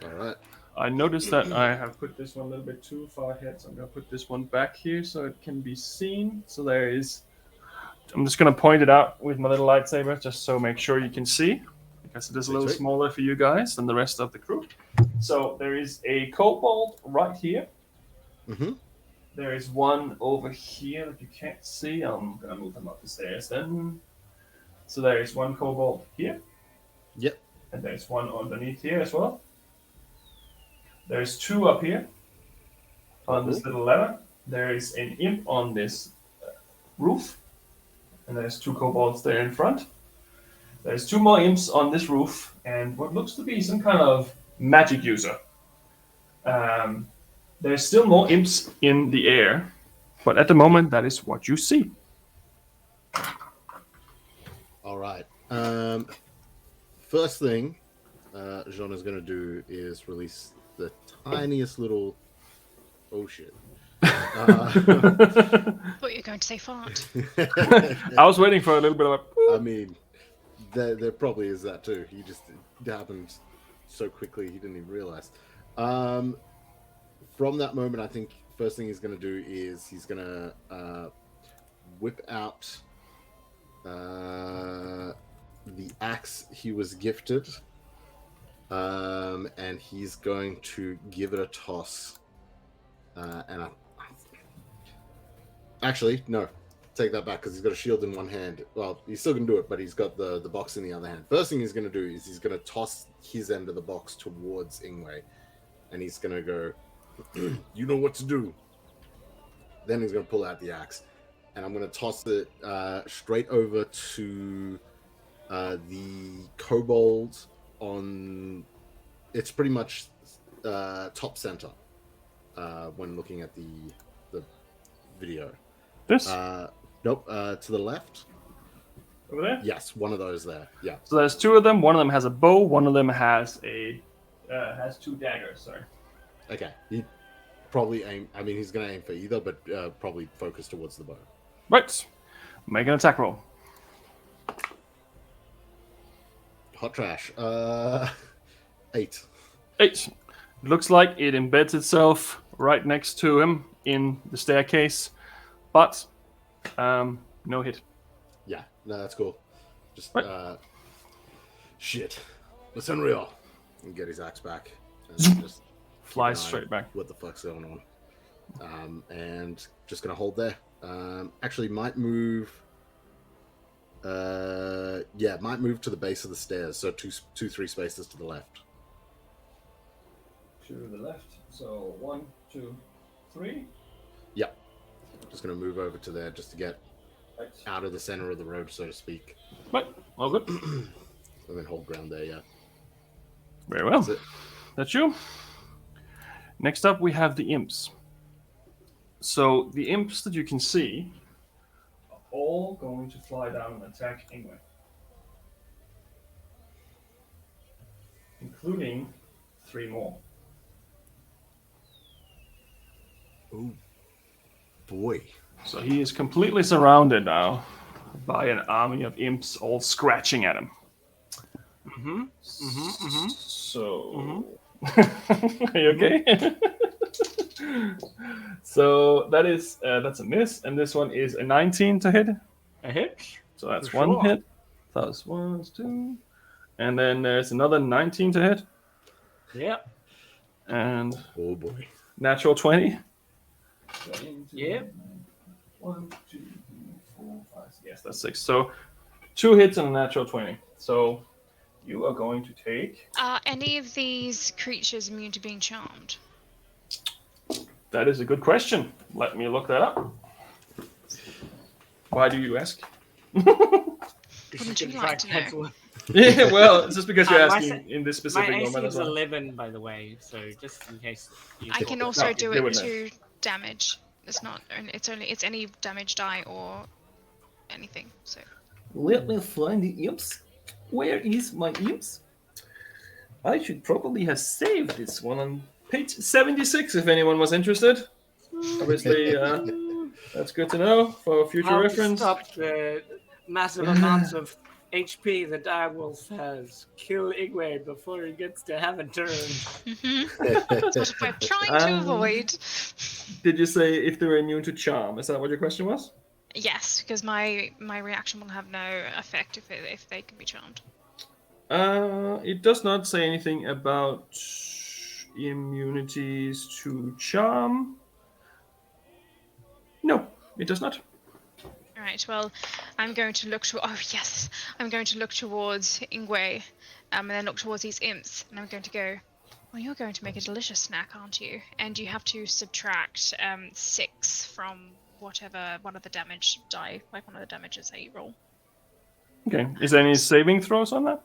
All right. I noticed that I have put this one a little bit too far ahead, so I'm going to put this one back here so it can be seen. So there is... I'm just going to point it out with my little lightsaber, just so make sure you can see, because it is a little smaller for you guys than the rest of the crew. So there is a kobold right here. Mm-hmm. There is one over here that you can't see. I'm going to move them up the stairs then. So there is one kobold here. Yep. And there's one underneath here as well. There's 2 up here on this little ladder. There is an imp on this roof. And there's 2 kobolds there in front. There's 2 more imps on this roof. And what looks to be some kind of magic user. There's still more imps in the air. But at the moment, that is what you see. All right. First thing Jean is going to do is release the tiniest little... Oh, shit. Thought you were going to say fart. I was waiting for a little bit of a... I mean, there probably is that too. He just... It happened so quickly he didn't even realize. From that moment, I think first thing he's going to do is he's going to whip out the axe he was gifted. And he's going to give it a toss. Actually, no. Take that back, because he's got a shield in one hand. Well, he's still going to do it, but he's got the box in the other hand. First thing he's going to do is he's going to toss his end of the box towards Ingwe. And he's going to go, you know what to do. Then he's going to pull out the axe. And I'm going to toss it straight over to the kobold on... It's pretty much top center when looking at the video. This? Nope, to the left. over there. Yes, one of those there. Yeah. So there's two of them. One of them has a bow. One of them has has two daggers. Sorry. Okay. He probably aim. I mean, he's going to aim for either, but probably focus towards the bow. Right. Make an attack roll. Hot trash. 8. 8. Looks like it embeds itself right next to him in the staircase, but no hit. Yeah. No, that's cool. Just Right. shit. That's unreal. And get his axe back. And just Flies keep an eye straight back. What the fuck's going on? And just gonna hold there. Actually, might move. Might move to the base of the stairs. So 3 spaces to the left. To the left. So 1, 2, 3. Yep. Just gonna move over to there just to get out of the center of the road, so to speak. Right. All good. And then hold ground there. Yeah. Very well. That's it. That's you. Next up, we have the imps. So the imps that you can see are all going to fly down and attack Ingue, including 3 more. Oh boy. So he is completely surrounded now by an army of imps all scratching at him. So, are you okay? So that's a miss, and this one is a 19 to hit. A hit. So that's For one sure. hit. That's 1, 2, and then there's another 19 to hit, Yep. and Oh boy. natural 20. Yep. 1, 2, 3, 4, 5. Yes, that's 6. So 2 hits and a natural 20. So you are going to take. Are any of these creatures immune to being charmed? That is a good question. Let me look that up. Why do you ask? Wouldn't you like to know? Yeah, well, it's just because you're My asking in this My specific AC moment as is well. 11, by the way, so just in case. I can also No, do they it would know. 2 damage. It's any damage die or anything. So Let me find the imps. Where is my imps? I should probably have saved this one on Page 76, if anyone was interested. Obviously, that's good to know for future How to reference. stop the massive amounts of HP the direwolf has. Kill Ingue before he gets to have a turn. that's what we're trying to avoid. Did you say if they were immune to charm? Is that what your question was? Yes, because my reaction will have no effect if they can be charmed. It does not say anything about immunities to charm. No, it does not. Right. Well, I'm going to look to. Oh yes, I'm going to look towards Ingue, and then look towards these imps, and I'm going to go. Well, you're going to make a delicious snack, aren't you? And you have to subtract 6 from whatever one of the damage die, like one of the damages that you roll. Okay. Is there any saving throws on that?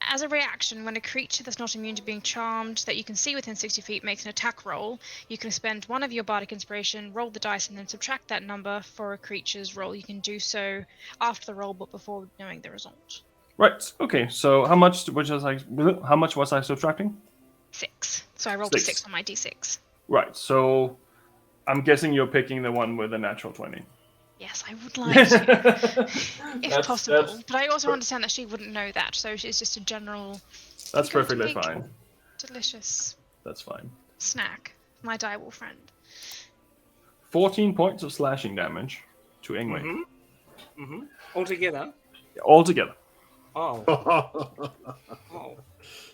As a reaction, when a creature that's not immune to being charmed that you can see within 60 feet makes an attack roll, you can spend 1 of your bardic inspiration, roll the dice, and then subtract that number for a creature's roll. You can do so after the roll, but before knowing the result. Right. Okay. So how much was I subtracting? 6. So I rolled a 6. 6 on my d6. Right. So I'm guessing you're picking the one with a natural 20. Yes, I would like to, if That's- possible. that's- But I also understand that she wouldn't know that, so it's just a general That's Going to perfectly make- fine. delicious That's fine. snack. My direwolf friend. 14 points of slashing damage to Ingue. Altogether. Altogether. Oh. Oh.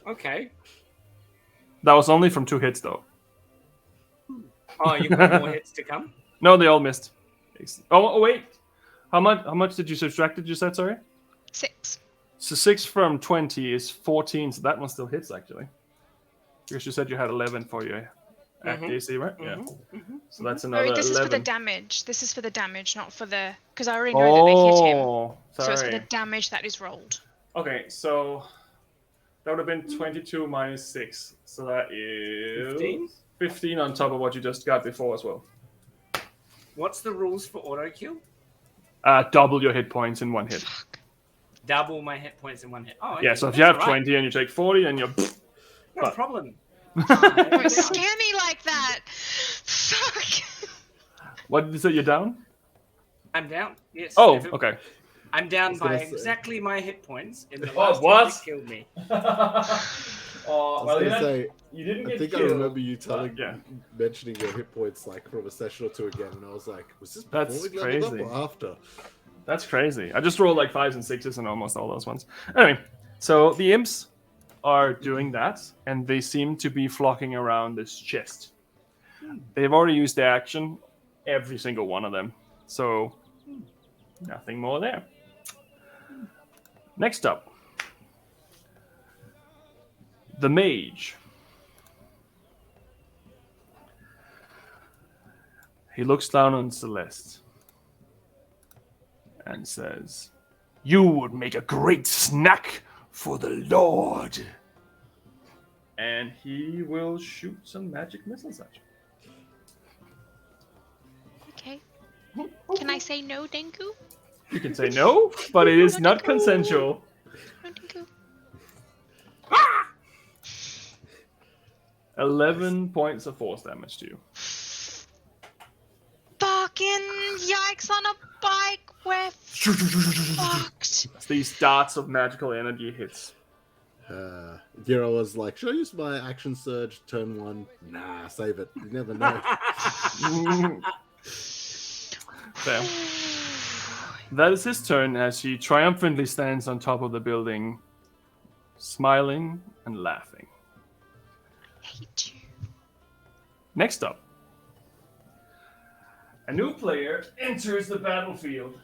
Okay. That was only from 2 hits, though. Oh, you've got more hits to come? No, they all missed. Oh, wait. How much did you subtract, did you say, sorry? 6. So 6 from 20 is 14, so that one still hits, actually. Because you said you had 11 for your AC, right? Yeah. So that's another This 11. is for the damage. This is for the damage, not for the... Because I already know that they hit him. Oh, So it's for sorry. the damage that is rolled. Okay, so that would have been 22 minus 6. So that is 15? 15 on top of what you just got before as well. What's the rules for auto kill? Double your hit points in one hit. Fuck. Double my hit points in one hit. Oh, okay. Yeah, so if you have That's all right. 20 and you take 40, and you're... No problem. Don't scare me like that. Fuck. What did you say? You're down? I'm down. Yes. Oh, if it- okay. I'm down by gonna say- exactly my hit points in the Oh, last what? hit that killed me. Oh, I was gonna say, you didn't I get think killed. I remember you mentioning your hit points like from a session or two again, and I was like, was this before That's we leveled crazy. up or after? That's crazy. I just rolled like 5s and 6s and almost all those ones. Anyway, so the imps are doing that, and they seem to be flocking around this chest. They've already used their action, every single one of them. So, nothing more there. Next up, the mage. He looks down on Celeste and says, "You would make a great snack for the Lord." And he will shoot some magic missiles at you. Okay. Can I say no, Denku? You can say no, but it is not consensual. No, Denku. 11 points of force damage to you. Fucking yikes on a bike. We're fucked. As these darts of magical energy hits. Gira was like, should I use my action surge turn 1? Nah, save it. You never know. Fair. That is his turn as he triumphantly stands on top of the building, smiling and laughing. Hate you. Next up, a new player enters the battlefield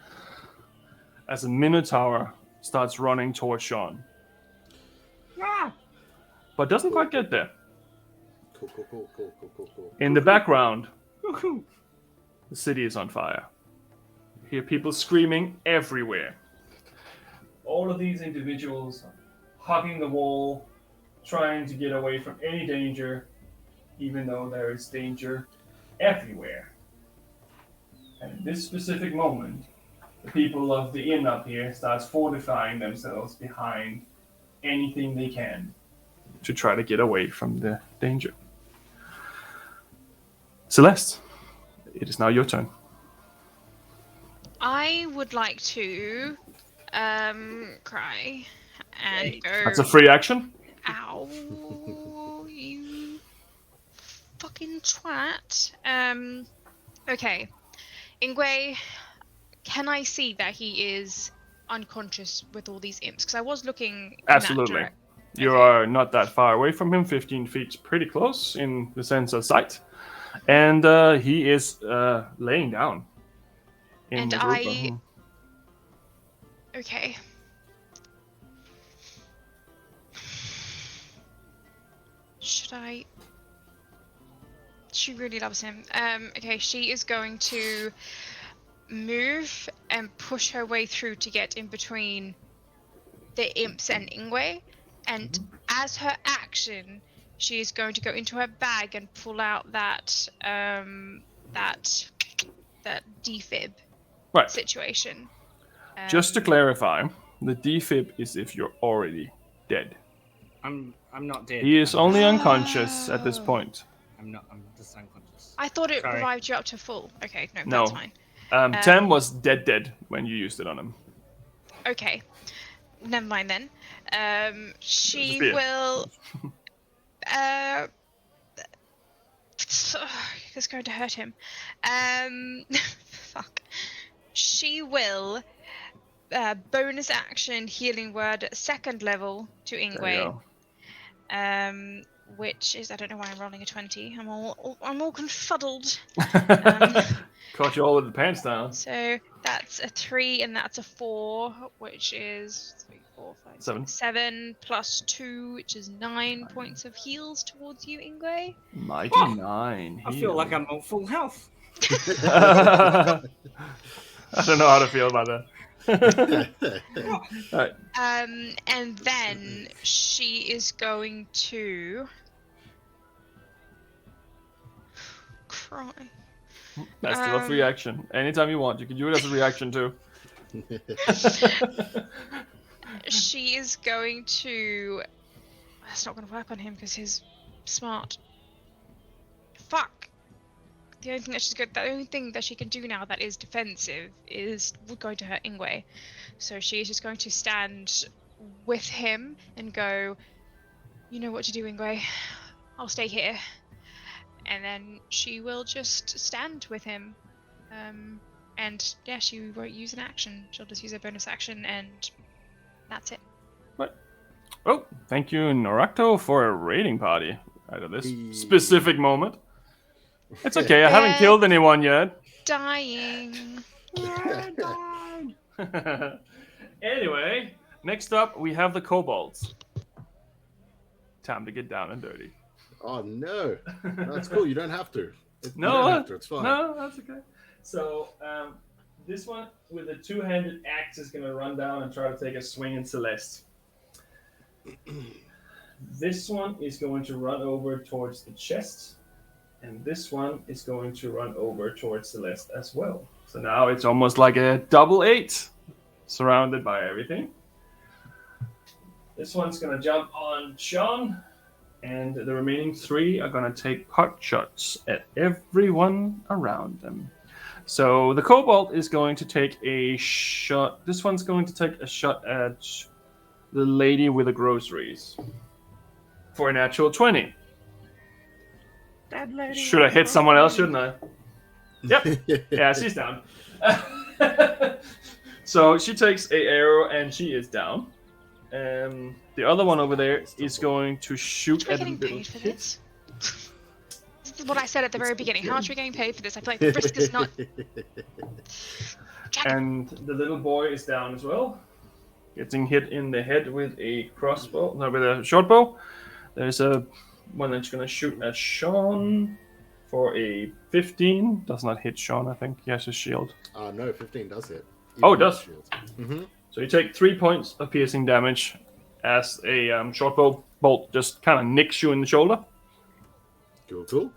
as a Minotaur starts running towards Sean. But doesn't quite get there. Cool. In the background, the city is on fire. You hear people screaming everywhere. All of these individuals are hugging the wall, trying to get away from any danger, even though there is danger everywhere. And in this specific moment, the people of the inn up here starts fortifying themselves behind anything they can to try to get away from the danger. Celeste, it is now your turn. I would like to cry and go. That's a free action. Ow, you fucking twat. Okay. Ingue, can I see that he is unconscious with all these imps? Because I was looking in Absolutely. that direction. You are not that far away from him, 15 feet, pretty close in the sense of sight. And he is laying down. In And the group of them. Okay. Should I? She really loves him. Okay, she is going to move and push her way through to get in between the imps and Ingue. And as her action, she is going to go into her bag and pull out that that defib Right. situation. Just to clarify, the defib is if you're already dead. I'm not dead. He is only unconscious at this point. I'm just unconscious. I thought it Sorry. revived you up to full. Okay, no, No. that's fine. Tem was dead when you used it on him. Okay, never mind then. She Just will. It's going to hurt him. Fuck. She will. Bonus action healing word 2nd level to There you Ingue. go. Which is, I don't know why I'm rolling a 20. I'm all confuddled. Caught you all with the pants down. So that's a 3 and that's a 4, which is 3, 4, 5, 7. 7 plus 2, which is 9 points of heals towards you, Ingue. Mighty 9. I feel like I'm on full health. I don't know how to feel about that. Alright. And then she is going to cry. That's still a free action. Anytime you want, you can do it as a reaction too. She is going to. That's not going to work on him because he's smart. Fuck. The only thing that she can do now that is defensive is going to hurt Ingue. So she is just going to stand with him and go, "You know what to do, Ingue. I'll stay here." And then she will just stand with him. And yeah, she won't use an action. She'll just use a bonus action, and that's it. Oh, thank you, Norakto, for a raiding party out of this specific moment. It's okay, I haven't killed anyone yet. Dying. Anyway, next up we have the kobolds. Time to get down and dirty. Oh no, that's cool. You don't have to. No, you don't have to. It's fine. No, that's okay. So this one with a two-handed axe is going to run down and try to take a swing at Celeste. This one is going to run over towards the chest, and this one is going to run over towards Celeste as well. So now it's almost like a double 8, surrounded by everything. This one's going to jump on Sean, and the remaining 3 are going to take pot shots at everyone around them. So the kobold is going to take a shot. This one's going to take a shot at the lady with the groceries for a natural 20. That lady. Should I hit someone else, shouldn't I? Yep. Yeah, she's down. So she takes a arrow and she is down. The other one over there is going to shoot Are we at getting the paid for this? This is what I said at the very beginning. How much are we getting paid for this? I feel like the risk is not. And the little boy is down as well. Getting hit in the head with a crossbow. No, with a short bow. There's a one that's going to shoot at Sean for a 15. Does not hit Sean, I think. He has a shield. No, 15 does hit. Oh, it does? Mm-hmm. So you take 3 points of piercing damage as a short bolt just kind of nicks you in the shoulder. Cool.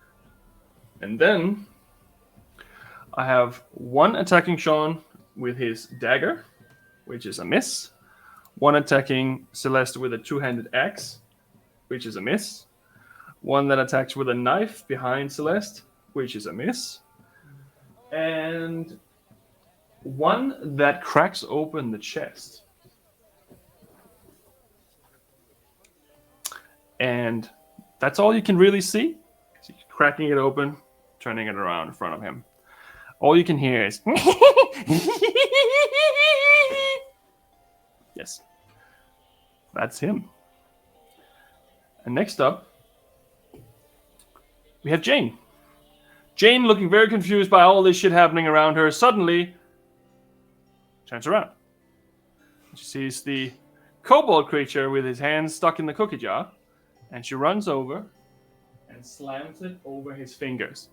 And then I have one attacking Sean with his dagger, which is a miss. One attacking Celeste with a two-handed axe, which is a miss. One that attacks with a knife behind Celeste, which is a miss. And one that cracks open the chest. And that's all you can really see. So cracking it open, turning it around in front of him. All you can hear is... Yes. That's him. And next up, we have Jane. Jane, looking very confused by all this shit happening around her, suddenly turns around. She sees the kobold creature with his hands stuck in the cookie jar, and she runs over and slams it over his fingers.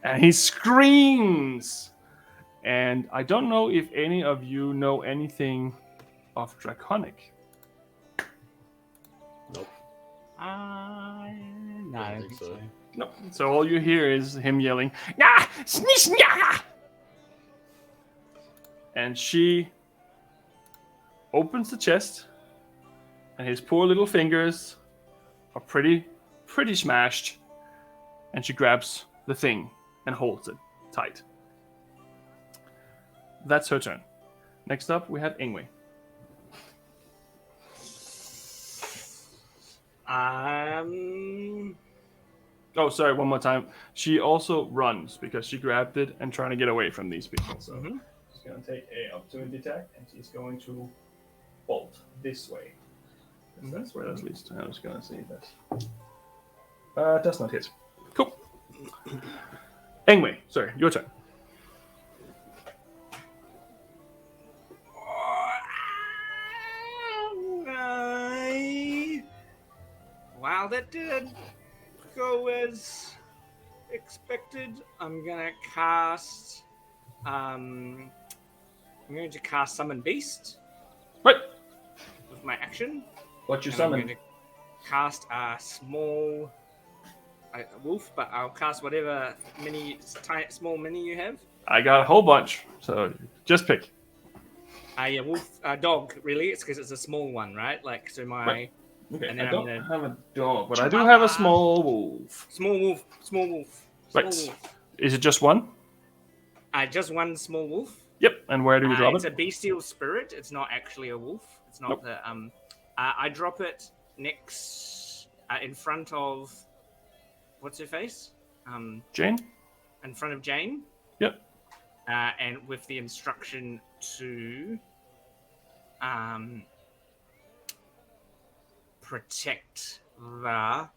And he screams. And I don't know if any of you know anything of Draconic. Nope. No, I don't think so. No. So all you hear is him yelling, "Nah! Snish, nah!" And she opens the chest, and his poor little fingers are pretty smashed. And she grabs the thing and holds it tight. That's her turn. Next up, we have Ingue. Oh, sorry, one more time. She also runs because she grabbed it and trying to get away from these people. So she's going to take a opportunity attack and she's going to bolt this way. And that's where that's least. I was going to see that. Does not hit. Cool. Ingue, sorry, your turn. Wow, that did go as expected. I'm gonna cast. I'm going to cast Summon Beast. Right. With my action. What you And summon? I'm going to cast a wolf, but I'll cast whatever small mini you have. I got a whole bunch, so just pick. Yeah, wolf, dog. Really, it's because it's a small one, right? Like, so my. Right. Okay, And I then I'm don't gonna have a dog, but I do have a small wolf. small wolf, small wolf, Right. wolf. Is it just one? Just one small wolf. Yep. And where do you drop It's it? a bestial spirit. It's not actually a wolf. It's not Nope. the I drop it next in front of what's her face? Jane? In front of Jane. Yep. And with the instruction to protect the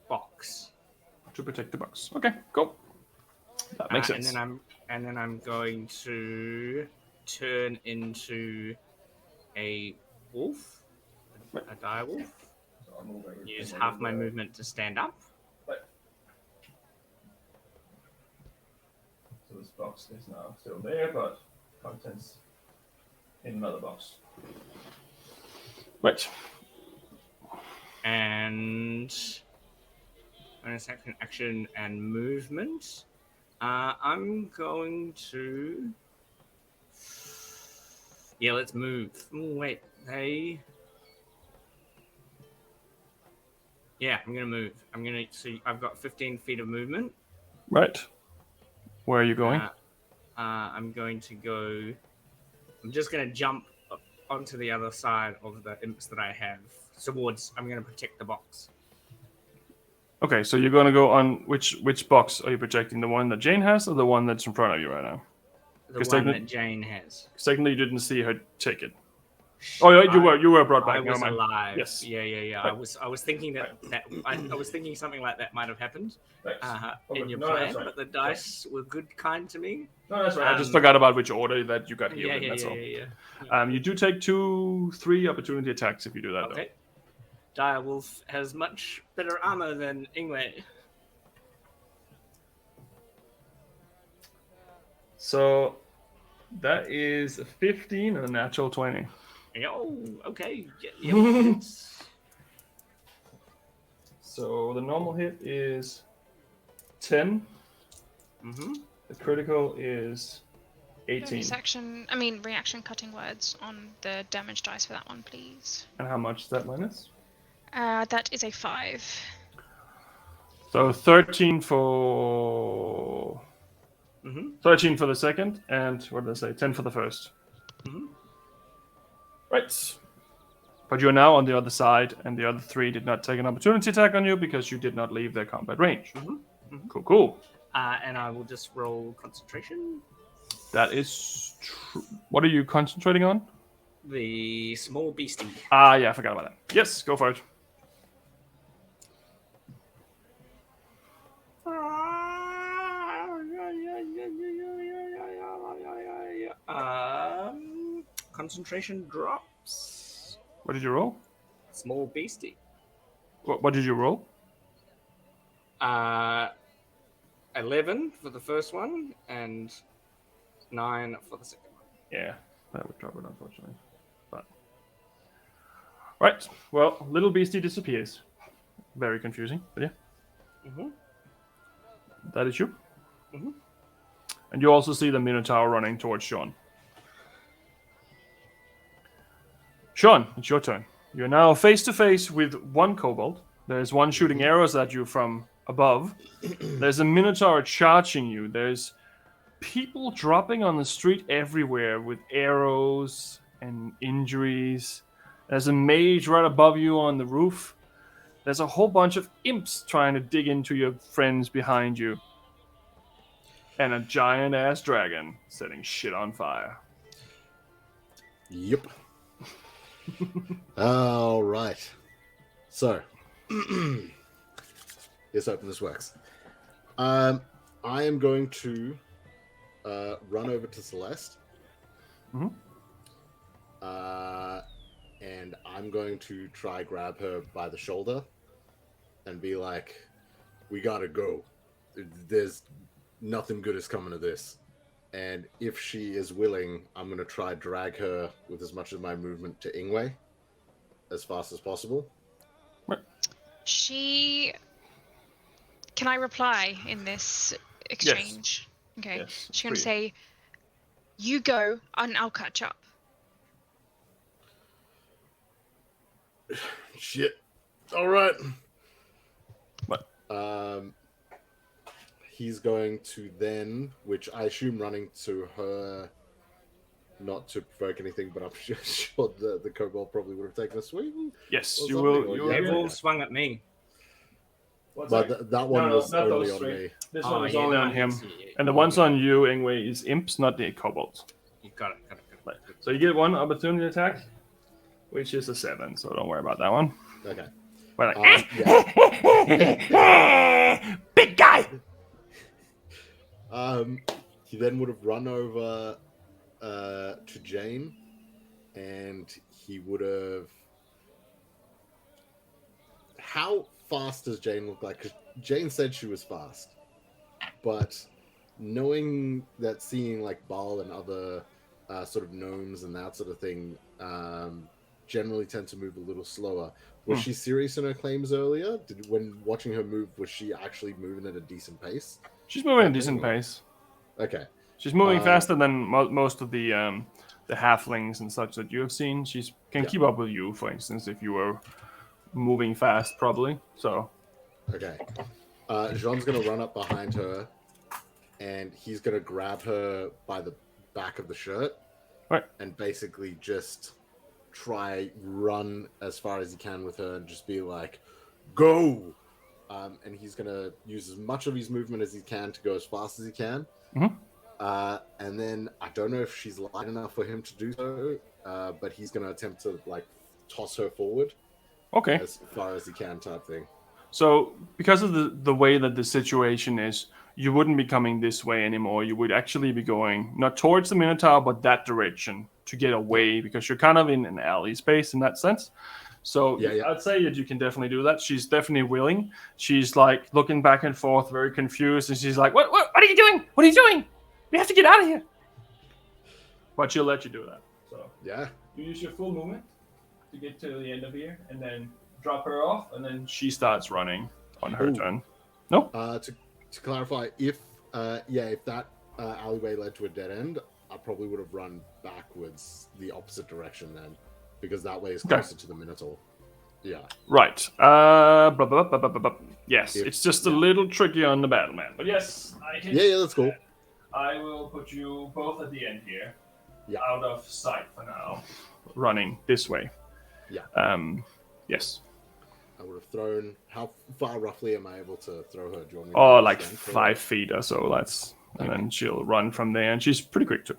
box. To protect the box. Okay, cool. That makes sense. And then I'm going to turn into a wolf, a dire wolf. Use half my movement to stand up. So this box is now still there, but contents in another box. Right. And bonus action and movement. I'm going to. Yeah, let's move. Oh, wait, they. Yeah, I'm gonna move. I'm gonna see. I've got 15 feet of movement. Right. Where are you going? I'm going to go. I'm just gonna jump onto the other side of the imps that I have. Towards. I'm gonna protect the box. Okay, so you're gonna go on which box are you protecting? The one that Jane has, or the one that's in front of you right now? The one that Jane has. Secondly, you didn't see her take it. Oh, you were brought back. I was Never mind. alive. Yes. Yeah. Right. I was thinking I was thinking something like that might have happened in your No, plan, that's right. but the dice were good, kind to me. No, that's right. I just forgot about which order that you got here. That's all. Yeah. You do take 3 opportunity attacks if you do that. Okay. Dire Wolf has much better armor than Ingue. So that is a 15 and a natural 20. Oh, okay. Yeah. So the normal hit is 10. Mm-hmm. The critical is 18. Reaction cutting words on the damage dice for that one, please. And how much is that minus? That is a 5. So 13 for... Mm-hmm. 13 for the second, and what did I say? 10 for the first. Mm-hmm. Right. But you're now on the other side, and the other 3 did not take an opportunity attack on you because you did not leave their combat range. Mm-hmm. Mm-hmm. Cool. And I will just roll concentration. That is true. What are you concentrating on? The small beastie. Yeah, I forgot about that. Yes, go for it. Concentration drops. What did you roll? Small beastie. What did you roll? 11 for the first one and 9 for the second one. Yeah, that would drop it, unfortunately. But right, well, little beastie disappears. Very confusing, but yeah. Mm-hmm. That is you. Mm-hmm. And you also see the Minotaur running towards Sean. Sean, it's your turn. You're now face to face with one kobold. There's one shooting arrows at you from above. There's a Minotaur charging you. There's people dropping on the street everywhere with arrows and injuries. There's a mage right above you on the roof. There's a whole bunch of imps trying to dig into your friends behind you. And a giant-ass dragon setting shit on fire. Yep. All right. So, here's hoping this works. I am going to run over to Celeste. Mm-hmm. And I'm going to try grab her by the shoulder and be like, we gotta go. There's nothing good is coming of this. And if she is willing, I'm going to try drag her with as much of my movement to Ingue as fast as possible. Can I reply in this exchange? Okay. Yes, She's going to 3. say, you go and I'll catch up. Shit. All right. What? He's going to then, which I assume running to her, not to provoke anything, but I'm sure the kobold probably would have taken a swing. Yes, or you something, will. or- You yeah, will. They've all okay. swung at me. What's But that? that one No, was not only those on 3. me. This Oh, one was yeah, only no, on him. it's- yeah, And the yeah, ones yeah. on you, Ingwe, is imps, not the kobolds. You got it. Right. So you get 1 opportunity attack, which is a 7. So don't worry about that one. Okay. But Yeah. big guy. He then would have run over to Jane, and he would have. How fast does Jane look like? Because Jane said she was fast, but knowing that, seeing like Baal and other sort of gnomes and that sort of thing generally tend to move a little slower. Was she serious in her claims earlier? When watching her move, was she actually moving at a decent pace? She's moving at a decent pace. Okay. She's moving faster than most of the halflings and such that you have seen. She can keep up with you, for instance, if you were moving fast, probably. So. Okay. Jean's going to run up behind her, and he's going to grab her by the back of the shirt. Right. And basically just run as far as he can with her and just be like, go! And he's going to use as much of his movement as he can to go as fast as he can. Mm-hmm. And then I don't know if she's light enough for him to do so, but he's going to attempt to like toss her forward. Okay. As far as he can, type thing. So because of the way that the situation is, you wouldn't be coming this way anymore. You would actually be going not towards the Minotaur, but that direction to get away, because you're kind of in an alley space in that sense. So I'd say that you can definitely do that. She's definitely willing. She's like looking back and forth, very confused, and she's like, "What are you doing? What are you doing? We have to get out of here." But she'll let you do that. So you use your full movement to get to the end of here, and then drop her off, and then she starts running on her turn. No. To clarify, if that alleyway led to a dead end, I probably would have run backwards the opposite direction then, because that way is closer to the Minotaur. Yeah. Right. Yes, it's just a little tricky on the battle man, but yes, I can. Yeah, that's cool. I will put you both at the end here. Yeah. Out of sight for now. Running this way. Yeah. Yes. I would have thrown. How far roughly am I able to throw her? Do you want me to like 5 feet or so. And then she'll run from there, and she's pretty quick too.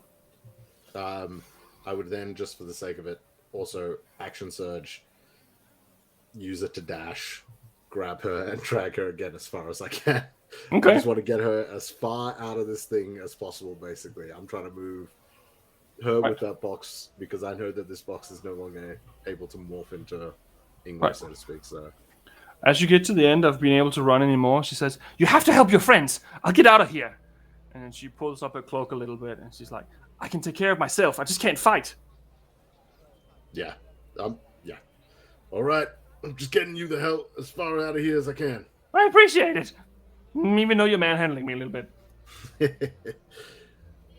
I would then, just for the sake of it, also action surge, use it to dash, grab her, and drag her again as far as I can. Okay. I just want to get her as far out of this thing as possible. Basically, I'm trying to move her with that box, because I know that this box is no longer able to morph into Ingue, so to speak. So, as you get to the end of being able to run anymore, she says, "You have to help your friends. I'll get out of here." And then she pulls up her cloak a little bit, and she's like, "I can take care of myself. I just can't fight." Yeah. Yeah. All right. I'm just getting you the hell as far out of here as I can. I appreciate it. Even though you're manhandling me a little bit.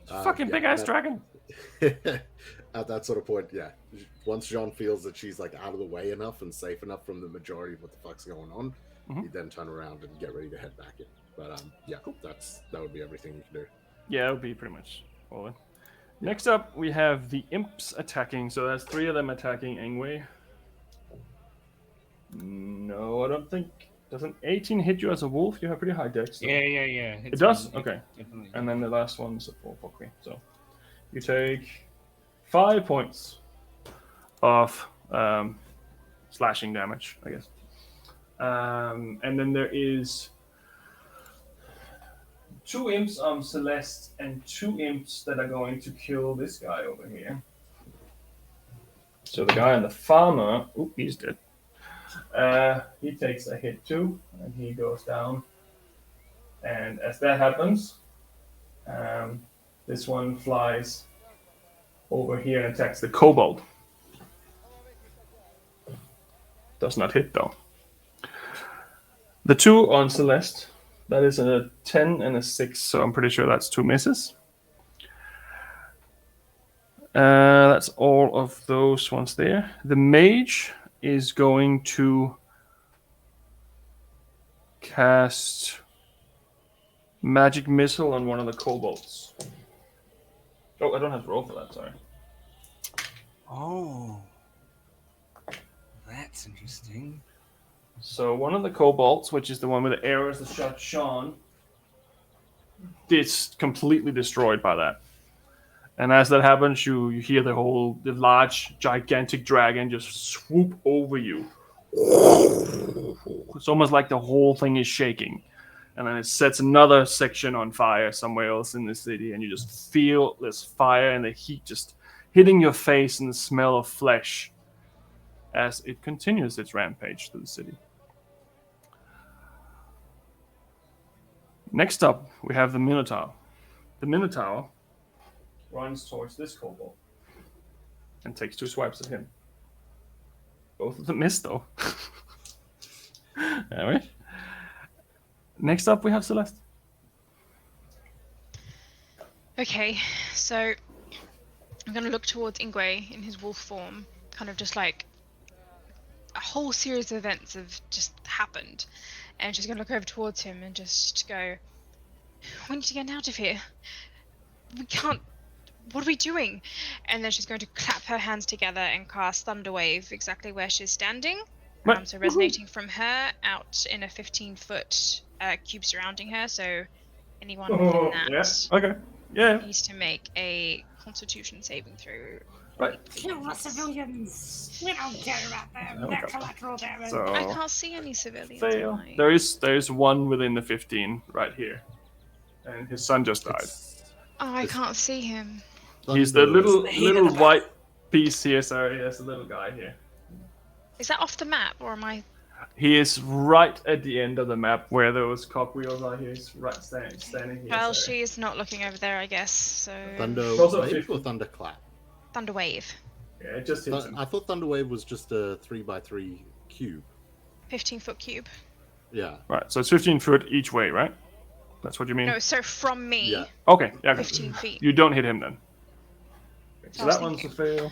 Fucking big-ass dragon. At that sort of point, yeah. Once Jean feels that she's like out of the way enough and safe enough from the majority of what the fuck's going on, you then turn around and get ready to head back in. But that would be everything you can do. Yeah, it would be pretty much all in. Next up, we have the imps attacking. So that's 3 of them attacking Ingwe. No, I don't think. Does an 18 hit you as a wolf? You have pretty high dex. So. Yeah. It does? Okay. Definitely. And then the last one's a 4 for me. So you take 5 points of slashing damage, I guess. And then there is 2 imps on Celeste and 2 imps that are going to kill this guy over here. So the guy on the farmer, he's dead. He takes a hit too, and he goes down. And as that happens, this one flies over here and attacks the kobold. Does not hit though. The 2 on Celeste That is a 10 and a 6, so I'm pretty sure that's 2 misses. That's all of those ones there. The mage is going to cast magic missile on one of the kobolds. Oh, I don't have to roll for that, sorry. Oh, that's interesting. So one of the kobolds, which is the one with the arrows that shot Sean, is completely destroyed by that. And as that happens, you hear the large, gigantic dragon just swoop over you. It's almost like the whole thing is shaking. And then it sets another section on fire somewhere else in the city, and you just feel this fire and the heat just hitting your face and the smell of flesh as it continues its rampage through the city. Next up, we have the Minotaur. The Minotaur runs towards this kobold and takes 2 swipes at him. Both of them miss, though. Anyway. Next up, we have Celeste. Okay, so I'm going to look towards Ingue in his wolf form, kind of just like a whole series of events have just happened. And she's going to look over towards him and just go, we need to get out of here. We can't. What are we doing? And then she's going to clap her hands together and cast Thunder Wave exactly where she's standing. So resonating from her out in a 15-foot cube surrounding her. So anyone within that needs to make a Constitution saving throw. Right. Kill the civilians. We don't care about them. They're collateral damage. So, I can't see any civilians. fail. There is one within the 15 right here, and his son just died. Oh, I can't see him. He's the little white piece here. Sorry, there's a little guy here. Is that off the map, or am I? He is right at the end of the map where those cogwheels are. He's right standing here. Well, she is not looking over there, I guess. So. Thunder Wave or Thunderclap? Thunder Wave. Yeah, it just hits him. I thought Thunder Wave was just a 3x3 cube. 15-foot cube. Yeah. Right, so it's 15 foot each way, right? That's what you mean? No, so from me. Yeah. Okay, yeah. 15 feet. You don't hit him then. So I was that one's a thinking. fail.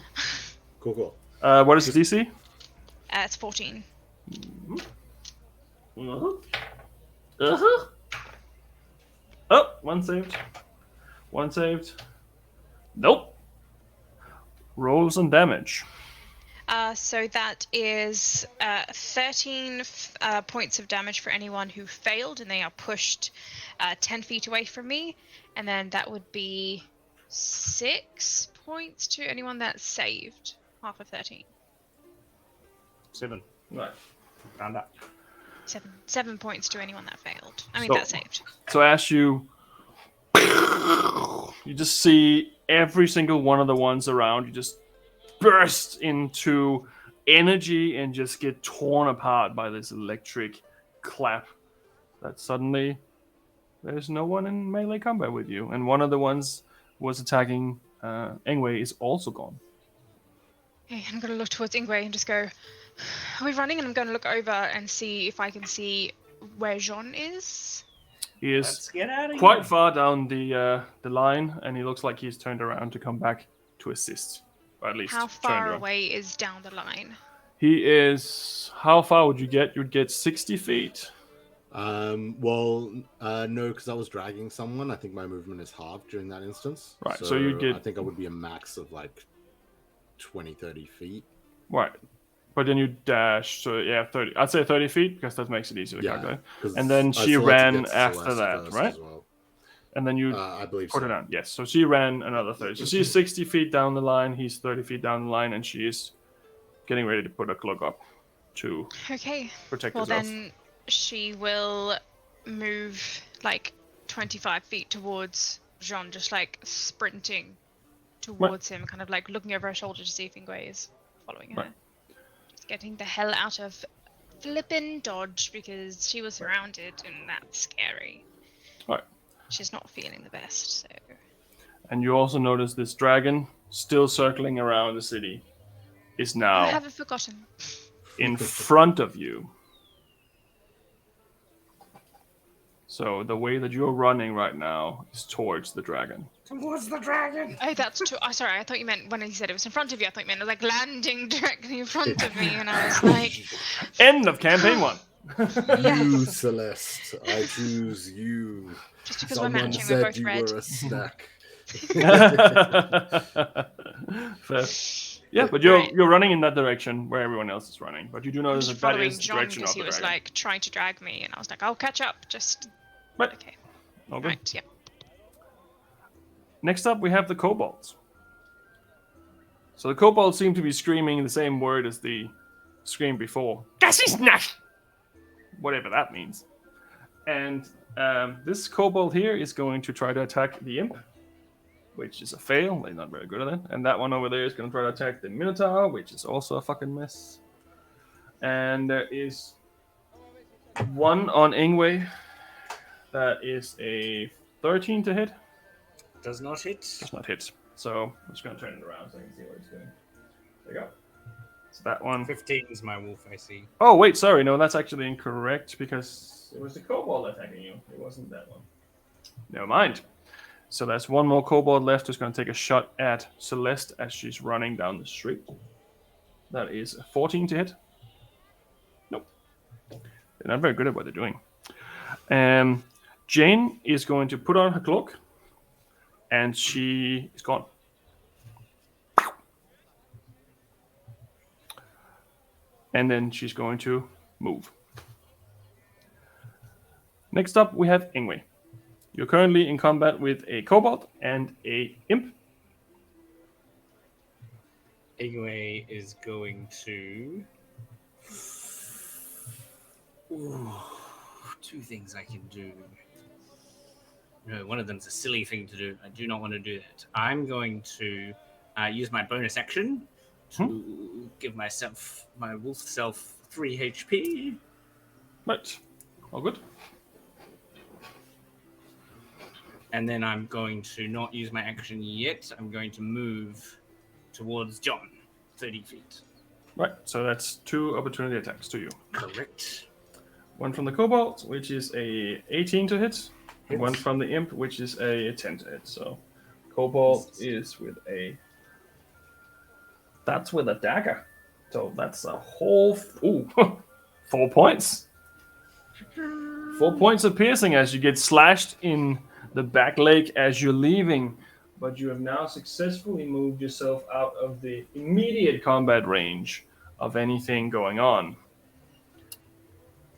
Cool. What is the DC? It's 14. Oh, one saved. One saved. Nope. Roll some damage. So that is 13 points of damage for anyone who failed, and they are pushed 10 feet away from me. And then that would be 6 points to anyone that saved. Half of 13. 7. Right. Found that. 7 points to anyone that failed. I mean, So- that saved. So as you just see every single one of the ones around you just burst into energy and just get torn apart by this electric clap that suddenly there's no one in melee combat with you, and one of the ones was attacking Ingue is also gone. Okay, I'm going to look towards Ingue and just go, are we running? And I'm going to look over and see if I can see where Jean is. He is Let's get out of quite here. far down the line, and he looks like he's turned around to come back to assist, or at least How turned far around. away is down the line? He is. How far would you get? You'd get 60 feet. No, because I was dragging someone. I think my movement is halved during that instance. Right, so you'd get- I think I would be a max of like 20, 30 feet. Right. But then you dash, so yeah, 30. I'd say 30 feet because that makes it easier to calculate. 'cause And then I she still had to ran get after Celeste that, first right? as well. And then you I believe put so. her down. Yes, so she ran another 30. So she's 60 feet down the line, he's 30 feet down the line, and she is getting ready to put a cloak up to Okay. protect Well, herself. then she will move like 25 feet towards Jean, just like sprinting towards him, kind of like looking over her shoulder to see if Ingue is following her. Right. Just getting the hell out of flippin' Dodge because she was surrounded and that's scary. Right. She's not feeling the best, so. And you also notice this dragon, still circling around the city, is I now haven't forgotten. in front of you. So the way that you're running right now is towards the dragon. Towards the dragon. Oh, that's true. Oh, sorry. I thought you meant when he said it was in front of you. I thought you meant it was like landing directly in front of me, and I was like, End of campaign 1. You, Celeste. I choose you. just because we're Someone matching, we're said both you red. were a snack. Fair. Yeah, but you're running in that direction where everyone else is running. But you do I'm notice just that following is the John direction because of he the was dragon. like trying to drag me, and I was like, I'll catch up. Just Right. okay. Okay. Right. Yep. Next up, we have the kobolds. So the kobolds seem to be screaming the same word as the scream before. Das ist nicht! Whatever that means. And this kobold here is going to try to attack the imp, which is a fail. They're not very good at it. And that one over there is going to try to attack the minotaur, which is also a fucking miss. And there is one on Ingue. That is a 13 to hit. Does not hit. Does not hit. So I'm just going to turn it around so I can see what it's doing. There you go. So that one. 15 is my wolf, I see. Oh, wait, sorry. No, that's actually incorrect because it was the kobold attacking you. It wasn't that one. Never mind. So there's one more kobold left who's going to take a shot at Celeste as she's running down the street. That is a 14 to hit. Nope. They're not very good at what they're doing. Jane is going to put on her cloak, and she is gone. And then she's going to move. Next up, we have Ingue. You're currently in combat with a kobold and a imp. Ingue is going to... Ooh, 2 things I can do. No, one of them's a silly thing to do. I do not want to do that. I'm going to use my bonus action to give my wolf self 3 HP. Right. All good. And then I'm going to not use my action yet. I'm going to move towards John, 30 feet. Right. So that's 2 opportunity attacks to you. Correct. One from the kobold, which is a 18 to hit. Hits. One from the imp, which is a 10 to hit. So kobold is with a... That's with a dagger. So that's a whole... 4 points. 4 points of piercing as you get slashed in the back leg as you're leaving. But you have now successfully moved yourself out of the immediate combat range of anything going on.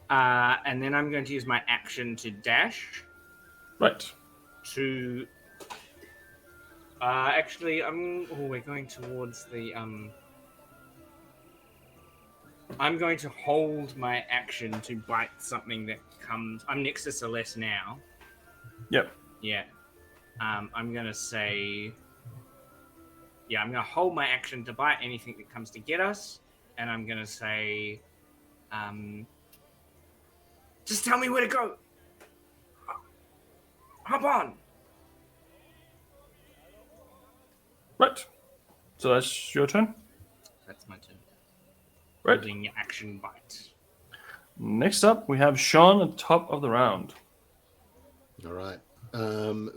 And then I'm going to use my action to dash. Right. To... actually, we're going towards the... I'm going to hold my action to bite something that comes... I'm next to Celeste now. Yep. Yeah. I'm going to say... Yeah, I'm going to hold my action to bite anything that comes to get us. And I'm going to say... just tell me where to go. Hop on. Right. So that's your turn. That's my turn. Right. Holding action bite. Next up, we have Sean at the top of the round. All right.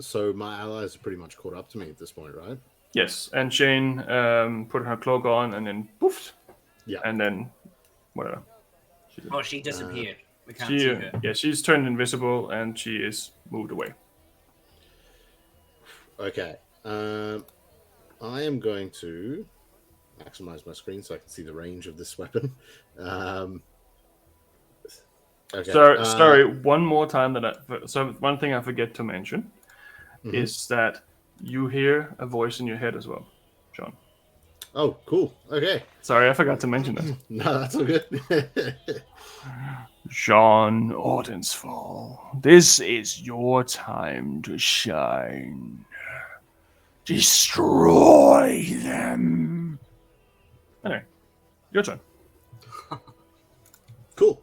So my allies are pretty much caught up to me at this point, right? Yes, and Shane put her cloak on and then poofed. Yeah. And then whatever. She disappeared. We can't She, see her. yeah, she's turned invisible and she is moved away. Okay. I am going to maximize my screen so I can see the range of this weapon. Okay. Sorry, one more time so one thing I forget to mention is that you hear a voice in your head as well, John. Oh, cool. Okay. Sorry, I forgot to mention that. No, that's all good. Jean Ordensfall, this is your time to shine. Destroy them. Anyway, your turn. Cool.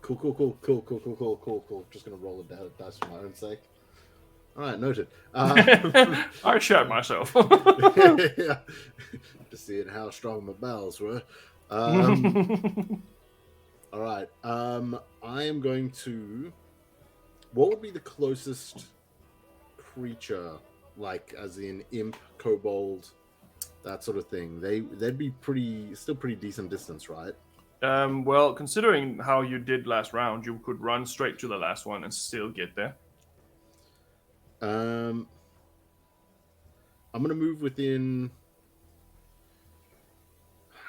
Just gonna roll a dice for my own sake. All right, noted. I shot myself. Yeah. Just seeing how strong my bowels were. All right. I am going to what would be the closest creature, like as in imp, kobold, that sort of thing? They'd be still pretty decent distance, right? Well, considering how you did last round, you could run straight to the last one and still get there. I'm gonna move within.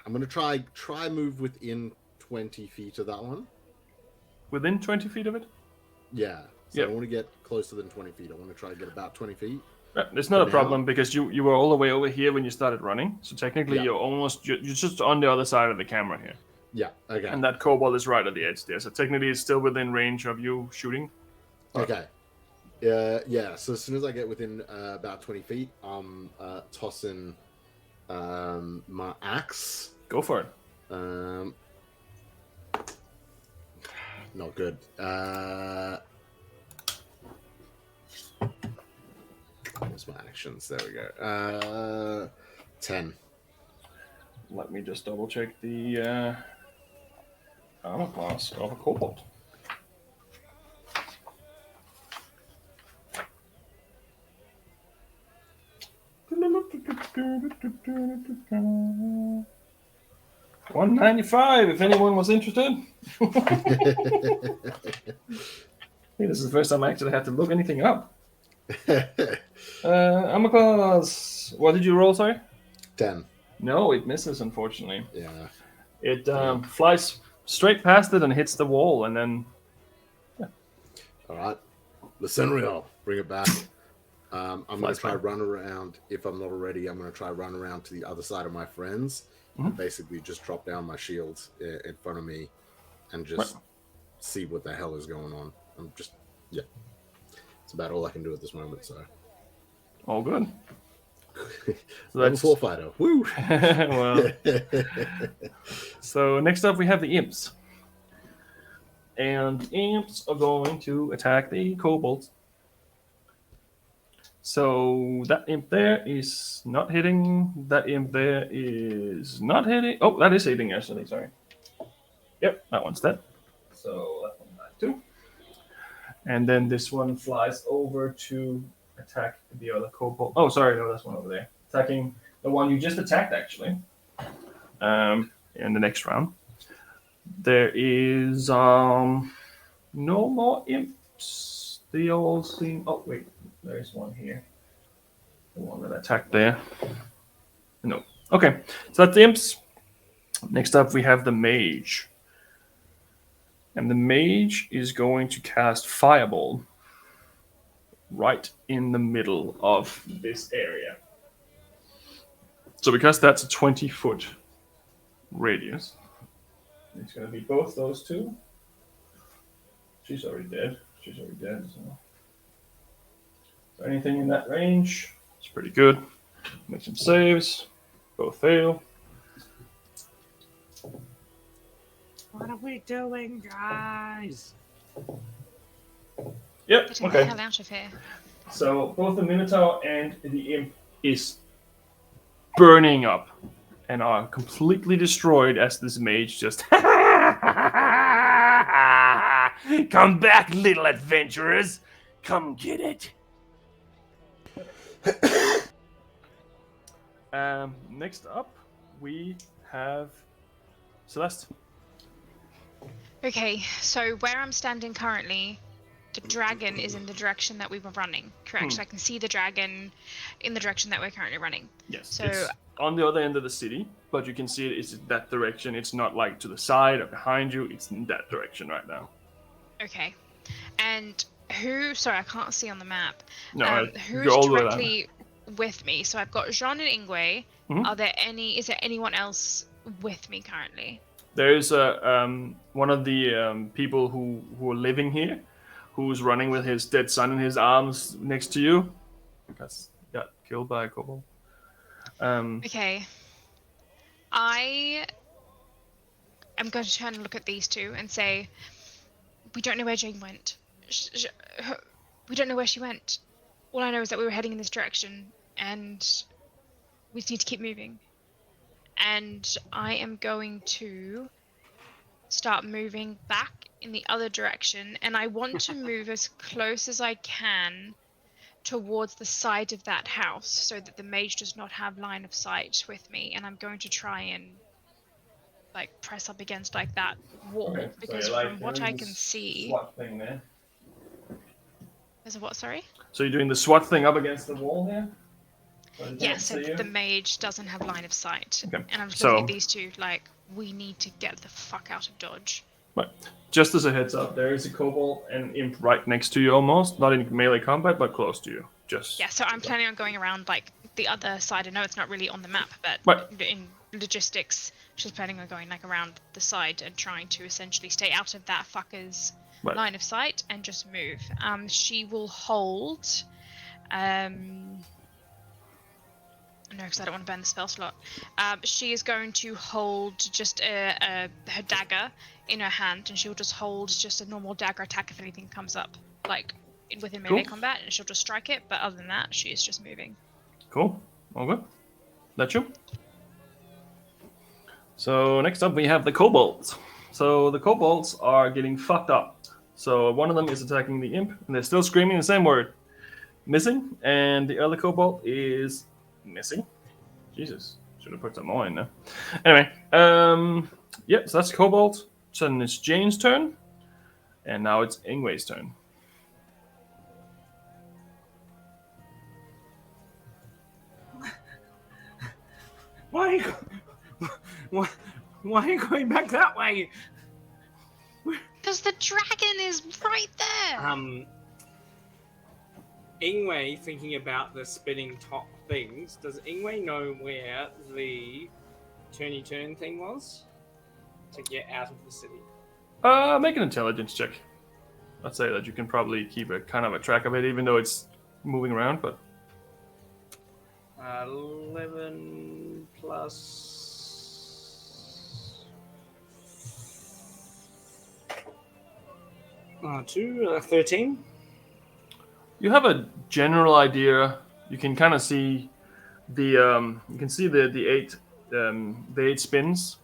I'm gonna try move within 20 feet of that one. Within 20 feet of it? Yeah. So Yep. I don't want to get closer than 20 feet. I want to try to get about 20 feet. It's not a now- problem because you were all the way over here when you started running. So technically, Yeah. you're just on the other side of the camera here, Yeah. Okay. and that kobold is right at the edge there. So technically, it's still within range of you shooting. Okay. Yeah. So as soon as I get within about 20 feet, I'm tossing my axe. Go for it. Not good. Where's my actions? There we go. 10. Let me just double check the armor class of a kobold. $195 if anyone was interested. I think this is the first time I actually had to look anything up. Armor class. What did you roll, sorry? 10. No, it misses, unfortunately. Yeah. It flies straight past it and hits the wall, and then... All right. Lucenriel, bring it back. I'm going to Flies try back. run around. If I'm not already, I'm going to try run around to the other side of my friends and basically just drop down my shield in front of me and just see what the hell is going on. Yeah. It's about all I can do at this moment, so. All good. So Level 4 fighter. Woo! Well, so next up we have the imps. And imps are going to attack the kobolds. So that imp there is not hitting. That imp there is not hitting. Oh, that is hitting actually, sorry. Yep, that one's dead. So that one died too. And then this one flies over to attack the other kobold. Oh, sorry, no, that's one over there. Attacking the one you just attacked, actually. In the next round. There is no more imps. They all seem... Oh, wait. There is one here. The one that attacked there. No. Okay, so that's the imps. Next up, we have the mage. And the mage is going to cast Fireball right in the middle of this area. So because that's a 20-foot radius, it's going to be both those two. She's already dead. So anything in that range is pretty good. Make some saves. Both fail. What are we doing, guys? Yep, Getting the okay. hell out of here. So both the Minotaur and the Imp is burning up and are completely destroyed as this mage just... Come back, little adventurers. Come get it. Next up, we have Celeste. Okay, so where I'm standing currently, the dragon is in the direction that we were running, correct? So I can see the dragon in the direction that we're currently running. Yes, So- it's on the other end of the city, but you can see it is that direction. It's not like to the side or behind you. It's in that direction right now. Okay. And who... Sorry, I can't see on the map. No, Who's you're all the way down. directly with me? So I've got Jean and Ingue. Mhm. Is there anyone else with me currently? There is one of the people who are living here, who's running with his dead son in his arms next to you. Because he got killed by a kobold. Okay. I am going to turn and look at these two and say, we don't know where Jane went. We don't know where she went. All I know is that we were heading in this direction, and we just need to keep moving. And I am going to start moving back in the other direction, and I want to move as close as I can towards the side of that house so that the mage does not have line of sight with me, and I'm going to try and like press up against like that wall Okay, so because you're, like, from what doing I the can see SWAT thing there. there's a what, sorry? So you're doing the SWAT thing up against the wall here? So they Yeah, can't so see you? the mage doesn't have line of sight. Okay, And I'm just so- looking at these two like, we need to get the fuck out of Dodge. Right. Just as a heads up, there is a kobold and imp right next to you almost. Not in melee combat, but close to you. Just Yeah, so I'm planning on going around like the other side. I know it's not really on the map, but Right. in logistics, she's planning on going like around the side and trying to essentially stay out of that fucker's Right. line of sight and just move. She will hold. No, because I don't want to burn the spell slot. She is going to hold just her dagger in her hand, and she'll just hold just a normal dagger attack if anything comes up, like within melee Cool. combat, and she'll just strike it. But other than that, she is just moving. Cool. All good. That's you. So next up we have the kobolds. So the kobolds are getting fucked up. So one of them is attacking the imp, and they're still screaming the same word. Missing, and the other kobold is missing. Jesus, should have put some more in there. Anyway, yep, so that's kobold. So then it's Jane's turn, and now it's Ingwe's turn. Why are you, why are you going back that way? Because the dragon is right there. Ingue, thinking about the spinning top things, does Ingue know where the turny turn thing was to get out of the city? Make an intelligence check. I'd say that you can probably keep a kind of a track of it, even though it's moving around. But 11 plus 2, 13. you have a general idea. You can kind of see the eight spins.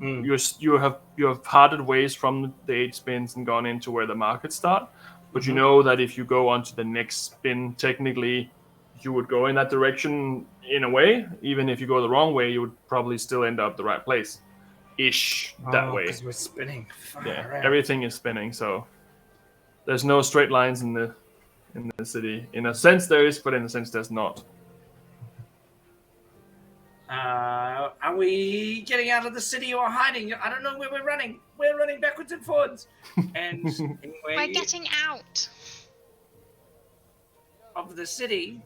You have parted ways from the 8 spins and gone into where the markets start. But you know that if you go on to the next spin, technically you would go in that direction in a way. Even if you go the wrong way, you would probably still end up the right place, that way. Because we're spinning. Yeah, Far out. everything is spinning, so there's no straight lines in the city. In a sense there is, but in a sense there's not. Are we getting out of the city or hiding? I don't know where we're running. We're running backwards and forwards. And We're anyway, getting out. of the city.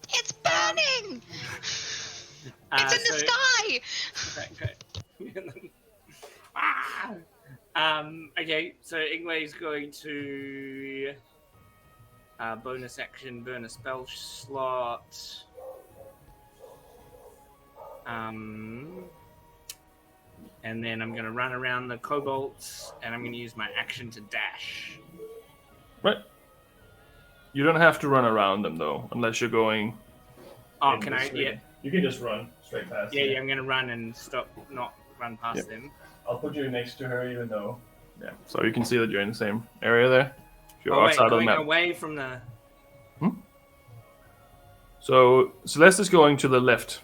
It's burning. It's in the sky. Okay. Okay, so Ingwe's going to bonus action, burn a spell slot. And then I'm going to run around the kobolds, and I'm going to use my action to dash. Right. You don't have to run around them though, unless you're going. Oh, can I? Yeah. You can just run straight past. Yeah, I'm going to run and stop, not run past them. I'll put you next to her, even though. Yeah. So you can see that you're in the same area there. If you're outside of the going map. away from the. So Celeste is going to the left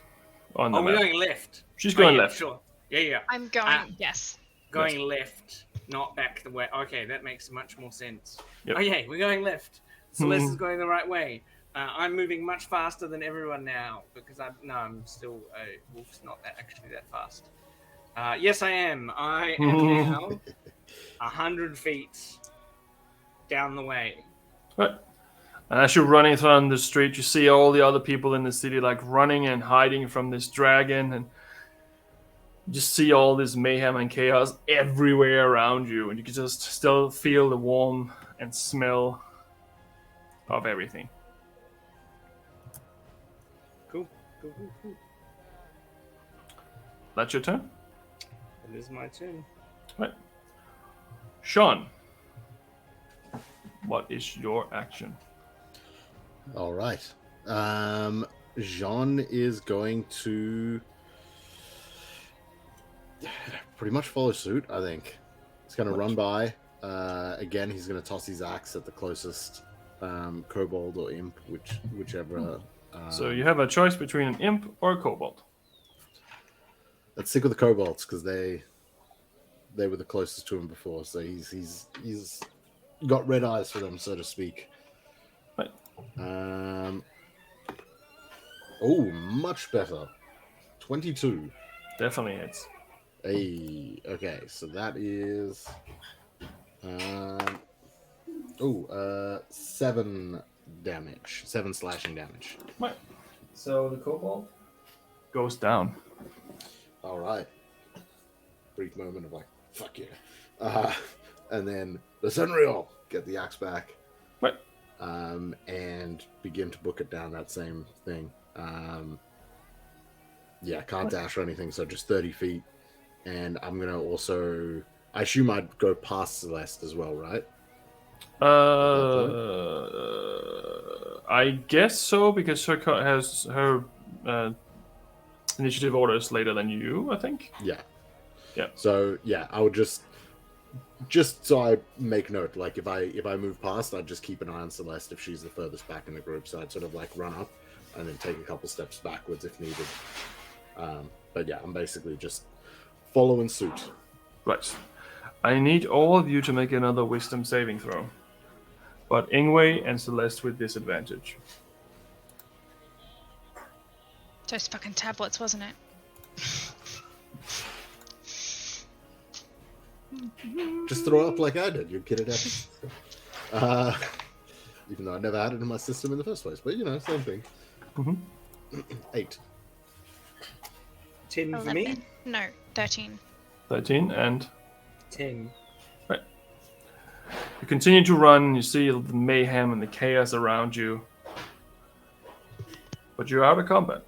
on the Oh, we're map. going left. She's going yeah, left. Sure. Yeah. I'm going. Yes. Going left, not back the way. Okay, that makes much more sense. Yep. Okay, we're going left. Celeste is going the right way. I'm moving much faster than everyone now because I'm still Wolf's not actually that fast. Yes, I am. I am now 100 feet down the way. Right. And as you're running through the street, you see all the other people in the city like running and hiding from this dragon, and you just see all this mayhem and chaos everywhere around you, and you can just still feel the warmth and smell of everything. Cool. That's your turn? It is my turn. Right. Sean, what is your action? All right. Jean is going to pretty much follow suit, I think. He's going to run by. Again, he's going to toss his axe at the closest kobold or imp, whichever. So you have a choice between an imp or a kobold. Let's stick with the kobolds because they were the closest to him before. So he's got red eyes for them, so to speak. Right. Oh, much better. 22. Definitely hits. Hey, okay, so that is 7 damage, 7 slashing damage. Right. So the kobold goes down. All right. Brief moment of like, fuck yeah. And then the Senriel get the axe back. Right. And begin to book it down that same thing. Yeah, can't dash or anything, so just 30 feet. And I'm going to also... I assume I'd go past Celeste as well, right? I guess so, because her has her initiative order is later than you, I think. Yeah. Yeah. So, yeah, I would just so I make note, like, if I move past, I'd just keep an eye on Celeste if she's the furthest back in the group. So I'd sort of, like, run up and then take a couple steps backwards if needed. But yeah, I'm basically just following suit. Right. I need all of you to make another wisdom saving throw. But Ingue and Celeste with disadvantage. Those fucking tablets, wasn't it? Just throw up like I did. You'd get it out. Even though I never had it in my system in the first place. But, you know, same thing. Mm-hmm. 8. 10 for me. No, 13. 13 and 10. right. You continue to run, you see the mayhem and the chaos around you. But you're out of combat.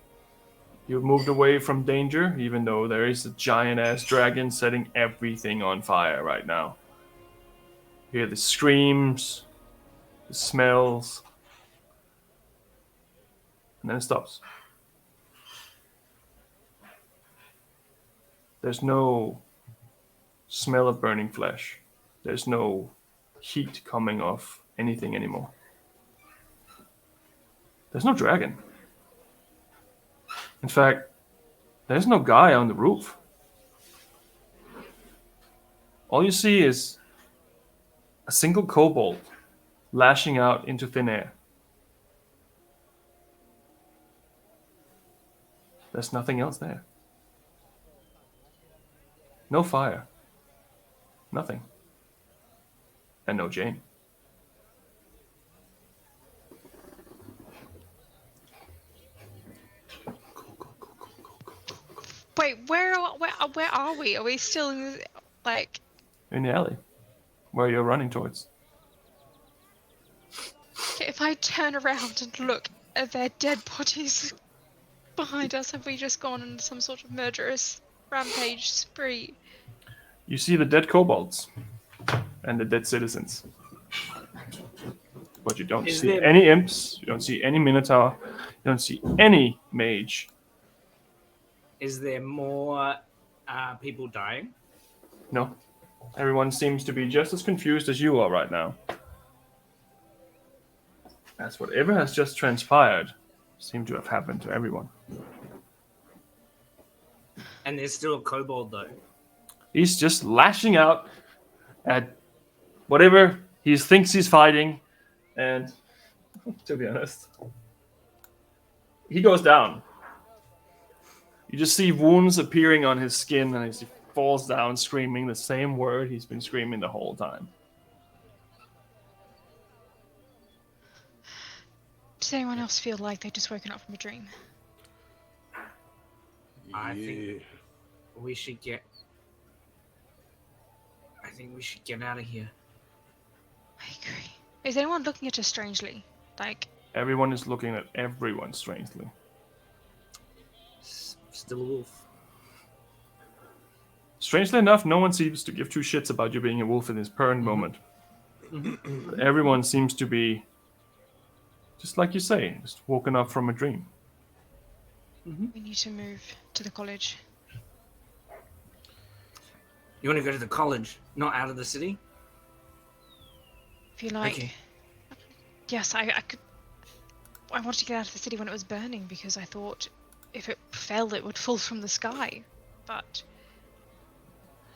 You've moved away from danger, even though there is a giant-ass dragon setting everything on fire right now. You hear the screams, the smells, and then it stops. There's no smell of burning flesh. There's no heat coming off anything anymore. There's no dragon. In fact, there's no guy on the roof. All you see is a single kobold lashing out into thin air. There's nothing else there. No fire. Nothing. And no Jane. Wait, where are we? Are we still in, like... In the alley. Where you're running towards. If I turn around and look at their dead bodies behind us, have we just gone on some sort of murderous rampage spree? You see the dead kobolds and the dead citizens. But you don't see any imps, you don't see any minotaur, you don't see any mage. Is there more people dying? No. Everyone seems to be just as confused as you are right now. As whatever has just transpired seemed to have happened to everyone. And there's still a kobold, though. He's just lashing out at whatever he thinks he's fighting, and to be honest, he goes down. You just see wounds appearing on his skin, and as he falls down screaming the same word he's been screaming the whole time. Does anyone else feel like they've just woken up from a dream? I think we should get... I think we should get out of here. I agree. Is anyone looking at us strangely? Like... Everyone is looking at everyone strangely. Still a wolf. Strangely enough, no one seems to give two shits about you being a wolf in this current moment. But everyone seems to be, just like you say, just woken up from a dream. We need to move to the college. You want to go to the college, not out of the city? If you like. Okay. Yes, I could. I wanted to get out of the city when it was burning because I thought if it fell, it would fall from the sky. But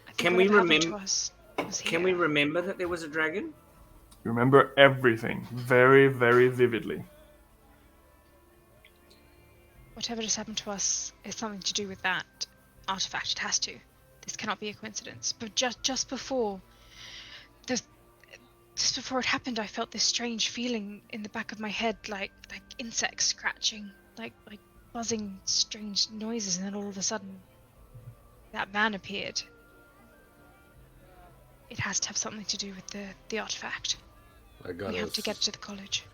I think Can we whatever happened to remember? us was Can we here. remember that there was a dragon? You remember everything very, very vividly. Whatever just happened to us is something to do with that artifact. It has to. This cannot be a coincidence. But just before it happened, I felt this strange feeling in the back of my head, like insects scratching, like buzzing, strange noises, and then all of a sudden, that man appeared. It has to have something to do with the artifact. We have to get to the college.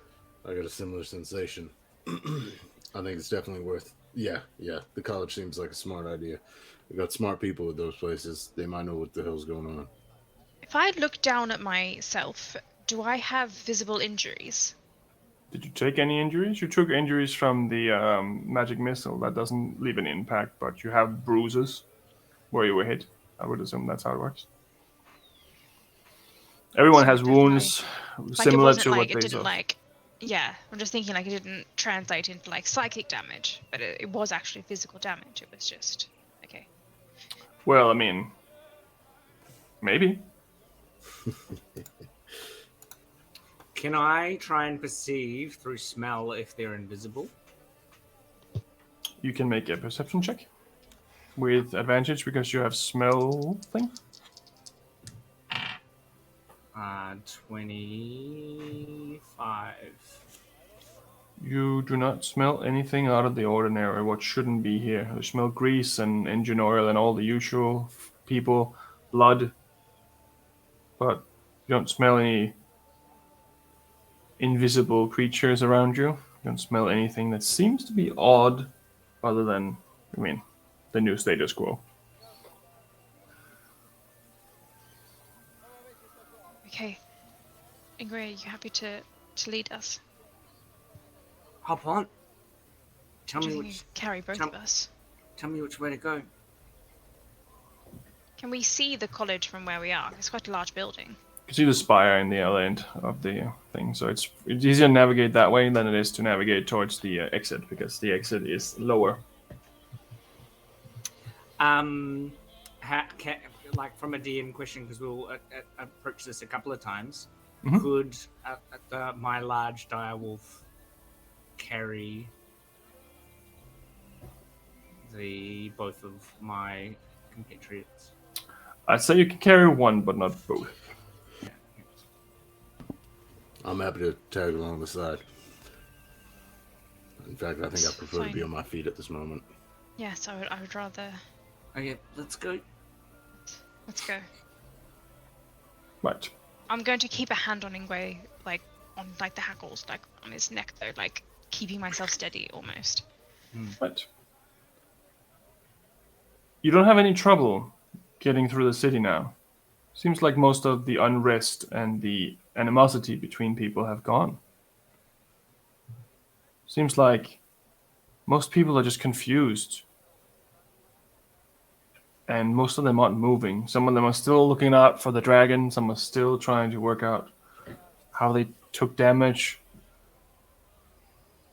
I got a similar sensation. I think it's definitely worth. Yeah. The college seems like a smart idea. We got smart people at those places. They might know what the hell's going on. If I look down at myself, do I have visible injuries? Did you take any injuries? You took injuries from the magic missile. That doesn't leave an impact, but you have bruises where you were hit. I would assume that's how it works. Everyone So has it didn't, wounds it similar wasn't to like what it they didn't saw. like. Yeah, I'm just thinking like it didn't translate into like psychic damage, but it was actually physical damage. It was just okay. Well, I mean, maybe. Can I try and perceive through smell if they're invisible? You can make a perception check with advantage because you have smell thing. 25. You do not smell anything out of the ordinary, what shouldn't be here. You smell grease and engine oil and all the usual people, blood, but you don't smell any invisible creatures around you. You don't smell anything that seems to be odd, other than, the new status quo. Okay, Ingue, are you happy to lead us? Hop on. Do you think you can carry both of us? Tell me which way to go. Can we see the college from where we are? It's quite a large building. You can see the spire in the other end of the thing, so it's easier to navigate that way than it is to navigate towards the exit, because the exit is lower. Like from a DM question, because we'll approach this a couple of times. Mhm. Could my large direwolf carry both of my compatriots? I'd say you can carry one, but not both. Yeah. I'm happy to tag along the side. In fact, I think I prefer to be on my feet at this moment. Yes, I would rather. Okay, let's go. Let's go. Right. I'm going to keep a hand on Ingue, on the hackles, on his neck though, keeping myself steady almost. Right. You don't have any trouble getting through the city now. Seems like most of the unrest and the animosity between people have gone. Seems like most people are just confused. And most of them aren't moving. Some of them are still looking out for the dragon. Some are still trying to work out how they took damage.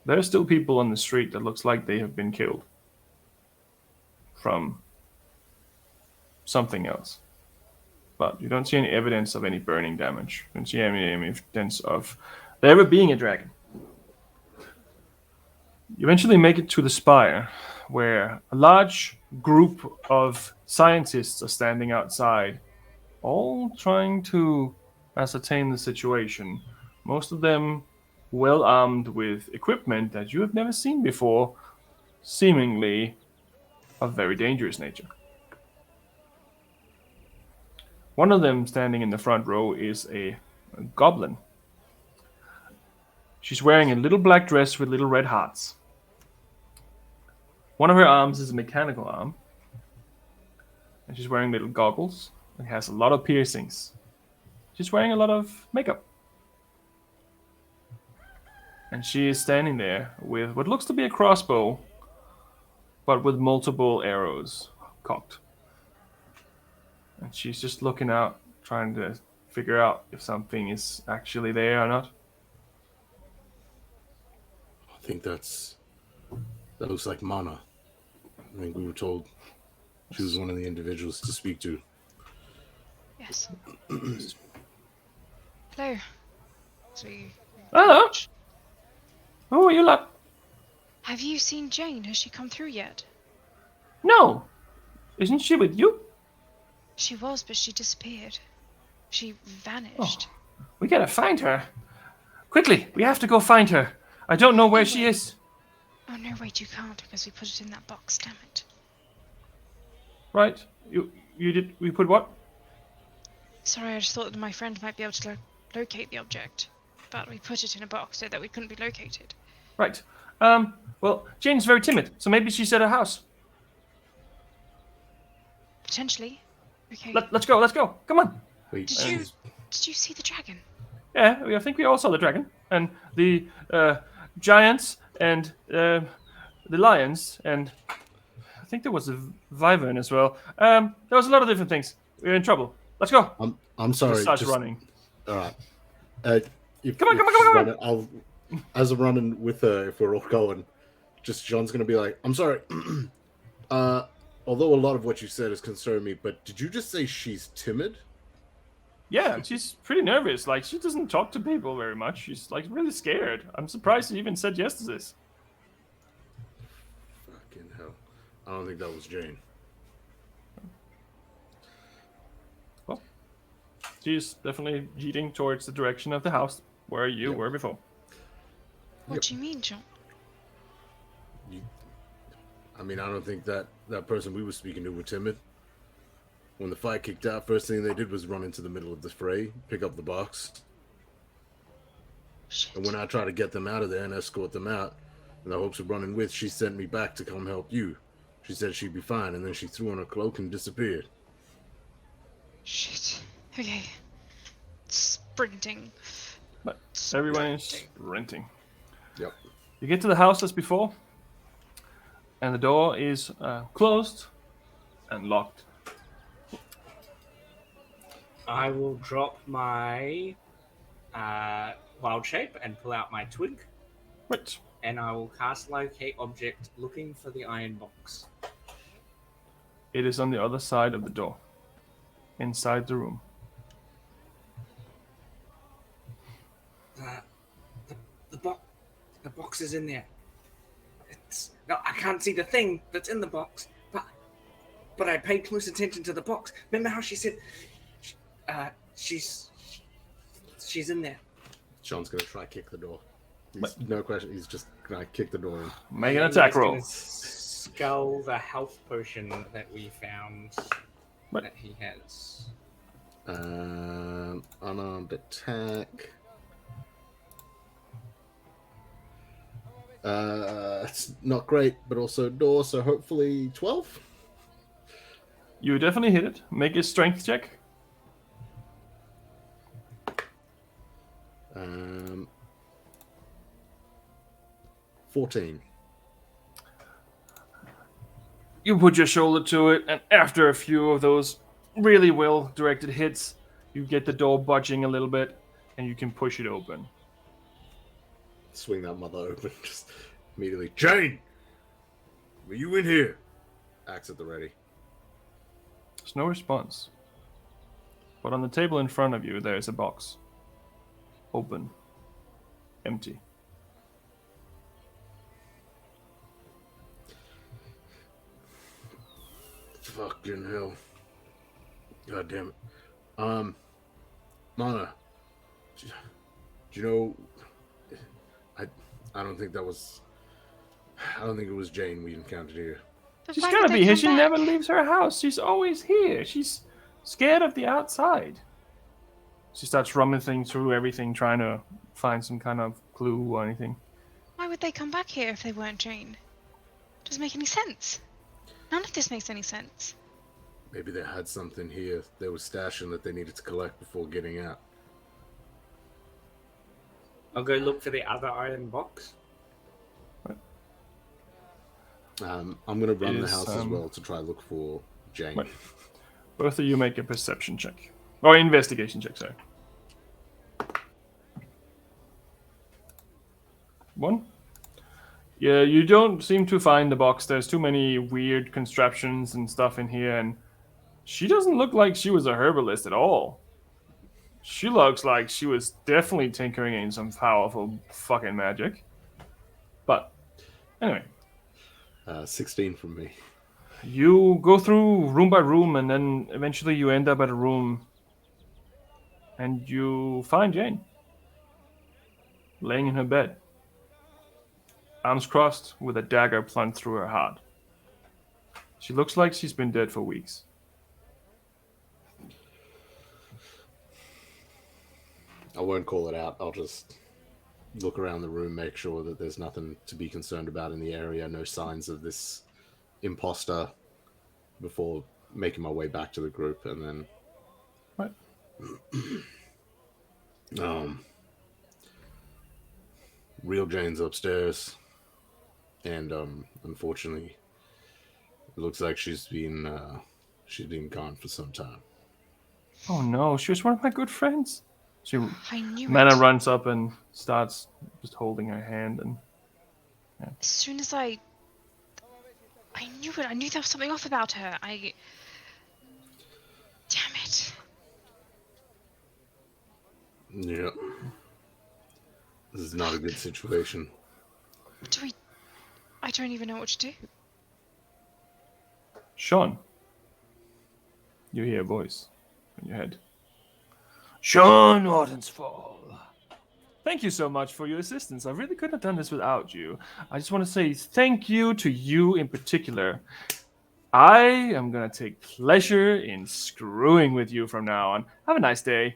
There are still people on the street that looks like they have been killed from something else. But you don't see any evidence of any burning damage. You don't see any evidence of there ever being a dragon. You eventually make it to the spire, where a large group of scientists are standing outside, all trying to ascertain the situation. Most of them well armed with equipment that you have never seen before, seemingly of very dangerous nature. One of them standing in the front row is a goblin. She's wearing a little black dress with little red hearts. One of her arms is a mechanical arm, and she's wearing little goggles and has a lot of piercings. She's wearing a lot of makeup. And she is standing there with what looks to be a crossbow, but with multiple arrows cocked. And she's just looking out, trying to figure out if something is actually there or not. I think that looks like Mana. I think we were told she was one of the individuals to speak to. Yes. Hello. So Hello. Who are you lot? have you seen Jane? Has she come through yet? No. Isn't she with you? She was, but she disappeared. She vanished. We gotta find her. Quickly, we have to go find her. I don't know where she is. Oh no, wait, you can't because we put it in that box. Damn it. Right. You did. We put what? Sorry, I just thought that my friend might be able to locate the object, but we put it in a box so that we couldn't be located. Right. Well, Jane's very timid, so maybe she's at her house. Potentially. Okay. Let's go. Let's go. Come on. Wait, Did you see the dragon? Yeah, I think we all saw the dragon and the giants and the lions, and I think there was a wyvern as well. There was a lot of different things. We're in trouble. Let's go. I'm sorry. Just starts running. All right. Come on. I'll, as I'm running with her, if we're all going, just John's gonna be like, I'm sorry. Although a lot of what you said has concerned me, but did you just say she's timid? Yeah, she's pretty nervous. Like, she doesn't talk to people very much. She's, like, really scared. I'm surprised she even said yes to this. Fucking hell. I don't think that was Jane. Well, she's definitely heading towards the direction of the house where you were before. What do you mean, John? I mean, I don't think that person we were speaking to were timid. When the fight kicked out, first thing they did was run into the middle of the fray, pick up the box. Shit. And when I tried to get them out of there and escort them out, in the hopes of running with, she sent me back to come help you. She said she'd be fine, and then she threw on her cloak and disappeared. Shit. Okay. Sprinting. But everyone is sprinting. Yep. You get to the house as before, and the door is closed and locked. I will drop my wild shape and pull out my twig, Right. and I will cast locate object looking for the iron box. It is on the other side of the door, inside the room. The box is in there. No, I can't see the thing that's in the box, but I paid close attention to the box. Remember how she said she's in there. Sean's gonna try kick the door. No question. He's just gonna kick the door in. Make an attack roll. Skull the health potion that we found that he has. Unarmed attack. It's not great, but also door, so hopefully 12. You definitely hit it. Make a strength check. 14. You put your shoulder to it, and after a few of those really well-directed hits, you get the door budging a little bit, and you can push it open. Swing that mother open, just immediately. Jane! Were you in here? Axe at the ready. There's no response. But on the table in front of you, there is a box. Open. Empty. Fucking hell. God damn it. Mana, do you know, I don't think it was Jane we encountered here. But She's why gotta would they be here. come She back? never leaves her house. She's always here. She's scared of the outside. She starts rummaging through everything, trying to find some kind of clue or anything. Why would they come back here if they weren't Jane? Doesn't make any sense. None of this makes any sense. Maybe they had something here they were stashing that they needed to collect before getting out. I'll go look for the other iron box. I'm going to run the Is, house as well to try to look for Jane. Right. Both of you make a perception check. Or investigation check, sorry. 1. Yeah, you don't seem to find the box. There's too many weird constructions and stuff in here, and she doesn't look like she was a herbalist at all. She looks like she was definitely tinkering in some powerful fucking magic. But, anyway. 16 from me. You go through room by room, and then eventually you end up at a room, and you find Jane laying in her bed, arms crossed, with a dagger plunged through her heart. She looks like she's been dead for weeks. I won't call it out. I'll just look around the room, make sure that there's nothing to be concerned about in the area, no signs of this imposter, before making my way back to the group. And then What? Real Jane's upstairs, and unfortunately it looks like she's been gone for some time. Oh no, she was one of my good friends. I knew Mana it. runs up and starts just holding her hand, and As soon as I knew it. I knew there was something off about her. Damn it. Yeah. This is not a good situation. I don't even know what to do. Sean, you hear a voice in your head. Sean Wardensfall. Thank you so much for your assistance. I really couldn't have done this without you. I just want to say thank you to you in particular. I am going to take pleasure in screwing with you from now on. Have a nice day.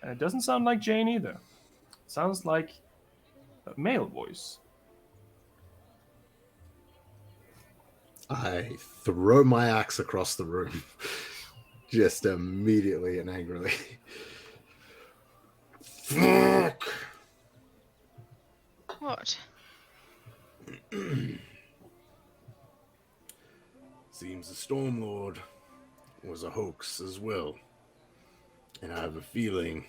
And it doesn't sound like Jane either. It sounds like a male voice. I throw my axe across the room, just immediately and angrily. Fuck! What? Seems the Stormlord was a hoax as well. And I have a feeling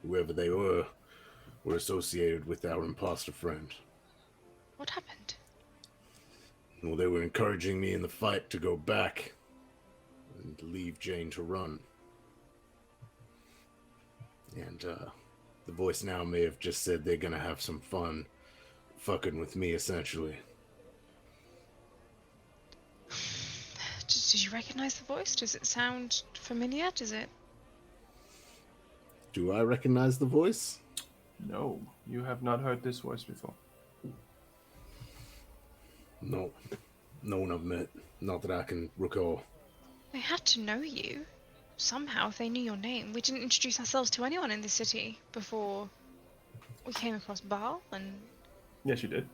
whoever they were associated with our imposter friend. What happened? Well, they were encouraging me in the fight to go back and leave Jane to run. And the voice now may have just said they're gonna have some fun fucking with me, essentially. Did you recognize the voice? Does it sound familiar? Does it? Do I recognize the voice? No, you have not heard this voice before. No. No one I've met. Not that I can recall. They had to know you. Somehow, if they knew your name. We didn't introduce ourselves to anyone in this city before we came across Baal, and... Yes, you did.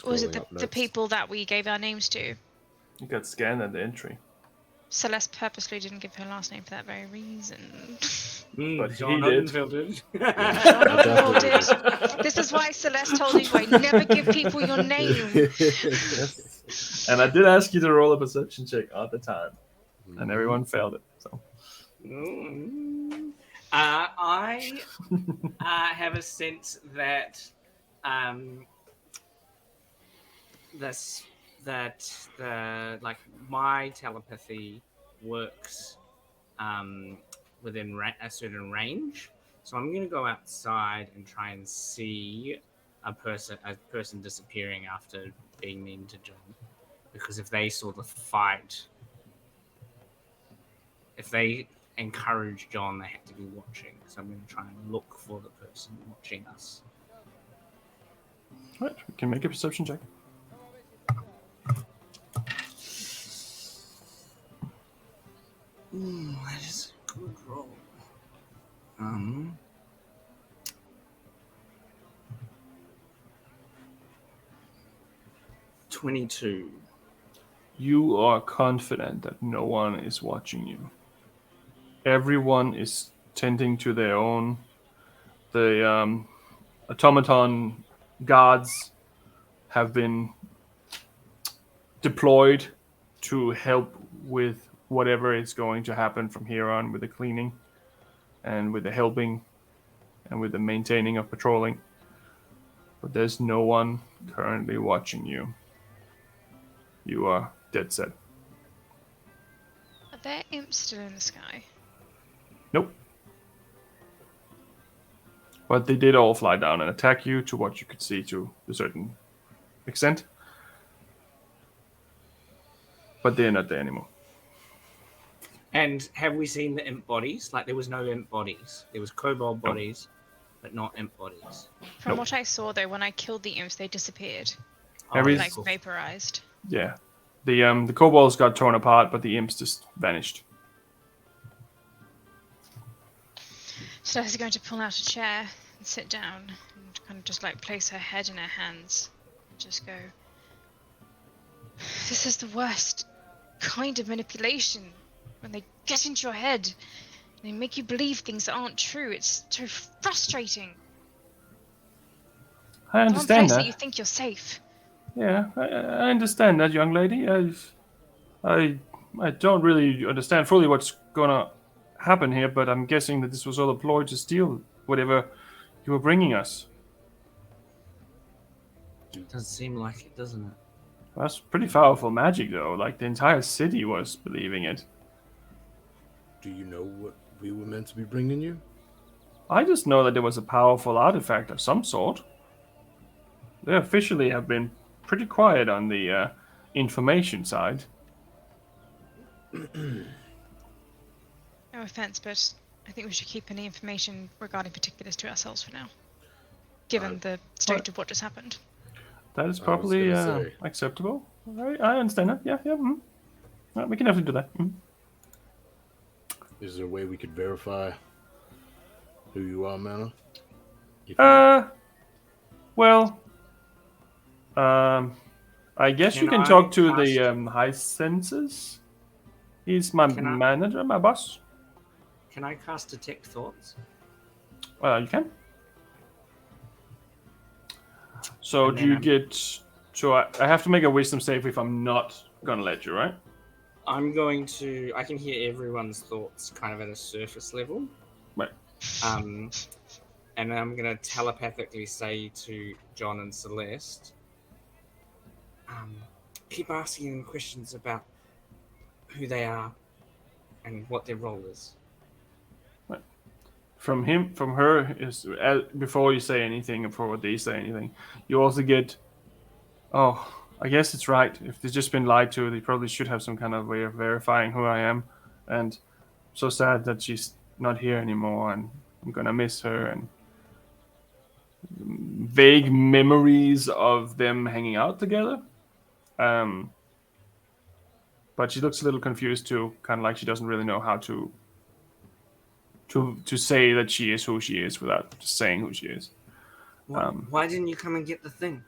Or was it Scrolling up the notes. people that we gave our names to? You got scanned at the entry. Celeste purposely didn't give her last name for that very reason. But John he did. Odenfeld did. Oh, did. This is why Celeste told you I never give people your name. Yes. And I did ask you to roll a perception check at the time, and everyone failed it. So I have a sense that my telepathy works within a certain range. So I'm going to go outside and try and see a person disappearing after being mean to John, because if they sort of fight, if they encourage John, they have to be watching. So I'm going to try and look for the person watching us. Right, we can make a perception check. Ooh, that is a good roll. 22. You are confident that no one is watching you. Everyone is tending to their own. The automaton gods have been deployed to help with whatever is going to happen from here on with the cleaning and with the helping and with the maintaining of patrolling. But there's no one currently watching you. You are dead set. Are there imps still in the sky? Nope. But they did all fly down and attack you to what you could see to a certain extent. But they're not there anymore. And have we seen the imp bodies? Like, there was no imp bodies. There was kobold bodies, but not imp bodies. From Nope. what I saw, though, when I killed the imps, they disappeared. Every- Like, vaporized. Yeah. The kobolds got torn apart, but the imps just vanished. So Leslie's going to pull out a chair and sit down and kind of just like place her head in her hands and just go, this is the worst kind of manipulation. When they get into your head, they make you believe things that aren't true. It's so frustrating. I One understand place that that. you think you're safe. Yeah, I understand that, young lady. I don't really understand fully what's going to happen here, but I'm guessing that this was all a ploy to steal whatever you were bringing us. Does seem like it, doesn't it? That's pretty powerful magic, though. Like, the entire city was believing it. Do you know what we were meant to be bringing you? I just know that there was a powerful artifact of some sort. They officially have been pretty quiet on the information side. No offense, but I think we should keep any information regarding particulars to ourselves for now, given the state of what just happened. That is I was probably gonna say. acceptable. I understand that. Yeah. Right, we can definitely do that. Is there a way we could verify who you are, Mana? If Well, I guess you Can can I talk to cast- the high senses. He's my Can I- manager, my boss. Can I cast detect thoughts? You can. So And do then you I'm- get? So I have to make a wisdom save if I'm not gonna let you, right? I'm going to. I can hear everyone's thoughts kind of at a surface level. Right. And then I'm going to telepathically say to John and Celeste, keep asking them questions about who they are and what their role is. From her is before you say anything, and before they say anything, you also get. Oh, I guess it's right. If they've just been lied to, they probably should have some kind of way of verifying who I am. And so sad that she's not here anymore, and I'm gonna miss her. And vague memories of them hanging out together. But she looks a little confused too, kind of like she doesn't really know how to say that she is who she is without just saying who she is. Why didn't you come and get the thing?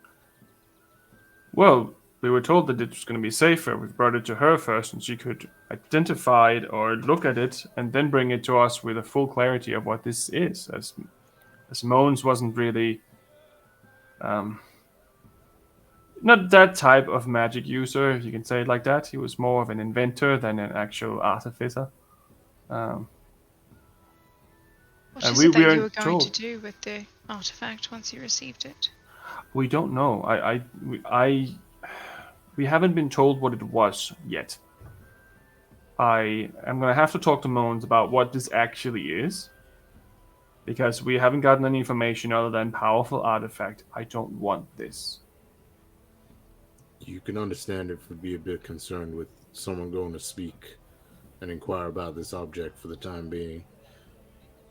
Well, we were told that it was going to be safer. We brought it to her first, and she could identify it or look at it, and then bring it to us with a full clarity of what this is. As Moans wasn't really, not that type of magic user, if you can say it like that. He was more of an inventor than an actual artificer. What And is we it that weren't you were going to told. do with the artifact once you received it? We don't know. We haven't been told what it was yet. I am going to have to talk to Moans about what this actually is, because we haven't gotten any information other than powerful artifact. I don't want this. You can understand if we'd be a bit concerned with someone going to speak and inquire about this object for the time being.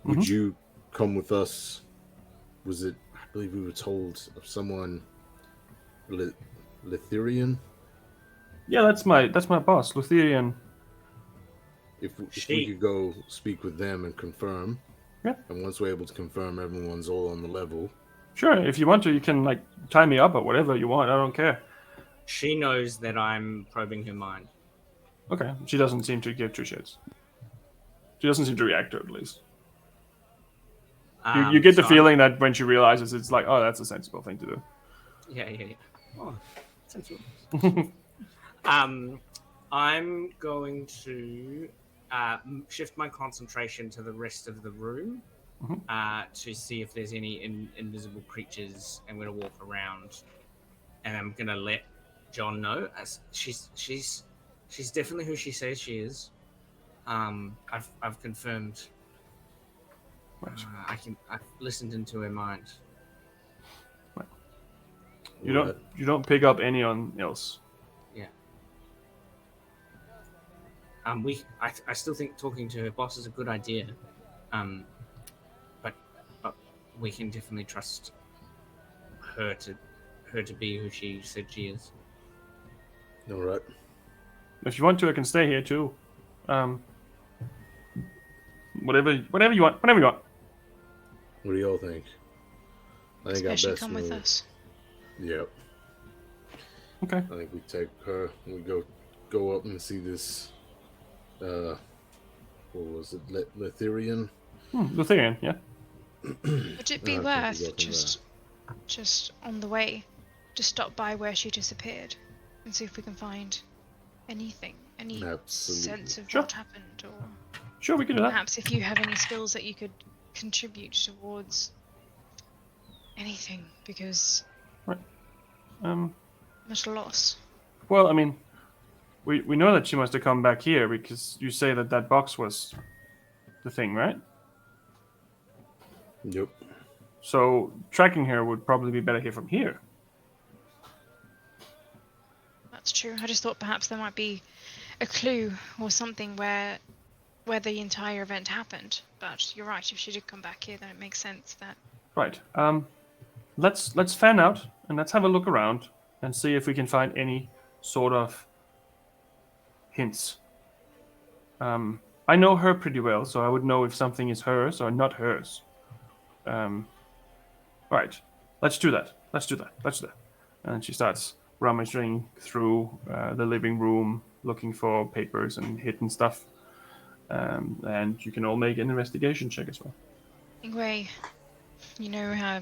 Would you come with us? Was it, I believe we were told of someone, Lithirian? Yeah, that's my boss, Lutherian. If we could go speak with them and confirm. Yeah. And once we're able to confirm everyone's all on the level. Sure, if you want to, you can tie me up or whatever you want. I don't care. She knows that I'm probing her mind. Okay, she doesn't seem to give two shits. She doesn't seem to react to it, at least. You get the feeling that when she realizes, it's like, oh, that's a sensible thing to do. Yeah. Oh, sensible. I'm going to shift my concentration to the rest of the room to see if there's any invisible creatures. I'm going to walk around, and I'm going to let John know. As she's definitely who she says she is. I've confirmed. I've listened into her mind. You don't pick up anyone else. Yeah. I still think talking to her boss is a good idea. But we can definitely trust her to be who she said she is. All right. If you want to, I can stay here too. Whatever you want. Whatever you want. What do y'all think? I think Especially our best come move. with us. Yep. Okay. I think we take her and we go up and see this. What was it? Letherian. Lutherian, yeah. Would it be I think we worth go from just on the way to stop by where she disappeared and see if we can find anything, any Absolutely. sense of Sure. what happened, or Sure, we can do that. perhaps if you have any skills that you could contribute towards anything, because Um. much loss. Well, I mean, we know that she must have come back here because you say that box was the thing, right? Yep. So tracking her would probably be better here from here. That's true. I just thought perhaps there might be a clue or something where the entire event happened. But you're right. If she did come back here, then it makes sense that. Right. Let's fan out and let's have a look around and see if we can find any sort of hints. I know her pretty well, so I would know if something is hers or not hers. Right. Let's do that. And she starts rummaging through the living room, looking for papers and hidden stuff. And you can all make an investigation check as well. Ingue, you know how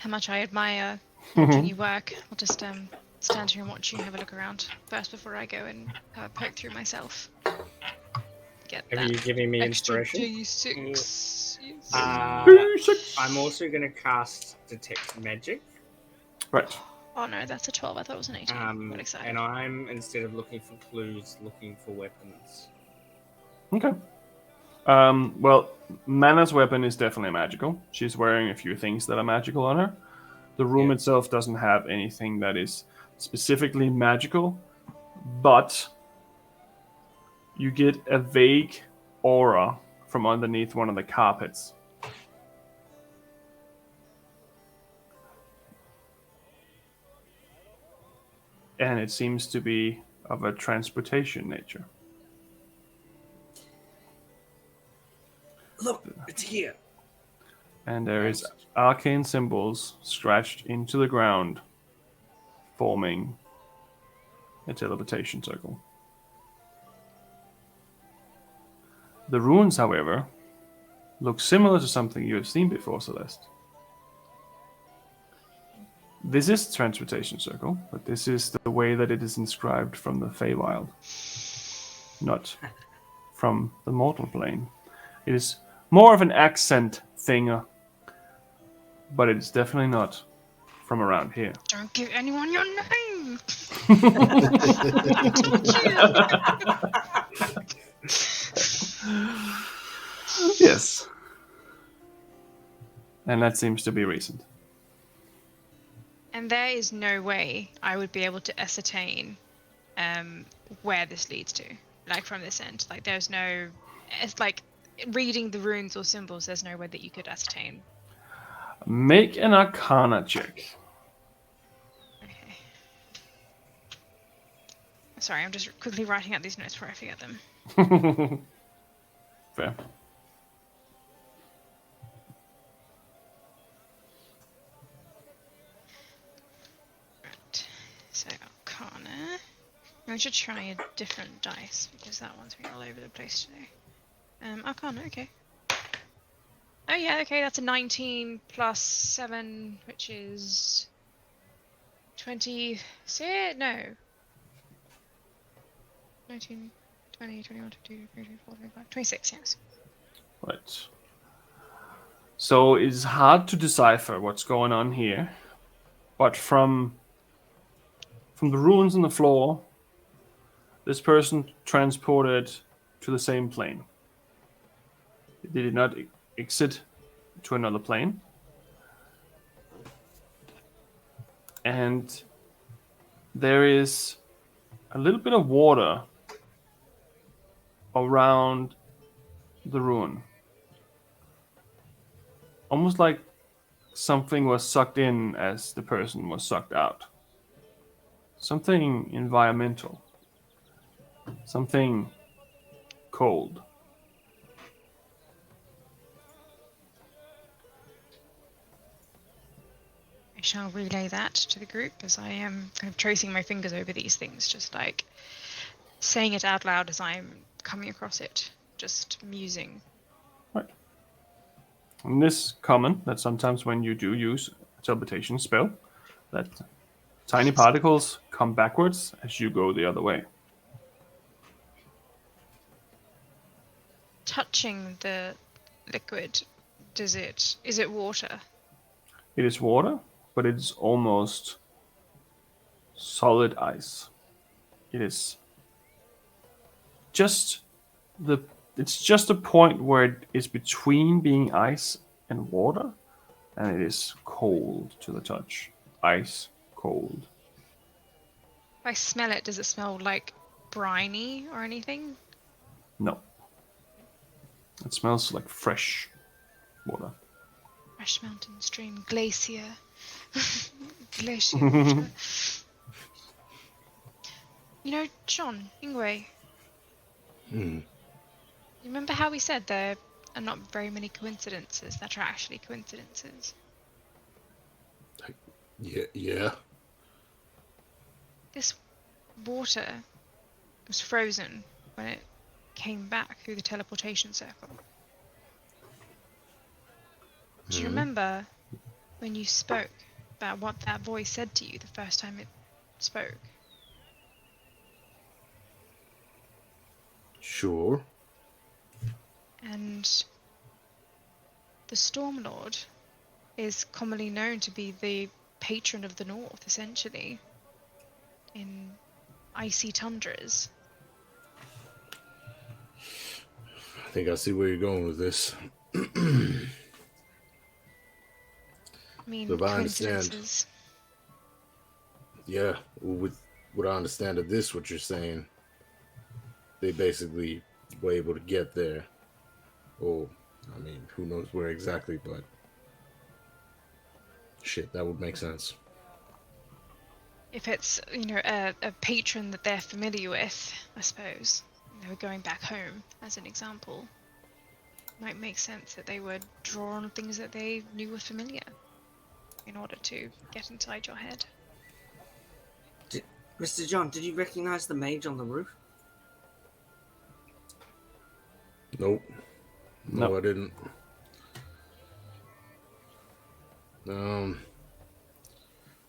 much I admire watching you work. I'll just stand here and watch you have a look around first before I go and have a poke through myself. Get Are that you giving me extra inspiration? D6. Yes. I'm also going to cast Detect Magic. Right. Oh no, that's a 12. I thought it was an 18. What excited. And I'm, instead of looking for clues, looking for weapons. Okay. Well, Mana's weapon is definitely magical. She's wearing a few things that are magical on her. The room itself doesn't have anything that is specifically magical, but you get a vague aura from underneath one of the carpets. And it seems to be of a transportation nature. Look, it's here. And there is arcane symbols scratched into the ground, forming a teleportation circle. The runes, however, look similar to something you have seen before, Celeste. This is the transportation circle, but this is the way that it is inscribed from the Feywild, not from the mortal plane. It is more of an accent thing, but it is definitely not from around here. Don't give anyone your name. Yes. And that seems to be recent. And there is no way I would be able to ascertain where this leads to, like from this end. Like there's no, it's like reading the runes or symbols, there's no way that you could ascertain. Make an Arcana check. Okay. Sorry, I'm just quickly writing out these notes before I forget them. Fair. Right. So Arcana. I should try a different dice because that one's been all over the place today. Arcana, okay. Oh yeah, okay, that's a 19 plus 7, which is 20. No. 19, 20, 21, 22, 23, 24, 25, 26, yes. Right. So it's hard to decipher what's going on here, but from the runes on the floor, this person transported to the same plane. They did not exit to another plane. And there is a little bit of water around the ruin. Almost like something was sucked in as the person was sucked out. Something environmental. Something cold. I shall relay that to the group as I am kind of tracing my fingers over these things, just like saying it out loud as I'm coming across it, just musing. Right. And this common that sometimes when you do use a teleportation spell, that tiny particles come backwards as you go the other way. Touching the liquid, is it water? It is water, but it is almost solid ice. It is just it's just a point where it is between being ice and water, and it is cold to the touch. Ice cold. If I smell it, does it smell like briny or anything? No. It smells like fresh water. Fresh mountain stream, glacier. Glacier water. You know, John, Ingue. You remember how we said there are not very many coincidences that are actually coincidences? Yeah. This water was frozen when it came back through the teleportation circle. Do you remember when you spoke about what that voice said to you the first time it spoke? Sure. And the Stormlord is commonly known to be the patron of the North, essentially, in icy tundras. I think I see where you're going with this. I mean, So if I understand, coincidences. yeah, with what I understand of this, what you're saying, they basically were able to get there. Or, I mean, who knows where exactly, but shit, that would make sense. If it's, you know, a patron that they're familiar with, I suppose, you know, going back home, as an example, might make sense that they would draw on things that they knew were familiar in order to get inside your head. Mr. John, did you recognize the mage on the roof? Nope. No, No. I didn't.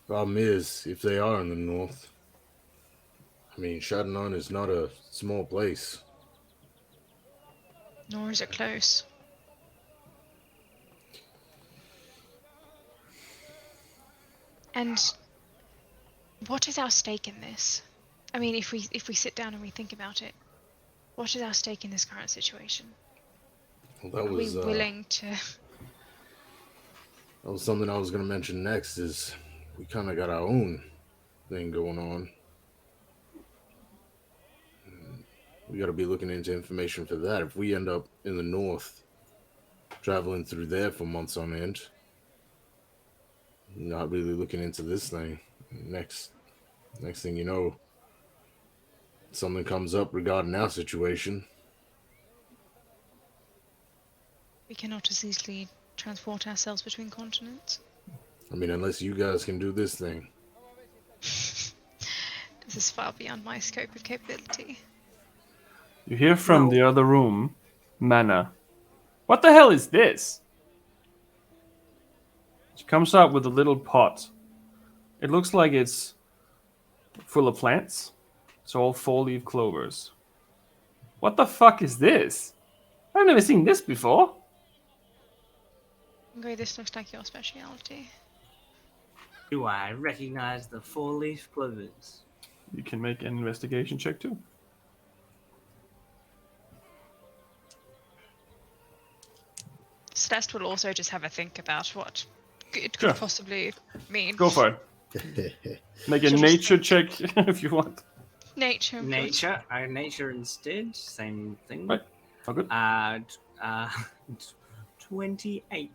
Problem is, if they are in the north, I mean, Châtillon is not a small place. Nor is it close. And what is our stake in this? I mean, if we sit down and we think about it, what is our stake in this current situation? Well, that Are was we willing to? that was something I was going to mention next. Is we kind of got our own thing going on. We got to be looking into information for that. If we end up in the north, traveling through there for months on end, not really looking into this thing. Next thing you know, something comes up regarding our situation. We cannot as easily transport ourselves between continents. I mean, unless you guys can do this thing. This is far beyond my scope of capability. You hear from the other room, Mana. What the hell is this? She comes out with a little pot. It looks like it's full of plants. It's all 4-leaf clovers. What the fuck is this? I've never seen this before. Ingue, this looks like your speciality. Do I recognize the four-leaf clovers? You can make an investigation check too. Celeste will also just have a think about what it Sure. could possibly mean. Go for it. Make a Should we nature check if you want. Nature. and plus- Nature instead. Same thing. Right. Oh, good. 28.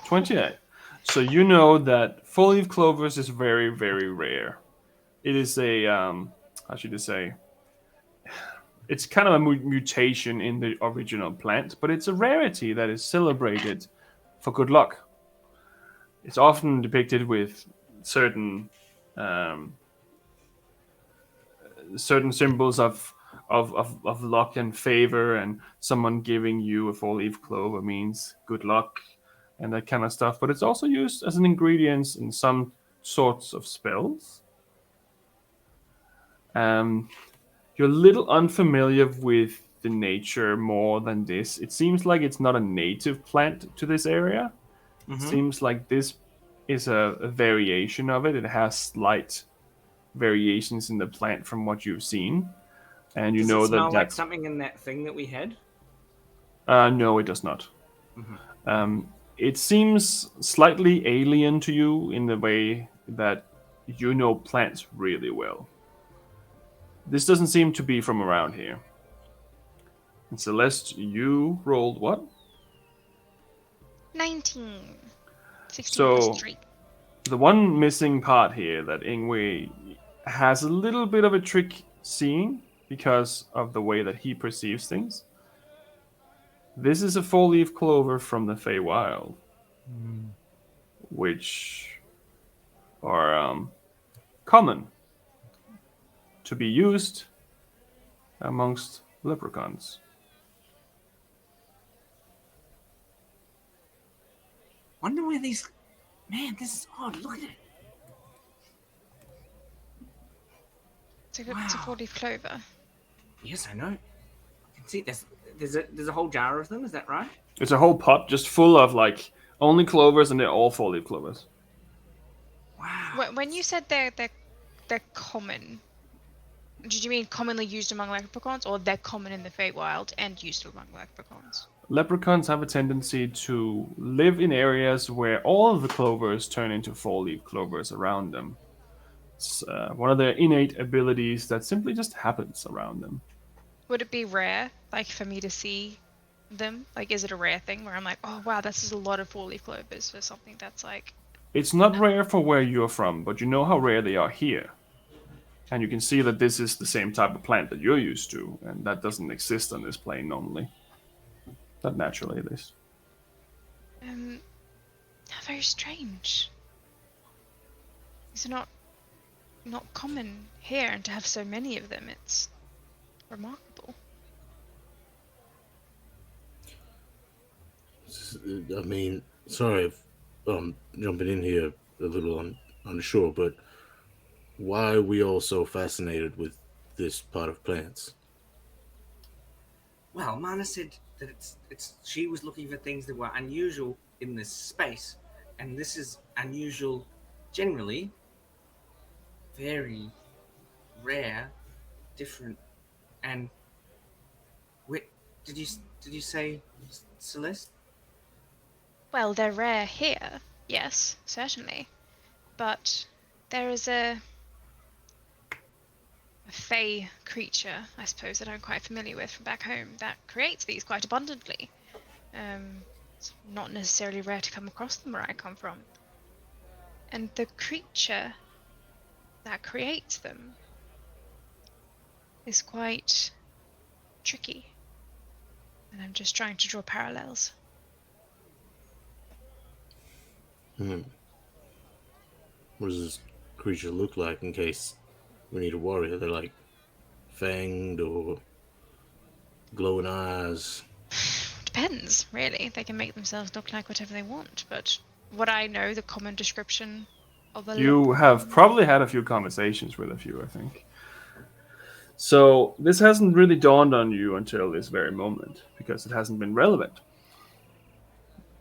28. So you know that four-leaf clovers is very, very rare. It is a, how should I say? It's kind of a mutation in the original plant, but it's a rarity that is celebrated for good luck. It's often depicted with certain certain symbols of luck and favor, and someone giving you a four-leaf clover means good luck and that kind of stuff. But it's also used as an ingredient in some sorts of spells. You're a little unfamiliar with the nature more than this. It seems like it's not a native plant to this area. It seems like this is a variation of it. It has slight variations in the plant from what you've seen. And you Does know it smell that like something in that thing that we had? no, it does not. It seems slightly alien to you in the way that you know plants really well. This doesn't seem to be from around here. And Celeste, you rolled what? 19. 16 So- plus 3. The one missing part here that Ingue has a little bit of a trick seeing because of the way that he perceives things. This is a four-leaf clover from the Feywild, which are common to be used amongst leprechauns. Wonder where these. Man, this is odd. Look at it. It's a Wow. 4-leaf clover. Yes, I know. I can see there's a whole jar of them. Is that right? It's a whole pot just full of like only clovers, and they're all four-leaf clovers. Wow. When you said they're common, did you mean commonly used among leprechauns, or they're common in the Feywild and used among leprechauns? Leprechauns have a tendency to live in areas where all of the clovers turn into four-leaf clovers around them. It's one of their innate abilities that simply just happens around them. Would it be rare, like, for me to see them? Like, is it a rare thing where I'm like, oh wow, this is a lot of 4-leaf clovers for something that's like... It's not rare for where you're from, but you know how rare they are here. And you can see that this is the same type of plant that you're used to, and that doesn't exist on this plane normally. Not naturally, at least. Very strange. These are not common here, and to have so many of them, it's remarkable. I mean, sorry if I'm jumping in here a little unsure, but why are we all so fascinated with this part of plants? Well, Mana said that it's she was looking for things that were unusual in this space, and this is unusual generally, very rare, different, and wait, did you say Celeste? Well, they're rare here, yes, certainly. But there is a fey creature, I suppose, that I'm quite familiar with from back home that creates these quite abundantly. It's not necessarily rare to come across them where I come from. And the creature that creates them is quite tricky. And I'm just trying to draw parallels. What does this creature look like in case we need a warrior? They're like fanged or glowing eyes. Depends, really. They can make themselves look like whatever they want, but what I know, the common description of a You have probably had a few conversations with a few, I think. So this hasn't really dawned on you until this very moment, because it hasn't been relevant.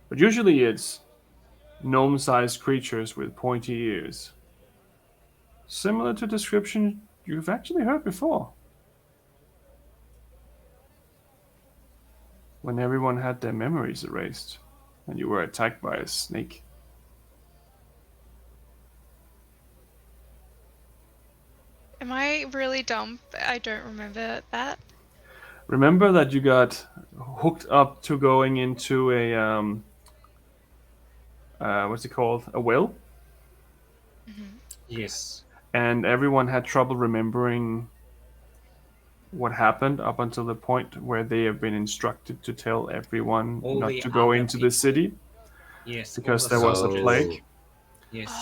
But usually it's gnome-sized creatures with pointy ears. Similar to description you've actually heard before. When everyone had their memories erased and you were attacked by a snake. Am I really dumb? I don't remember that. Remember that you got hooked up to going into a what's it called? A well? Yes. And everyone had trouble remembering what happened up until the point where they have been instructed to tell everyone All not the to go other into the people. city Yes. because all there the was a soldiers. plague. Yes.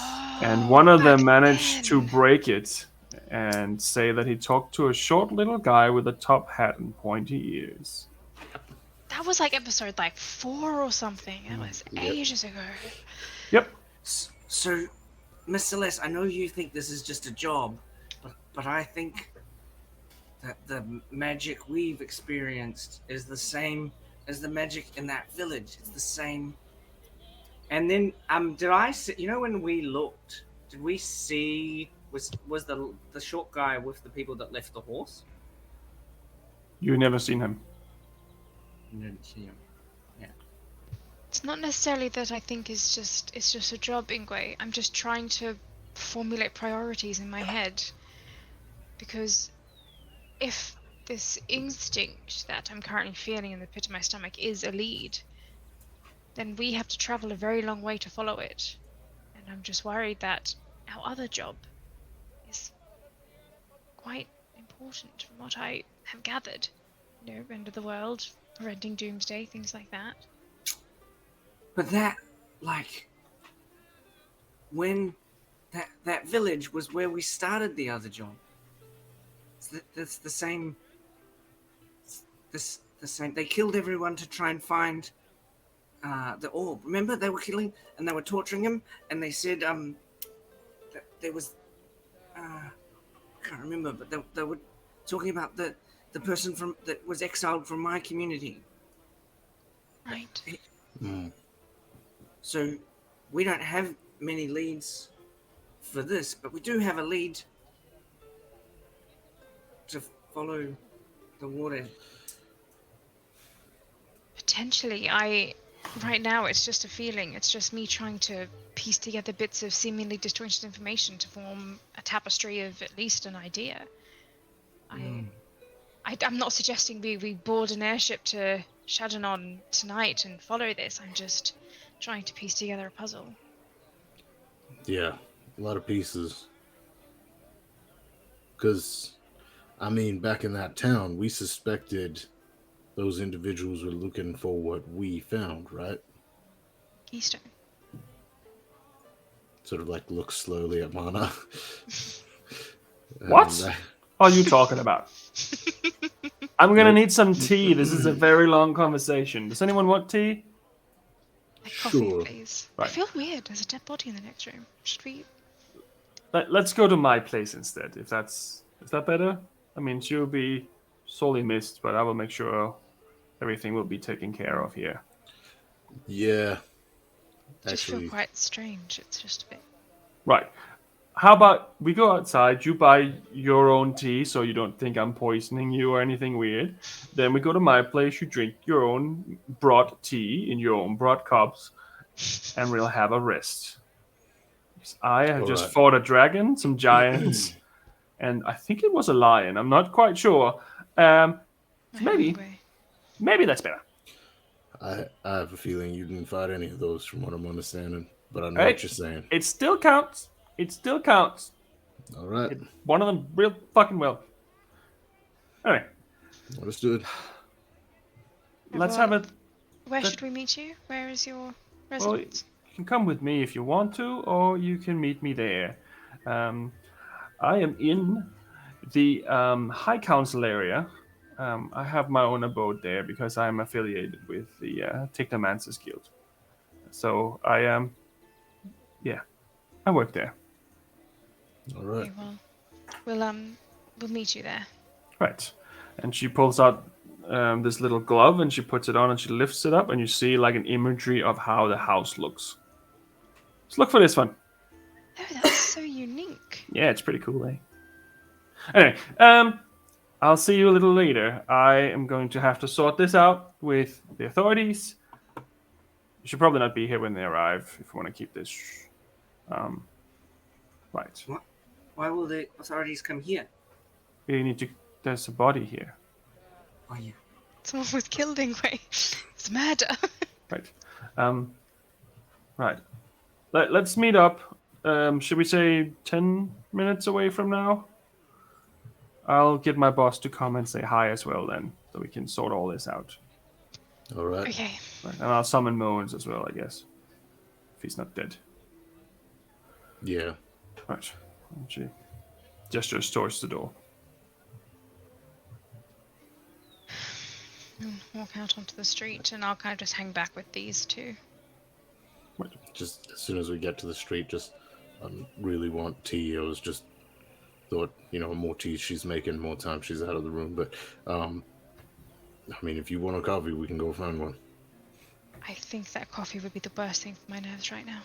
And one of them back managed to then. break it and say that he talked to a short little guy with a top hat and pointy ears. That was like episode 4 or something. That was Yep. ages ago. Yep. So, Miss Celeste, I know you think this is just a job, but I think that the magic we've experienced is the same as the magic in that village. It's the same. And then, did I see? You know, when we looked, did we see? Was the short guy with the people that left the horse? You never seen him. You didn't see him. It's not necessarily that I think it's just a job, Ingue. I'm just trying to formulate priorities in my head. Because if this instinct that I'm currently feeling in the pit of my stomach is a lead, then we have to travel a very long way to follow it. And I'm just worried that our other job is quite important from what I have gathered. You know, end of the world, preventing doomsday, things like that. But that, when that village was where we started the other job. That's the same. The same. They killed everyone to try and find the orb. Remember, they were killing and they were torturing him, and they said that there was I can't remember, but they were talking about the person that was exiled from my community. Right. So we don't have many leads for this, but we do have a lead to follow the water. Potentially, right now it's just a feeling. It's just me trying to piece together bits of seemingly disjointed information to form a tapestry of at least an idea. I'm not suggesting we board an airship to Shadownon tonight and follow this. I'm just trying to piece together a puzzle. Yeah, a lot of pieces. Because, I mean, back in that town, we suspected those individuals were looking for what we found, right? Keystone. Sort of look slowly at Mana. What are you talking about? I'm gonna need some tea. This is a very long conversation. Does anyone want tea? Coffee, Sure. please. Right. I feel weird. There's a dead body in the next room. Should we? Let's go to my place instead. Is that better? I mean, she'll be sorely missed, but I will make sure everything will be taken care of here. Yeah. Just feel Actually, quite strange. It's just a bit. Right. How about we go outside, you buy your own tea so you don't think I'm poisoning you or anything weird. Then we go to my place, you drink your own brought tea in your own brought cups, and we'll have a rest. I have just Alright. fought a dragon, some giants, and I think it was a lion. I'm not quite sure. Maybe that's better. I have a feeling you didn't fight any of those from what I'm understanding, but I know Hey, what you're saying. It still counts. It still counts. All right. One of them real fucking well. Anyway, Understood. let's have it. Where should we meet you? Where is your Well, residence? you can come with me if you want to, or you can meet me there. I am in the High Council area. I have my own abode there because I'm affiliated with the Technomancers Guild. So I am, I work there. All right. Okay, well, we'll meet you there. Right. And she pulls out this little glove and she puts it on and she lifts it up and you see like an imagery of how the house looks. Let's look for this one. Oh, that's so unique. Yeah, it's pretty cool, eh? Anyway, I'll see you a little later. I am going to have to sort this out with the authorities. You should probably not be here when they arrive if you want to keep this. Right. Why will the authorities come here? We need to. There's a body here. Oh, yeah. Someone was killed, Ingue. It's murder. Right. Right. Let's meet up. Should we say 10 minutes away from now? I'll get my boss to come and say hi as well then, so we can sort all this out. All right. Okay. Right. And I'll summon Moens as well, I guess. If he's not dead. Yeah. Right. And she gestures towards the door. Walk out onto the street, and I'll kind of just hang back with these two. Just as soon as we get to the street, just really want tea. I was just thought, more tea she's making, more time she's out of the room. But, I mean, if you want a coffee, we can go find one. I think that coffee would be the worst thing for my nerves right now.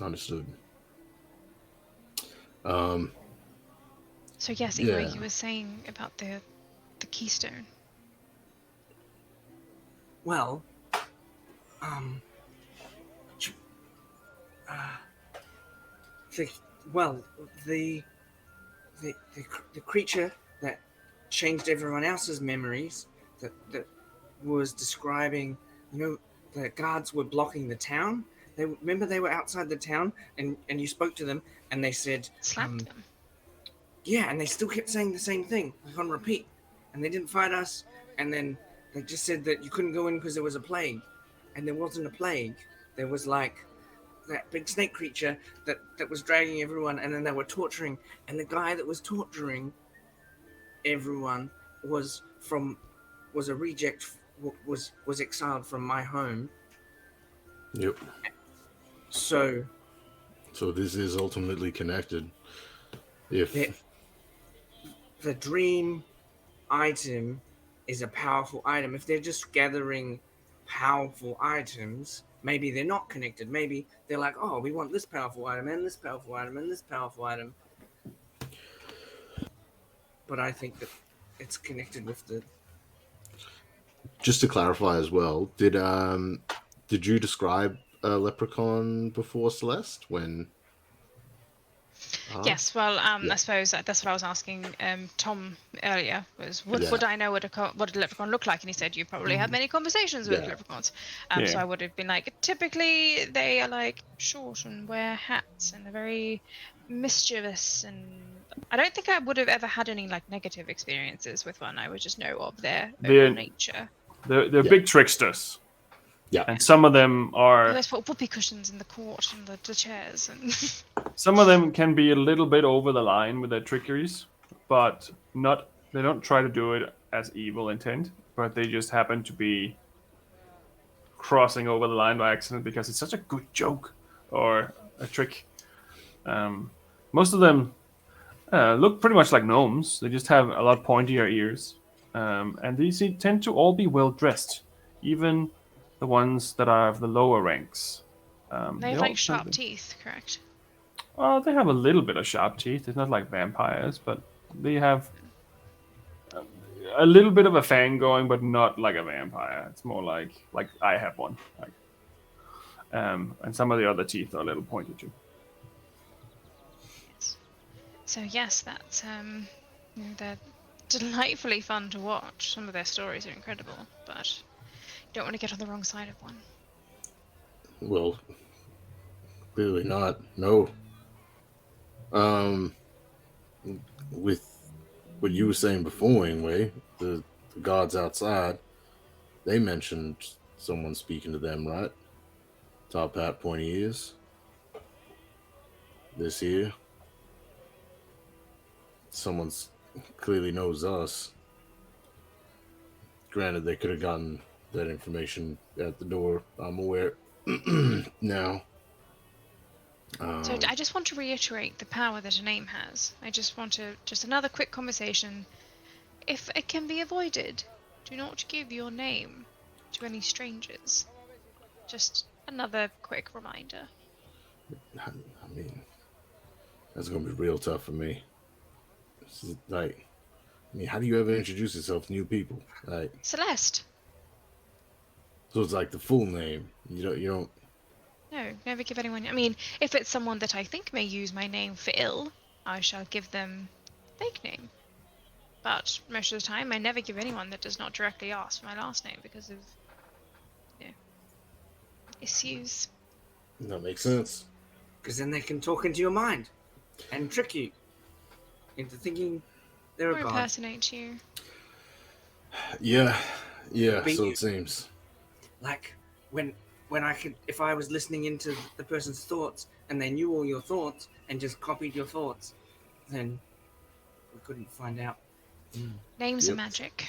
Understood. So yes, Ingue, Yeah. you were saying about the keystone. Well, the creature that changed everyone else's memories, that was describing, the guards were blocking the town. They were outside the town, and you spoke to them, and they said, Slapped them. yeah, and they still kept saying the same thing, like on repeat, and they didn't fight us, and then they just said that you couldn't go in because there was a plague, and there wasn't a plague. There was like that big snake creature that was dragging everyone, and then they were torturing, and the guy that was torturing everyone was a reject, was exiled from my home. Yep. So this is ultimately connected. If the dream item is a powerful item, if they're just gathering powerful items, maybe they're not connected. Maybe they're like, oh, we want this powerful item and this powerful item and this powerful item. But I think that it's connected with the... Just to clarify as well, did you describe a leprechaun before, Celeste? When? Yes, well, Yeah. I suppose that's what I was asking Tom earlier, was would I know what a leprechaun looked like? And he said you probably have many conversations with Yeah. leprechauns. Yeah. So I would have been like, typically they are like short and wear hats and are very mischievous, and I don't think I would have ever had any like negative experiences with one. I would just know of their They're- overall nature. They're Yeah. big tricksters. Yeah. And some of them are... Let's put whoopee cushions in the court and the chairs and Some of them can be a little bit over the line with their trickeries, but they don't try to do it as evil intent, but they just happen to be crossing over the line by accident because it's such a good joke or a trick. Most of them look pretty much like gnomes. They just have a lot pointier ears. And these tend to all be well dressed, even the ones that are of the lower ranks. they have all like sharp tend to- teeth, correct? Well, they have a little bit of sharp teeth. It's not like vampires, but they have a little bit of a fang going, but not like a vampire. It's more like I have one. And some of the other teeth are a little pointed too. Yes. So yes, that's they're delightfully fun to watch. Some of their stories are incredible, but you don't want to get on the wrong side of one. Well, clearly not. No. With what you were saying before, anyway, the guards outside, they mentioned someone speaking to them, right? Top hat, pointy ears. This here. Someone's clearly knows us. Granted, they could have gotten that information at the door. I'm aware now. So I just want to reiterate the power that a name has. I just want to, just another quick conversation. If it can be avoided, do not give your name to any strangers. Just another quick reminder. I mean, that's gonna be real tough for me. This is like, I mean, how do you ever introduce yourself to new people? Like, Celeste. so it's like the full name. You don't. No, never give anyone. I mean, if it's someone that I think may use my name for ill, I shall give them a fake name. But most of the time, I never give anyone that does not directly ask for my last name because of, issues. That makes sense. Because then they can talk into your mind and trick you into thinking they're Or a god. impersonate you. Yeah. But So you- it seems. Like when I could, if I was listening into the person's thoughts and they knew all your thoughts and just copied your thoughts, then we couldn't find out. Names are Yep. magic.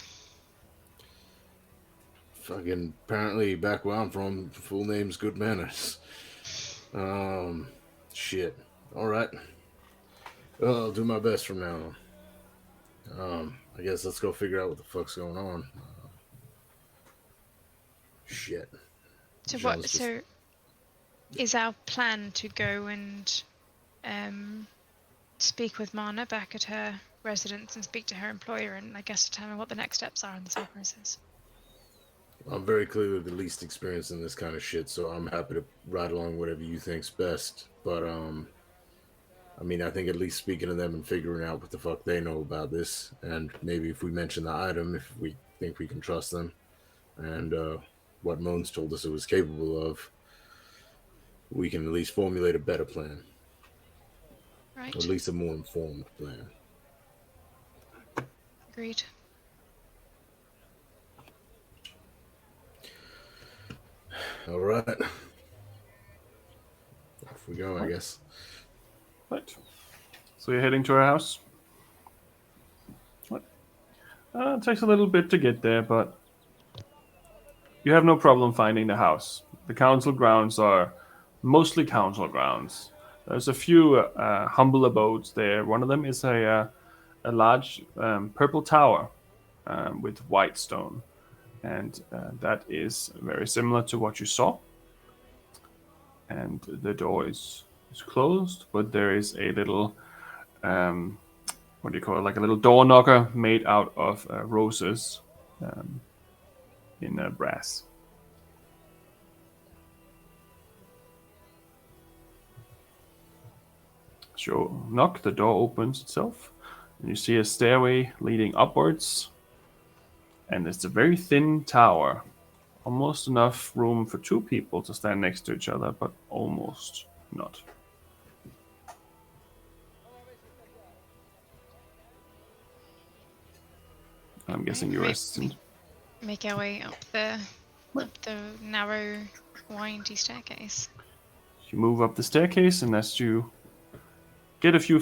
Fucking apparently back where I'm from, full name's good manners. Shit. All right. Well, I'll do my best from now on. I guess let's go figure out what the fuck's going on. Shit. So John's what? just- So is our plan to go and speak with Mana back at her residence and speak to her employer and I guess determine what the next steps are in this whole process? I'm very clearly the least experienced in this kind of shit, so I'm happy to ride along whatever you think's best. But I mean, I think at least speaking to them and figuring out what the fuck they know about this, and maybe if we mention the item, if we think we can trust them, and what Moans told us it was capable of, we can at least formulate a better plan, Right. or at least a more informed plan. Agreed. All right. Off we go, I guess. Right. So you're heading to her house? What? It takes a little bit to get there, but you have no problem finding the house. The council grounds are mostly council grounds. There's a few humble abodes there. One of them is a large purple tower with white stone. And that is very similar to what you saw. And the door is closed, but there is a little, what do you call it, like a little door knocker made out of roses in brass. So you knock, the door opens itself, and you see a stairway leading upwards. And it's a very thin tower. Almost enough room for two people to stand next to each other, but almost not. I'm guessing you're assistant. Make our way up the narrow, windy staircase. You move up the staircase, and as you get a few,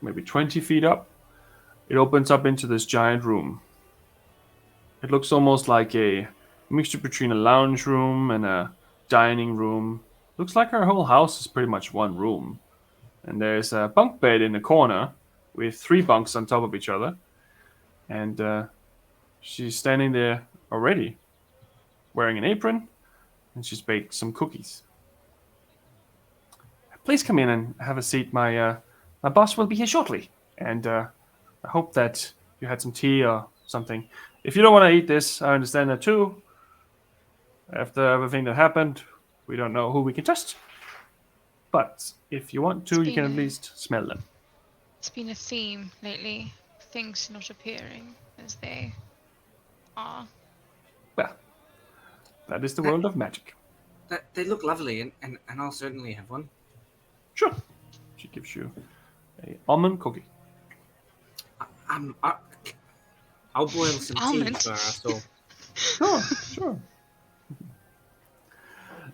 maybe 20 feet up, it opens up into this giant room. It looks almost like a mixture between a lounge room and a dining room. Looks like our whole house is pretty much one room. And there's a bunk bed in the corner with 3 bunks on top of each other. And she's standing there already, wearing an apron, and she's baked some cookies. Please come in and have a seat. My boss will be here shortly. And I hope that you had some tea or something. If you don't want to eat this, I understand that too. After everything that happened, we don't know who we can trust. But if you want to, you can at least smell them. It's been a theme lately. Things not appearing as they are. Well, that is the world of magic. They look lovely, and I'll certainly have one. Sure. She gives you a almond cookie. I'll boil some tea Almond? for us all. Sure.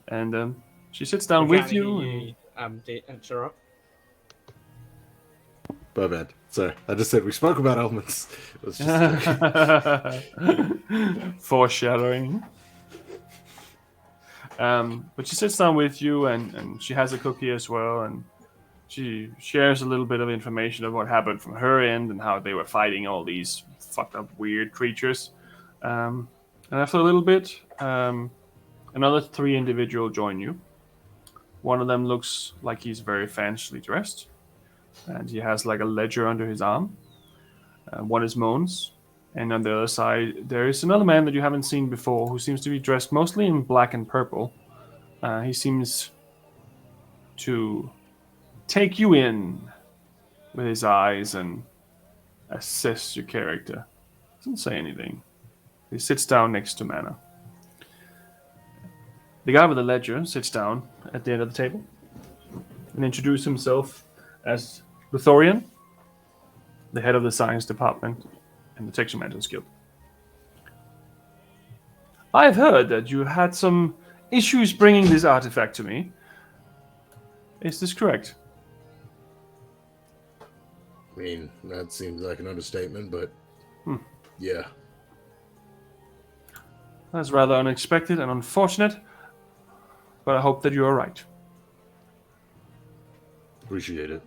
And she sits down with you. Sure. My bad. Sorry. I just said we spoke about almonds. It was just Foreshadowing. But she sits down with you, and she has a cookie as well, and she shares a little bit of information of what happened from her end and how they were fighting all these fucked up, weird creatures. And after a little bit, another 3 individuals join you. One of them looks like he's very fancily dressed, and he has like a ledger under his arm. One is Moans, and on the other side there is another man that you haven't seen before, who seems to be dressed mostly in black and purple. He seems to take you in with his eyes and assess your character. Doesn't say anything. He sits down next to Mana. The guy with the ledger sits down at the end of the table and introduces himself as Luthorian, the head of the science department in the Texomantis Guild. I've heard that you had some issues bringing this artifact to me. Is this correct? I mean, that seems like an understatement, but yeah. That's rather unexpected and unfortunate, but I hope that you are right. Appreciate it.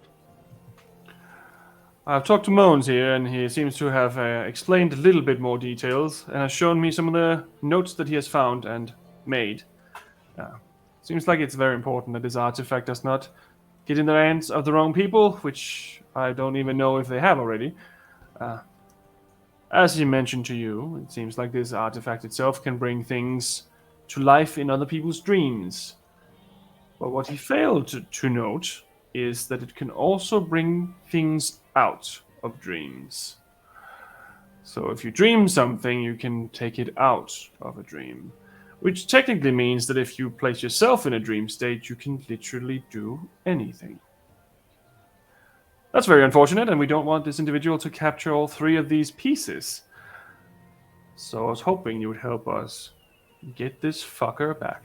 I've talked to Moans here, and he seems to have explained a little bit more details, and has shown me some of the notes that he has found and made. Seems like it's very important that this artifact does not get in the hands of the wrong people, which I don't even know if they have already. As he mentioned to you, it seems like this artifact itself can bring things to life in other people's dreams. But what he failed to note is that it can also bring things out of dreams. So if you dream something, you can take it out of a dream. Which technically means that if you place yourself in a dream state, you can literally do anything. That's very unfortunate, and we don't want this individual to capture all 3 of these pieces. So I was hoping you would help us get this fucker back.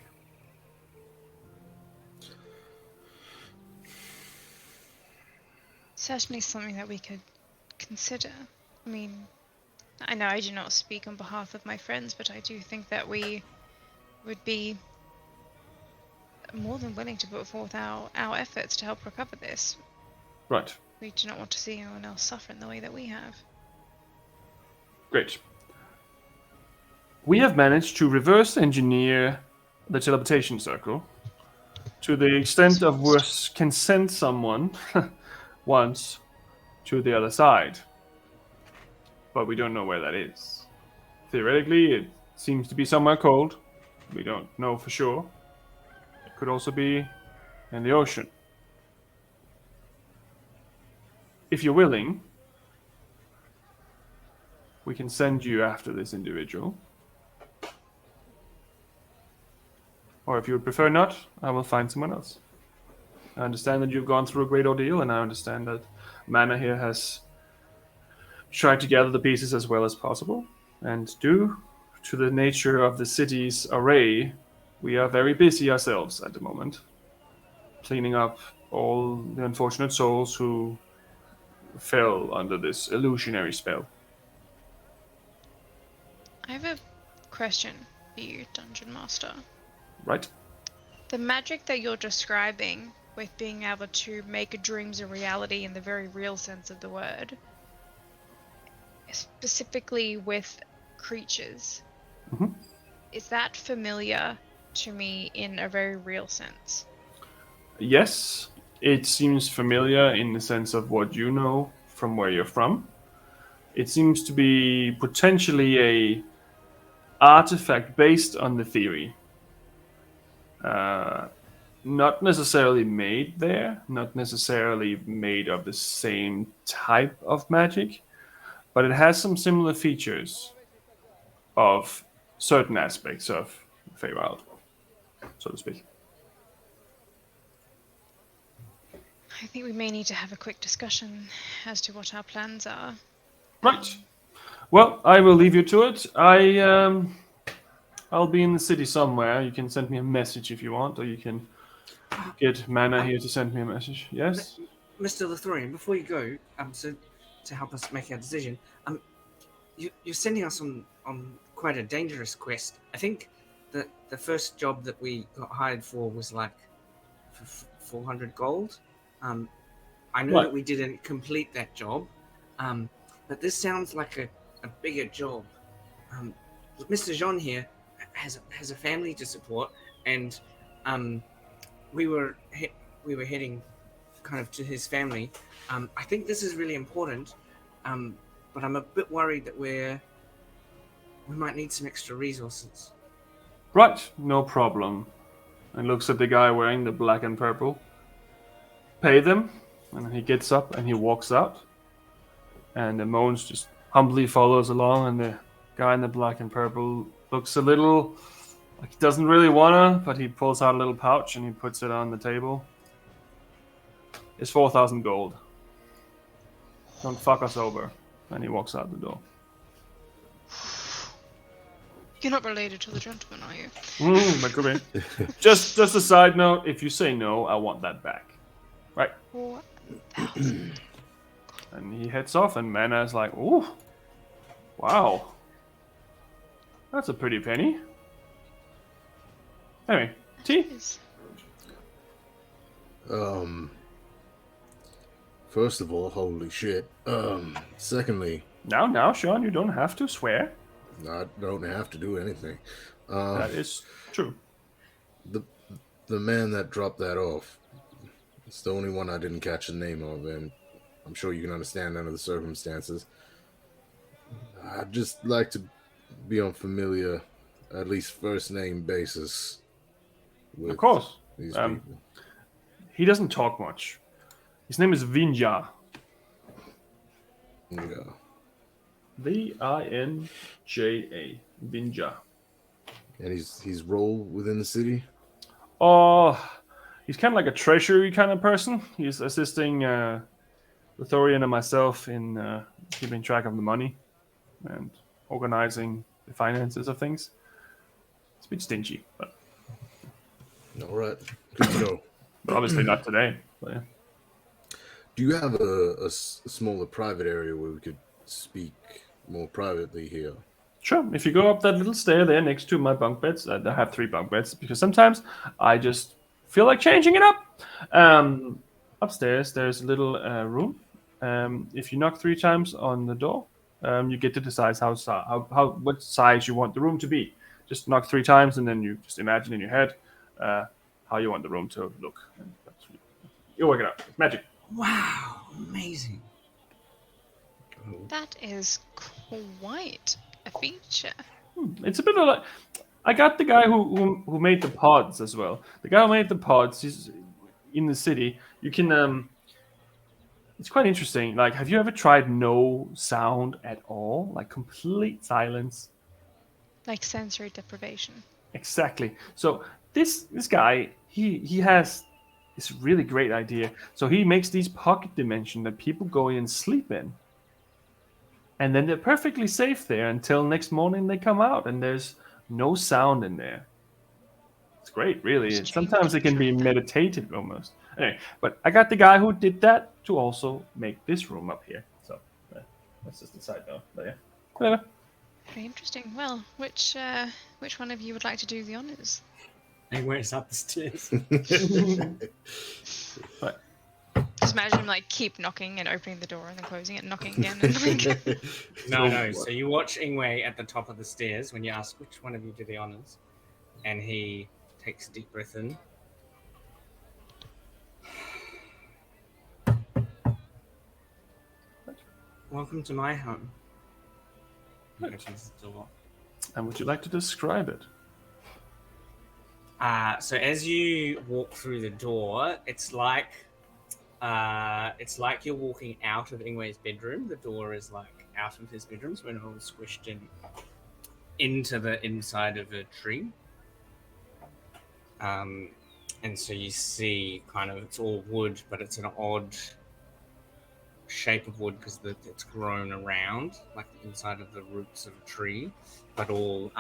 Certainly something that we could consider. I mean, I know I do not speak on behalf of my friends, but I do think that we would be more than willing to put forth our efforts to help recover this. Right. We do not want to see anyone else suffer in the way that we have. Great. We have managed to reverse engineer the teleportation circle to the extent of we can send someone once to the other side. But we don't know where that is. Theoretically, it seems to be somewhere cold. We don't know for sure. It could also be in the ocean. If you're willing, we can send you after this individual. Or if you would prefer not, I will find someone else. I understand that you've gone through a great ordeal, and I understand that Mana here has tried to gather the pieces as well as possible. And due to the nature of the city's array, we are very busy ourselves at the moment, cleaning up all the unfortunate souls who fell under this illusionary spell. I have a question for you, Dungeon Master. Right? The magic that you're describing with being able to make dreams a reality in the very real sense of the word, specifically with creatures, is that familiar to me in a very real sense? Yes, it seems familiar in the sense of what you know from where you're from. It seems to be potentially a artifact based on the thievery. Not necessarily made there, not necessarily made of the same type of magic, but it has some similar features of certain aspects of Feywild, so to speak. I think we may need to have a quick discussion as to what our plans are. Right. Well, I will leave you to it. I'll be in the city somewhere. You can send me a message if you want, or you can get Mana here to send me a message. Yes? Mr. Luthorian, before you go, so to help us make our decision, you're sending us on quite a dangerous quest. I think that the first job that we got hired for was like for 400 gold. I know that we didn't complete that job, but this sounds like a bigger job. Mr. Jean here has a family to support, and we were heading kind of to his family. I think this is really important, but I'm a bit worried that we might need some extra resources. Right, no problem. And looks at the guy wearing the black and purple. Pay them, and he gets up and he walks out. And the Mons just humbly follows along, and the guy in the black and purple looks a little like he doesn't really wanna, but he pulls out a little pouch and he puts it on the table. It's 4,000 gold. Don't fuck us over. And he walks out the door. You're not related to the gentleman, are you? That could be. Just a side note, if you say no, I want that back. Right. 4,000. And he heads off, and Mana's like, ooh, wow. That's a pretty penny. Anyway, T? First of all, holy shit. Secondly... Now, Sean, you don't have to swear. I don't have to do anything. That is true. The man that dropped that off, it's the only one I didn't catch the name of, and I'm sure you can understand under the circumstances. I'd just like to be on familiar, at least first name basis with Of course. these people. He doesn't talk much. His name is Vinja. Yeah. Vinja. Vinja. And his role within the city? Oh, he's kind of like a treasury kind of person. He's assisting Lithorian and myself in keeping track of the money and organizing the finances of things. It's a bit stingy, but all right, good to know. But obviously not today. But yeah. Do you have a smaller private area where we could speak more privately here? Sure. If you go up that little stair there next to my bunk beds, I have 3 bunk beds because sometimes I just feel like changing it up. Upstairs, there's a little room. If you knock 3 times on the door, you get to decide what size you want the room to be. Just knock 3 times, and then you just imagine in your head how you want the room to look. And you work it out. It's magic. Wow, amazing. That is quite a feature. It's a bit of like... I got the guy who made the pods as well. The guy who made the pods, he's in the city. You can... It's quite interesting. Like, have you ever tried no sound at all? Like, complete silence? Like sensory deprivation. Exactly. So this guy, he has this really great idea. So he makes these pocket dimensions that people go in and sleep in. And then they're perfectly safe there until next morning they come out and there's no sound in there. It's great, really. Sometimes it can be meditative almost. Anyway, but I got the guy who did that to also make this room up here. So that's just a side note. But yeah, whatever. Very interesting. Well, which one of you would like to do the honors? Where's up the stairs? Right. Just imagine him like keep knocking and opening the door and then closing it and knocking again. And like... No. So you watch Ingue at the top of the stairs when you ask which one of you do the honors, and he takes a deep breath in. Welcome to my home. He opens the door. And would you like to describe it? So as you walk through the door, it's like you're walking out of Ingwe's bedroom. The door is like out of his bedroom, so we're all squished into the inside of a tree. And so you see kind of, it's all wood, but it's an odd shape of wood because it's grown around like the inside of the roots of a tree, but all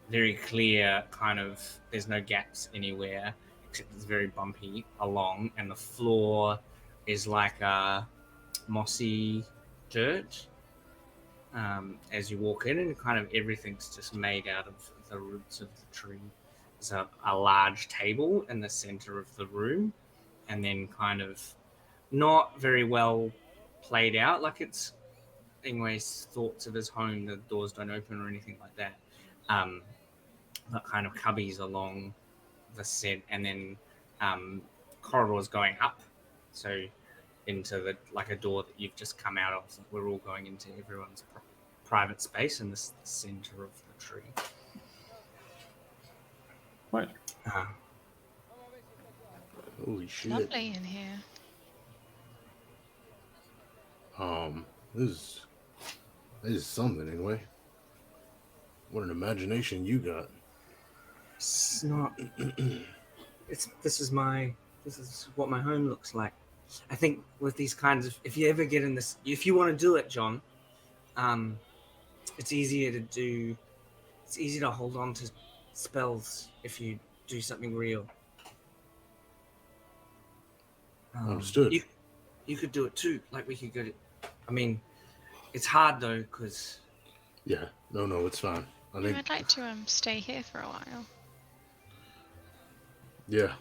very clear, kind of, there's no gaps anywhere except it's very bumpy along, and the floor is like a mossy dirt as you walk in, and kind of everything's just made out of the roots of the tree. There's a large table in the center of the room, and then kind of not very well played out, like it's Ingwe's thoughts of his home, the doors don't open or anything like that. But kind of cubbies along the set, and then corridors going up, so into the like a door that you've just come out of. So we're all going into everyone's private space in this the center of the tree. Right. Holy shit. Lovely in here. This is something anyway. What an imagination you got. It's not. This is what my home looks like. I think with these kinds of, if you ever get in this, if you want to do it, John, it's easier to do. It's easy to hold on to spells if you do something real. Understood. You could do it too. Like we could go to. I mean, it's hard though because. Yeah. No, it's fine. I'd like to stay here for a while. Yeah.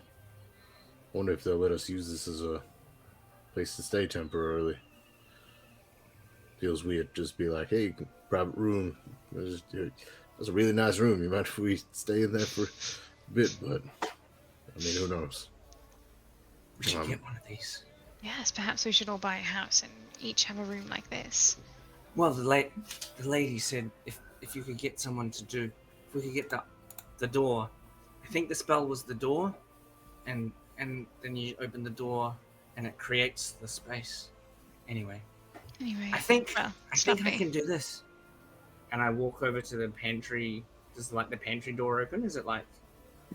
Wonder if they'll let us use this as a place to stay temporarily. Feels weird. Just be like, hey, private room. That's a really nice room. You mind if we stay in there for a bit? But I mean, who knows? We should get one of these. Yes, perhaps we should all buy a house and each have a room like this. Well, the lady said if you could get someone to do, if we could get the door. I think the spell was the door, and then you open the door, and it creates the space. Anyway, I think I can do this. And I walk over to the pantry. Does like the pantry door open? Is it like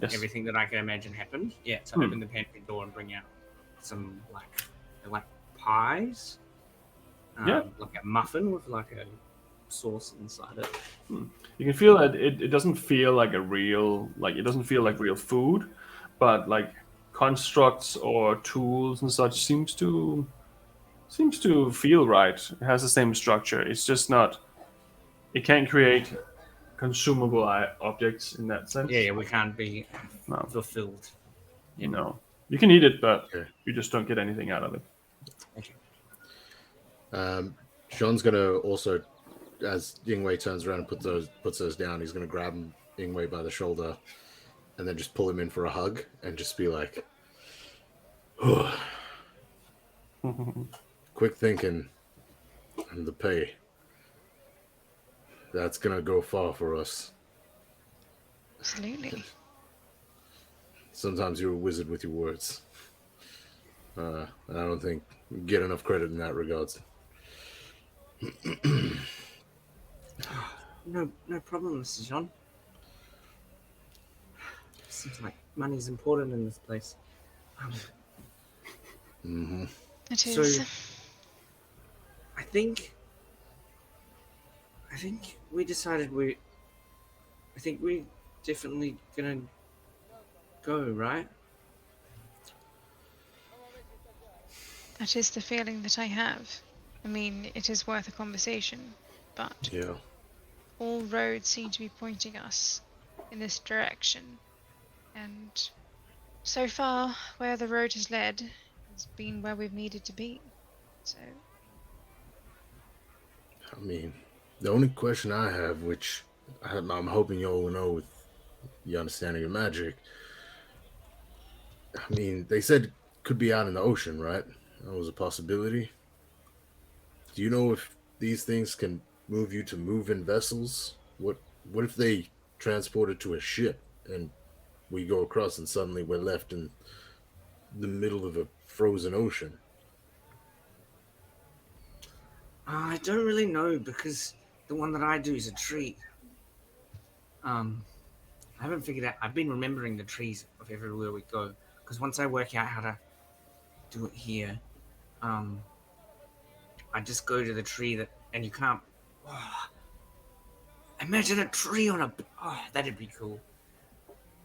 everything that I can imagine happened? Yeah. So I open the pantry door and bring out some like pies. Like a muffin with like a sauce inside it. You can feel that it doesn't feel like it doesn't feel like real food, but like constructs or tools and such seems to feel right. It has the same structure. It's just not. It can't create consumable objects in that sense. Yeah, we can't be fulfilled. You know, you can eat it, but you just don't get anything out of it. Okay. Sean's gonna also, as Ingue turns around and puts those down, he's gonna grab Ingue by the shoulder and then just pull him in for a hug and just be like, oh. Quick thinking and the pay. That's gonna go far for us. Absolutely. Sometimes you're a wizard with your words. I don't think you get enough credit in that regards. No problem, Mr. John. Seems like money's important in this place. It is. So, I think we decided we're definitely gonna go, right? That is the feeling that I have. I mean, it is worth a conversation, but all roads seem to be pointing us in this direction. And so far, where the road has led has been where we've needed to be. So, I mean, the only question I have, which I'm hoping y'all will know with your understanding of magic, I mean, they said it could be out in the ocean, right? That was a possibility. Do you know if these things can move you to move in vessels? What if they transport it to a ship and we go across and suddenly we're left in the middle of a frozen ocean? I don't really know because the one that I do is a tree. I haven't figured out. I've been remembering the trees of everywhere we go because once I work out how to do it here, I just go to the tree and you can't. Oh, imagine a tree on a. Oh, that'd be cool.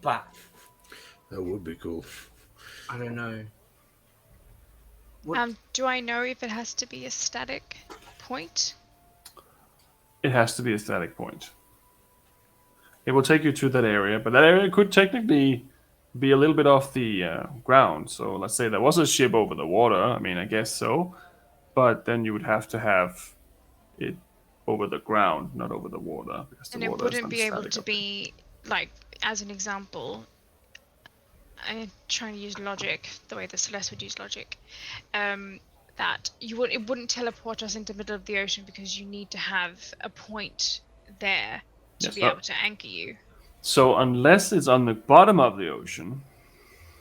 But that would be cool. I don't know. do I know if it has to be a static point? It has to be a static point. It will take you to that area, but that area could technically be a little bit off the ground. So let's say there was a ship over the water. I mean, I guess so. But then you would have to have it over the ground, not over the water, because the And it water is wouldn't be able non-static to object. be, like, as an example, I'm trying to use logic the way that Celeste would use logic. That it wouldn't teleport us into the middle of the ocean because you need to have a point there to Yes, be no. able to anchor you. So unless it's on the bottom of the ocean,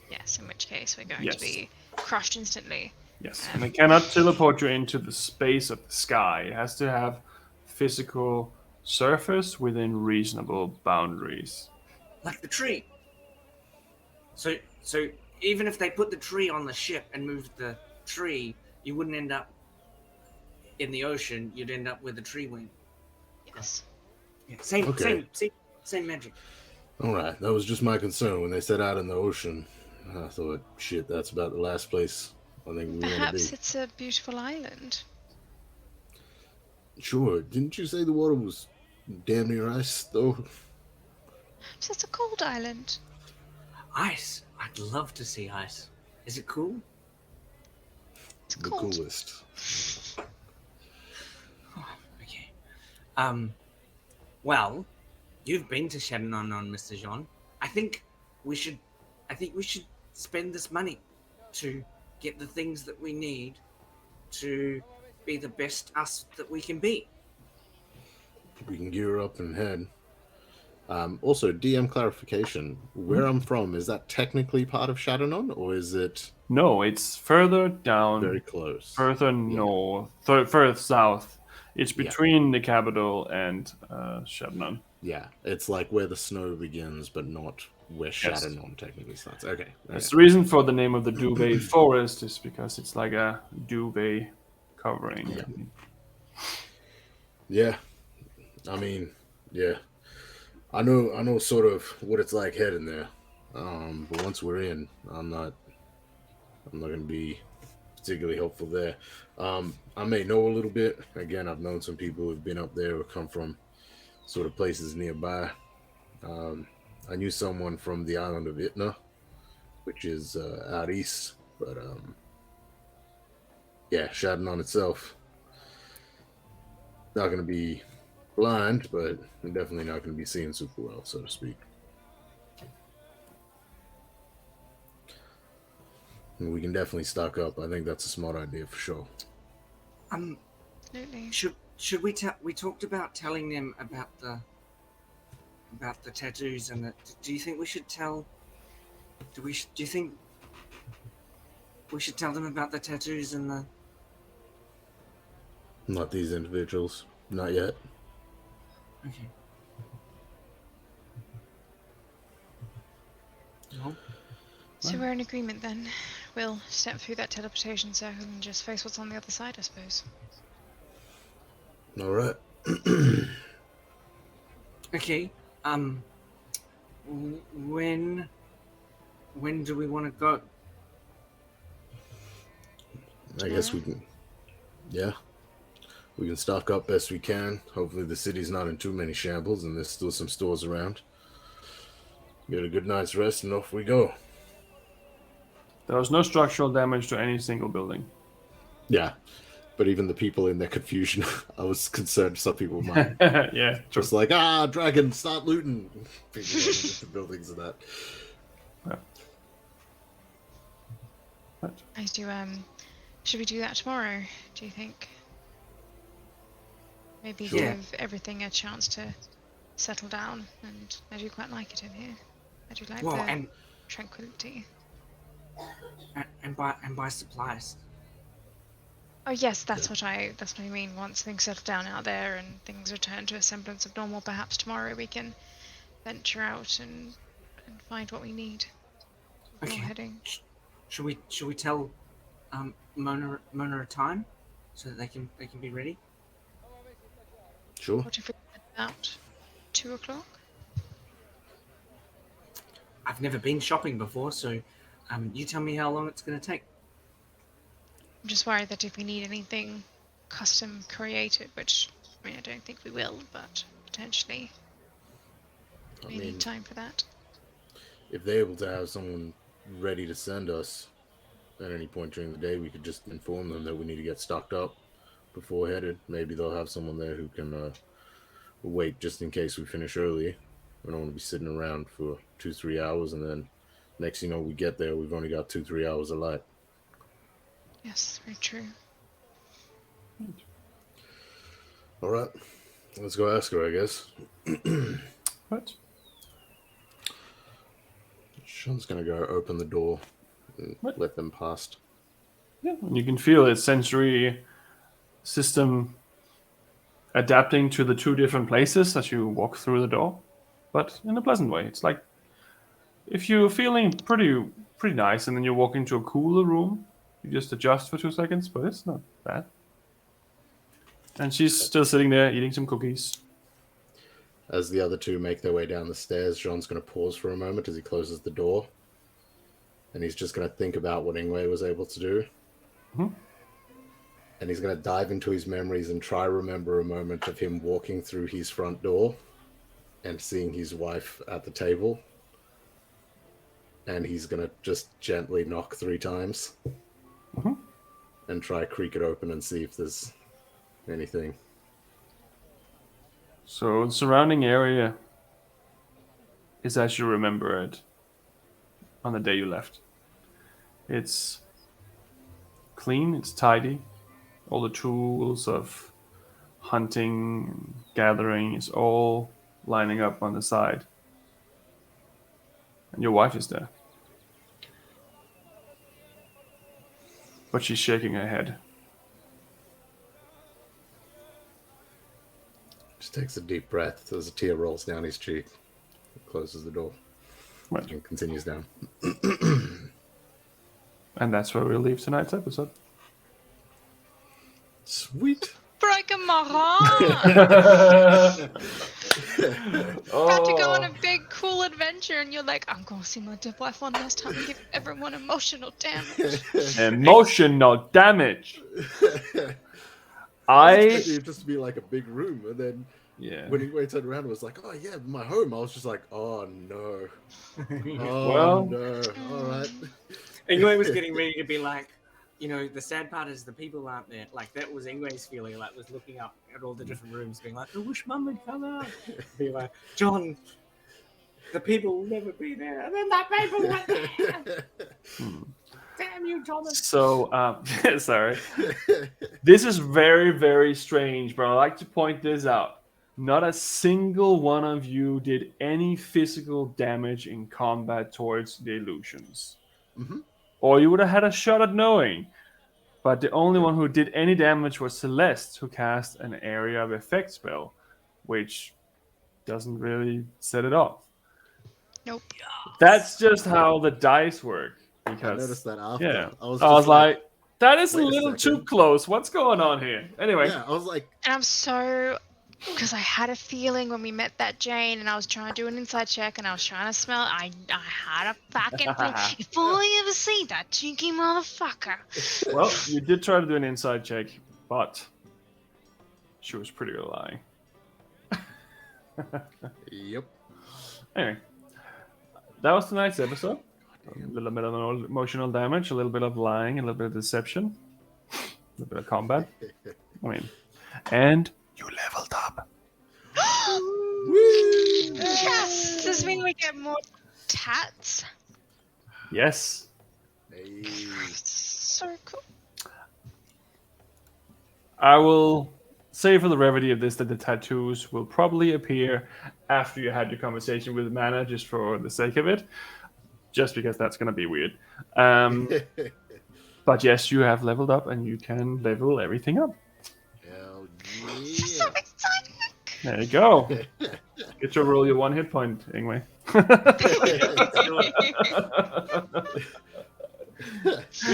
Yes, in which case we're going yes. to be crushed instantly. Yes, and it cannot teleport you into the space of the sky. It has to have physical surface within reasonable boundaries. Like the tree. So even if they put the tree on the ship and moved the tree, you wouldn't end up in the ocean. You'd end up with a tree wing. Yes. Yeah, same Okay. same magic. All right, that was just my concern when they said out in the ocean. I thought, shit, that's about the last place I think we want to Perhaps be. it's a beautiful island. Sure, didn't you say the water was damn near ice, though? Perhaps it's a cold island. Ice. I'd love to see ice. Is it cool? It's The cold. coolest. Okay. Well, you've been to Shadownon, Mr. Jean. I think we should spend this money to get the things that we need to be the best us that we can be. We can gear up and head. Also, DM clarification. Where I'm from, is that technically part of Shadownon, or is it No, it's further down, very close? further north, further south. It's Yeah. between the capital and Shabnan. Yeah, it's like where the snow begins, but not where Shadownon technically starts. Okay. That's the reason for the name of the duvet forest is because it's like a duvet covering. Yeah. I mean, yeah. I know sort of what it's like heading there. But once we're in, I'm not gonna be particularly helpful there. I may know a little bit. Again, I've known some people who've been up there or come from sort of places nearby. I knew someone from the island of Itna, which is out east, but yeah, Shadownon itself, not going to be blind, but definitely not going to be seeing super well, so to speak. And we can definitely stock up. I think that's a smart idea for sure. Absolutely. Should we we talked about telling them about the tattoos and do you think we should tell do you think we should tell them about the tattoos and the Not these individuals. Not yet. Okay. No? So we're in agreement then. We'll step through that teleportation circle and just face what's on the other side, I suppose. All right. Okay. When do we want to go? I guess we can. Yeah. We can stock up best we can. Hopefully the city's not in too many shambles and there's still some stores around. Get a good night's rest and off we go. There was no structural damage to any single building. Yeah. But even the people in their confusion, I was concerned some people might. Yeah. Just like, dragon, start looting. People running into buildings and that. I do, should we do that tomorrow, do you think? Maybe give everything a chance to settle down, and I do quite like it in here. I do like the tranquility. And buy supplies. Oh yes, that's what I mean. Once things settle down out there and things return to a semblance of normal, perhaps tomorrow we can venture out and find what we need. Okay. Heading. Should we tell Mona a time so that they can be ready? Sure. What if we head out 2 o'clock? I've never been shopping before, so you tell me how long it's going to take. I'm just worried that if we need anything custom created, which I mean I don't think we will, but potentially we need time for that. If they're able to have someone ready to send us at any point during the day, we could just inform them that we need to get stocked up before headed. Maybe they'll have someone there who can wait just in case we finish early. We don't want to be sitting around for 2-3 hours, and then next thing you know, we get there, we've only got 2-3 hours of light. Yes, very true. All right, let's go ask her, I guess. What? Sean's gonna go open the door and What? let them past. Yeah, and you can feel its sensory system adapting to the two different places as you walk through the door, but in a pleasant way. It's like if you're feeling pretty nice and then you walk into a cooler room, you just adjust for 2 seconds, but it's not bad. And she's still sitting there eating some cookies. As the other two make their way down the stairs, Jean's going to pause for a moment as he closes the door. And he's just going to think about what Ingue was able to do. Mhm. And he's going to dive into his memories and try remember a moment of him walking through his front door and seeing his wife at the table. And he's going to just gently knock 3 times. Mhm. And try creak it open and see if there's anything. So the surrounding area is as you remember it on the day you left. It's clean, it's tidy. All the tools of hunting and gathering is all lining up on the side. And your wife is there. But she's shaking her head. Just takes a deep breath as a tear rolls down his cheek. Closes the door. Right. And continues down. And that's where we'll leave tonight's episode. Sweet. Broken my heart! About to go on a Oh. big, cool adventure, and you're like, I'm going to see my dead wife one last time and give everyone emotional damage. Emotional damage. I expected it just to be like a big room, and then Yeah. when Ingue turned around and was like, "Oh yeah, my home," I was just like, "Oh no, oh Well- no, all right." Ingue was getting ready to be like, you know, the sad part is the people aren't there. Like, that was Ingwe's feeling, like, was looking up at all the different rooms, being like, I wish Mum would come out. Be like, John, the people will never be there. And then that people were there. Damn you, Thomas. So, sorry. This is very, very strange, but I'd like to point this out. Not a single one of you did any physical damage in combat towards the illusions. Mhm. Or you would have had a shot at knowing. But the only one who did any damage was Celeste, who cast an area of effect spell, which doesn't really set it off. Nope. That's just how the dice work. I Because noticed that after. yeah, I was, I was just like, that is a wait a little too second. close. What's going on here? Anyway, yeah, I was like, And I'm so... Because I had a feeling when we met that Jane, and I was trying to do an inside check, and I was trying to smell... I had a fucking feeling. If I ever see that cheeky motherfucker... well, you did try to do an inside check, but she was pretty good at lying. "Yep." Anyway, that was tonight's episode. A little bit of emotional damage, a little bit of lying, a little bit of deception, a little bit of combat. I mean, and you leveled up. Yes! Does this mean we get more tats? Yes. Hey. So cool. I will say for the brevity of this that the tattoos will probably appear after you had your conversation with Mana, just for the sake of it. Just because that's going to be weird. But yes, you have leveled up and you can level everything up. Hell So yeah. exciting! There you go. Get your roll your 1 hit point, Ingwe. I'm trying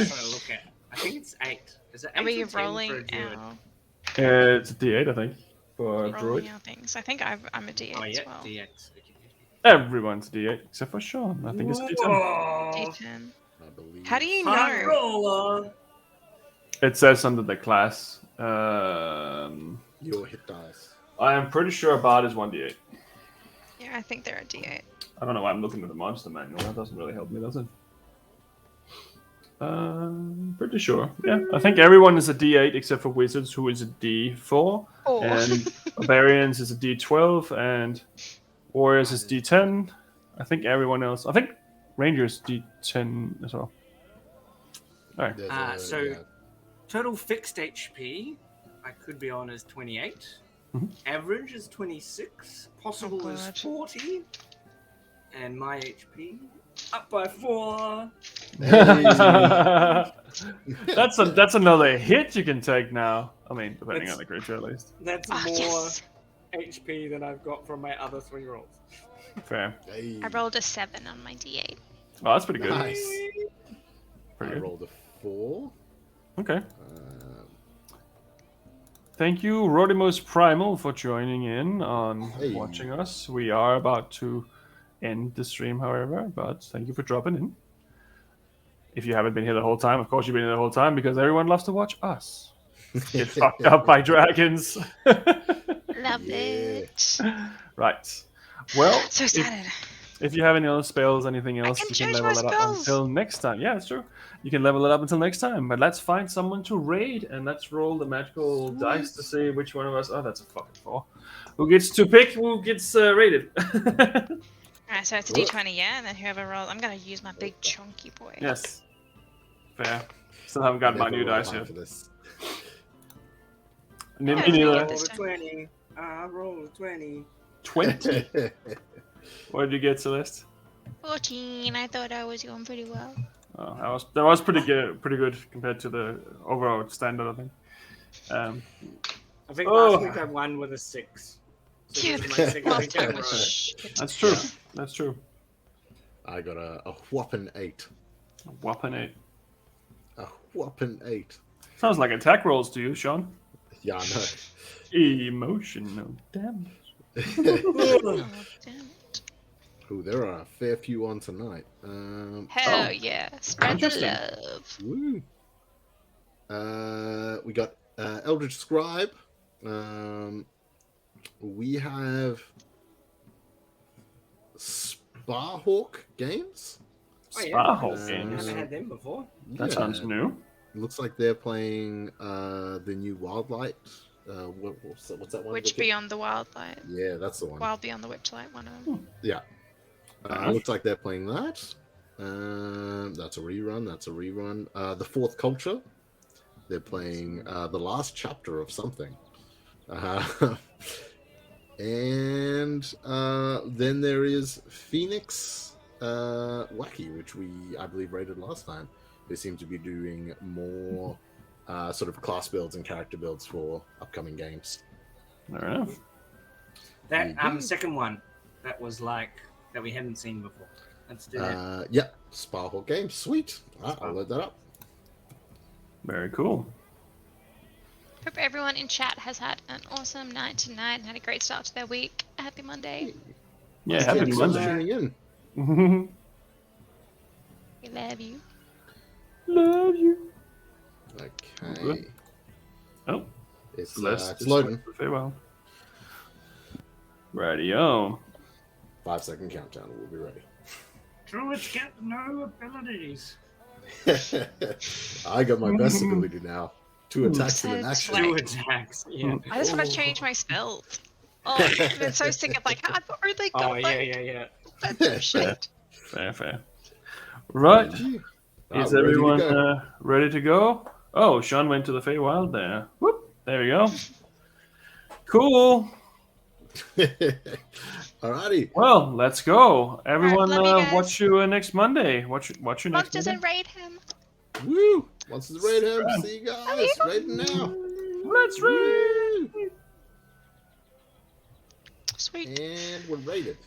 to look at. I think it's 8. Is it 8 Are we or 10 for a rolling druid? our It's a D8, I think, for a rolling druid. our things? I think I'm a D8 Oh, yeah, as well. D8. Everyone's D8 except for Sean. I think it's D10. D10. I believe. How do you High know? roller. It says under the class. Your hit dice? I am pretty sure Bard is 1D8. Yeah, I think they're a D8. I don't know why I'm looking at the monster manual. That doesn't really help me, does it? Pretty sure. Yeah, I think everyone is a D8 except for wizards, who is a D4, Oh. and barbarians is a D12, and warriors is D10. I think everyone else. I think rangers D10 as well. All right. There's Total fixed HP, I could be on is 28. Mhm. Average is 26. Possible is God. 40. And my HP up by 4. That's another hit you can take now. I mean, depending on the creature at least. That's Oh, more yes. HP than I've got from my other 3 rolls. Fair. Hey, I rolled a 7 on my D8. Oh, that's pretty good. nice. Pretty I good. rolled a 4. Okay. Thank you, Rodimus Primal, for joining in on Hey. watching us. We are about to end the stream, however, but thank you for dropping in. If you haven't been here the whole time, of course you've been here the whole time because everyone loves to watch us get fucked up by dragons. Love it. Right. Well, So excited. if you have any other spells, anything I else, can you can change level my it up spells. until next time. Yeah, it's true. You can level it up until next time. But let's find someone to raid and let's roll the magical dice to see which one of us. Oh, that's a fucking 4. Who gets to pick who gets raided? Alright, so it's a D20, yeah? And then whoever rolls. I'm going to use my big chunky boy. Yes. Fair. Still haven't got my new dice yet. For this. Me Yeah, I neither. yeah. rolled a 20. I rolled a 20. 20. What did you get, Celeste? 14. I thought I was going pretty well. Oh, that was pretty good compared to the overall standard, I think. I think Oh. last week I won with a 6. So Yeah, this is my second Well, week in a row. shit. That's true. That's true. I got a whopping 8. Weapon 8. A whopping 8. Sounds like attack rolls to you, Sean. Yeah, I Emotional damage. know. Oh, damn it. Ooh, there are a fair few on tonight. Hell yeah. Spread the Interesting. love. Woo. We got Eldritch Scribe. We have Sparhawk Games. Oh, yeah. Sparhawk I games. haven't had them before. That sounds new. Looks like they're playing the new Wildlight. What's that one? Witch Wicked? Beyond the Wildlight. Yeah, that's the one. Wild Beyond the Witchlight, one of them. Yeah. Nice. Looks like they're playing that. That's a rerun. That's a rerun. The Fourth Culture. They're playing the last chapter of something. And then there is Phoenix Wacky, which I believe rated last time. They seem to be doing more sort of class builds and character builds for upcoming games. Fair enough. That Mhm. second one, that was like that we hadn't seen before. Let's do that. Yeah, Sparhawk Games. Sweet. I'll load that up. Very cool. Hope everyone in chat has had an awesome night tonight and had a great start to their week. Happy Monday. Yeah, happy Thanks for Monday. tuning in. We love you. Love you. Okay. Oh, It's let's loading. Farewell. Radio. 5-second countdown. We'll be ready. Druids get no abilities. I got my best ability now. 2 attacks and an action. Two attacks. Yeah. I just want to change my spells. Oh, I've been so sick of like, I've already got Oh yeah. that shit. Fair. Right. Ah, Is ready to everyone go. ready to go? Oh, Sean went to the Feywild there. Whoop. There we go. Cool. Alrighty. Well, let's go. Everyone, love you guys. watch you next Monday. Watch you next Monsters Monday. and raid him. Woo! Once it's raid him, see you guys. Raid now. Let's raid. Woo! Sweet. And we're raided.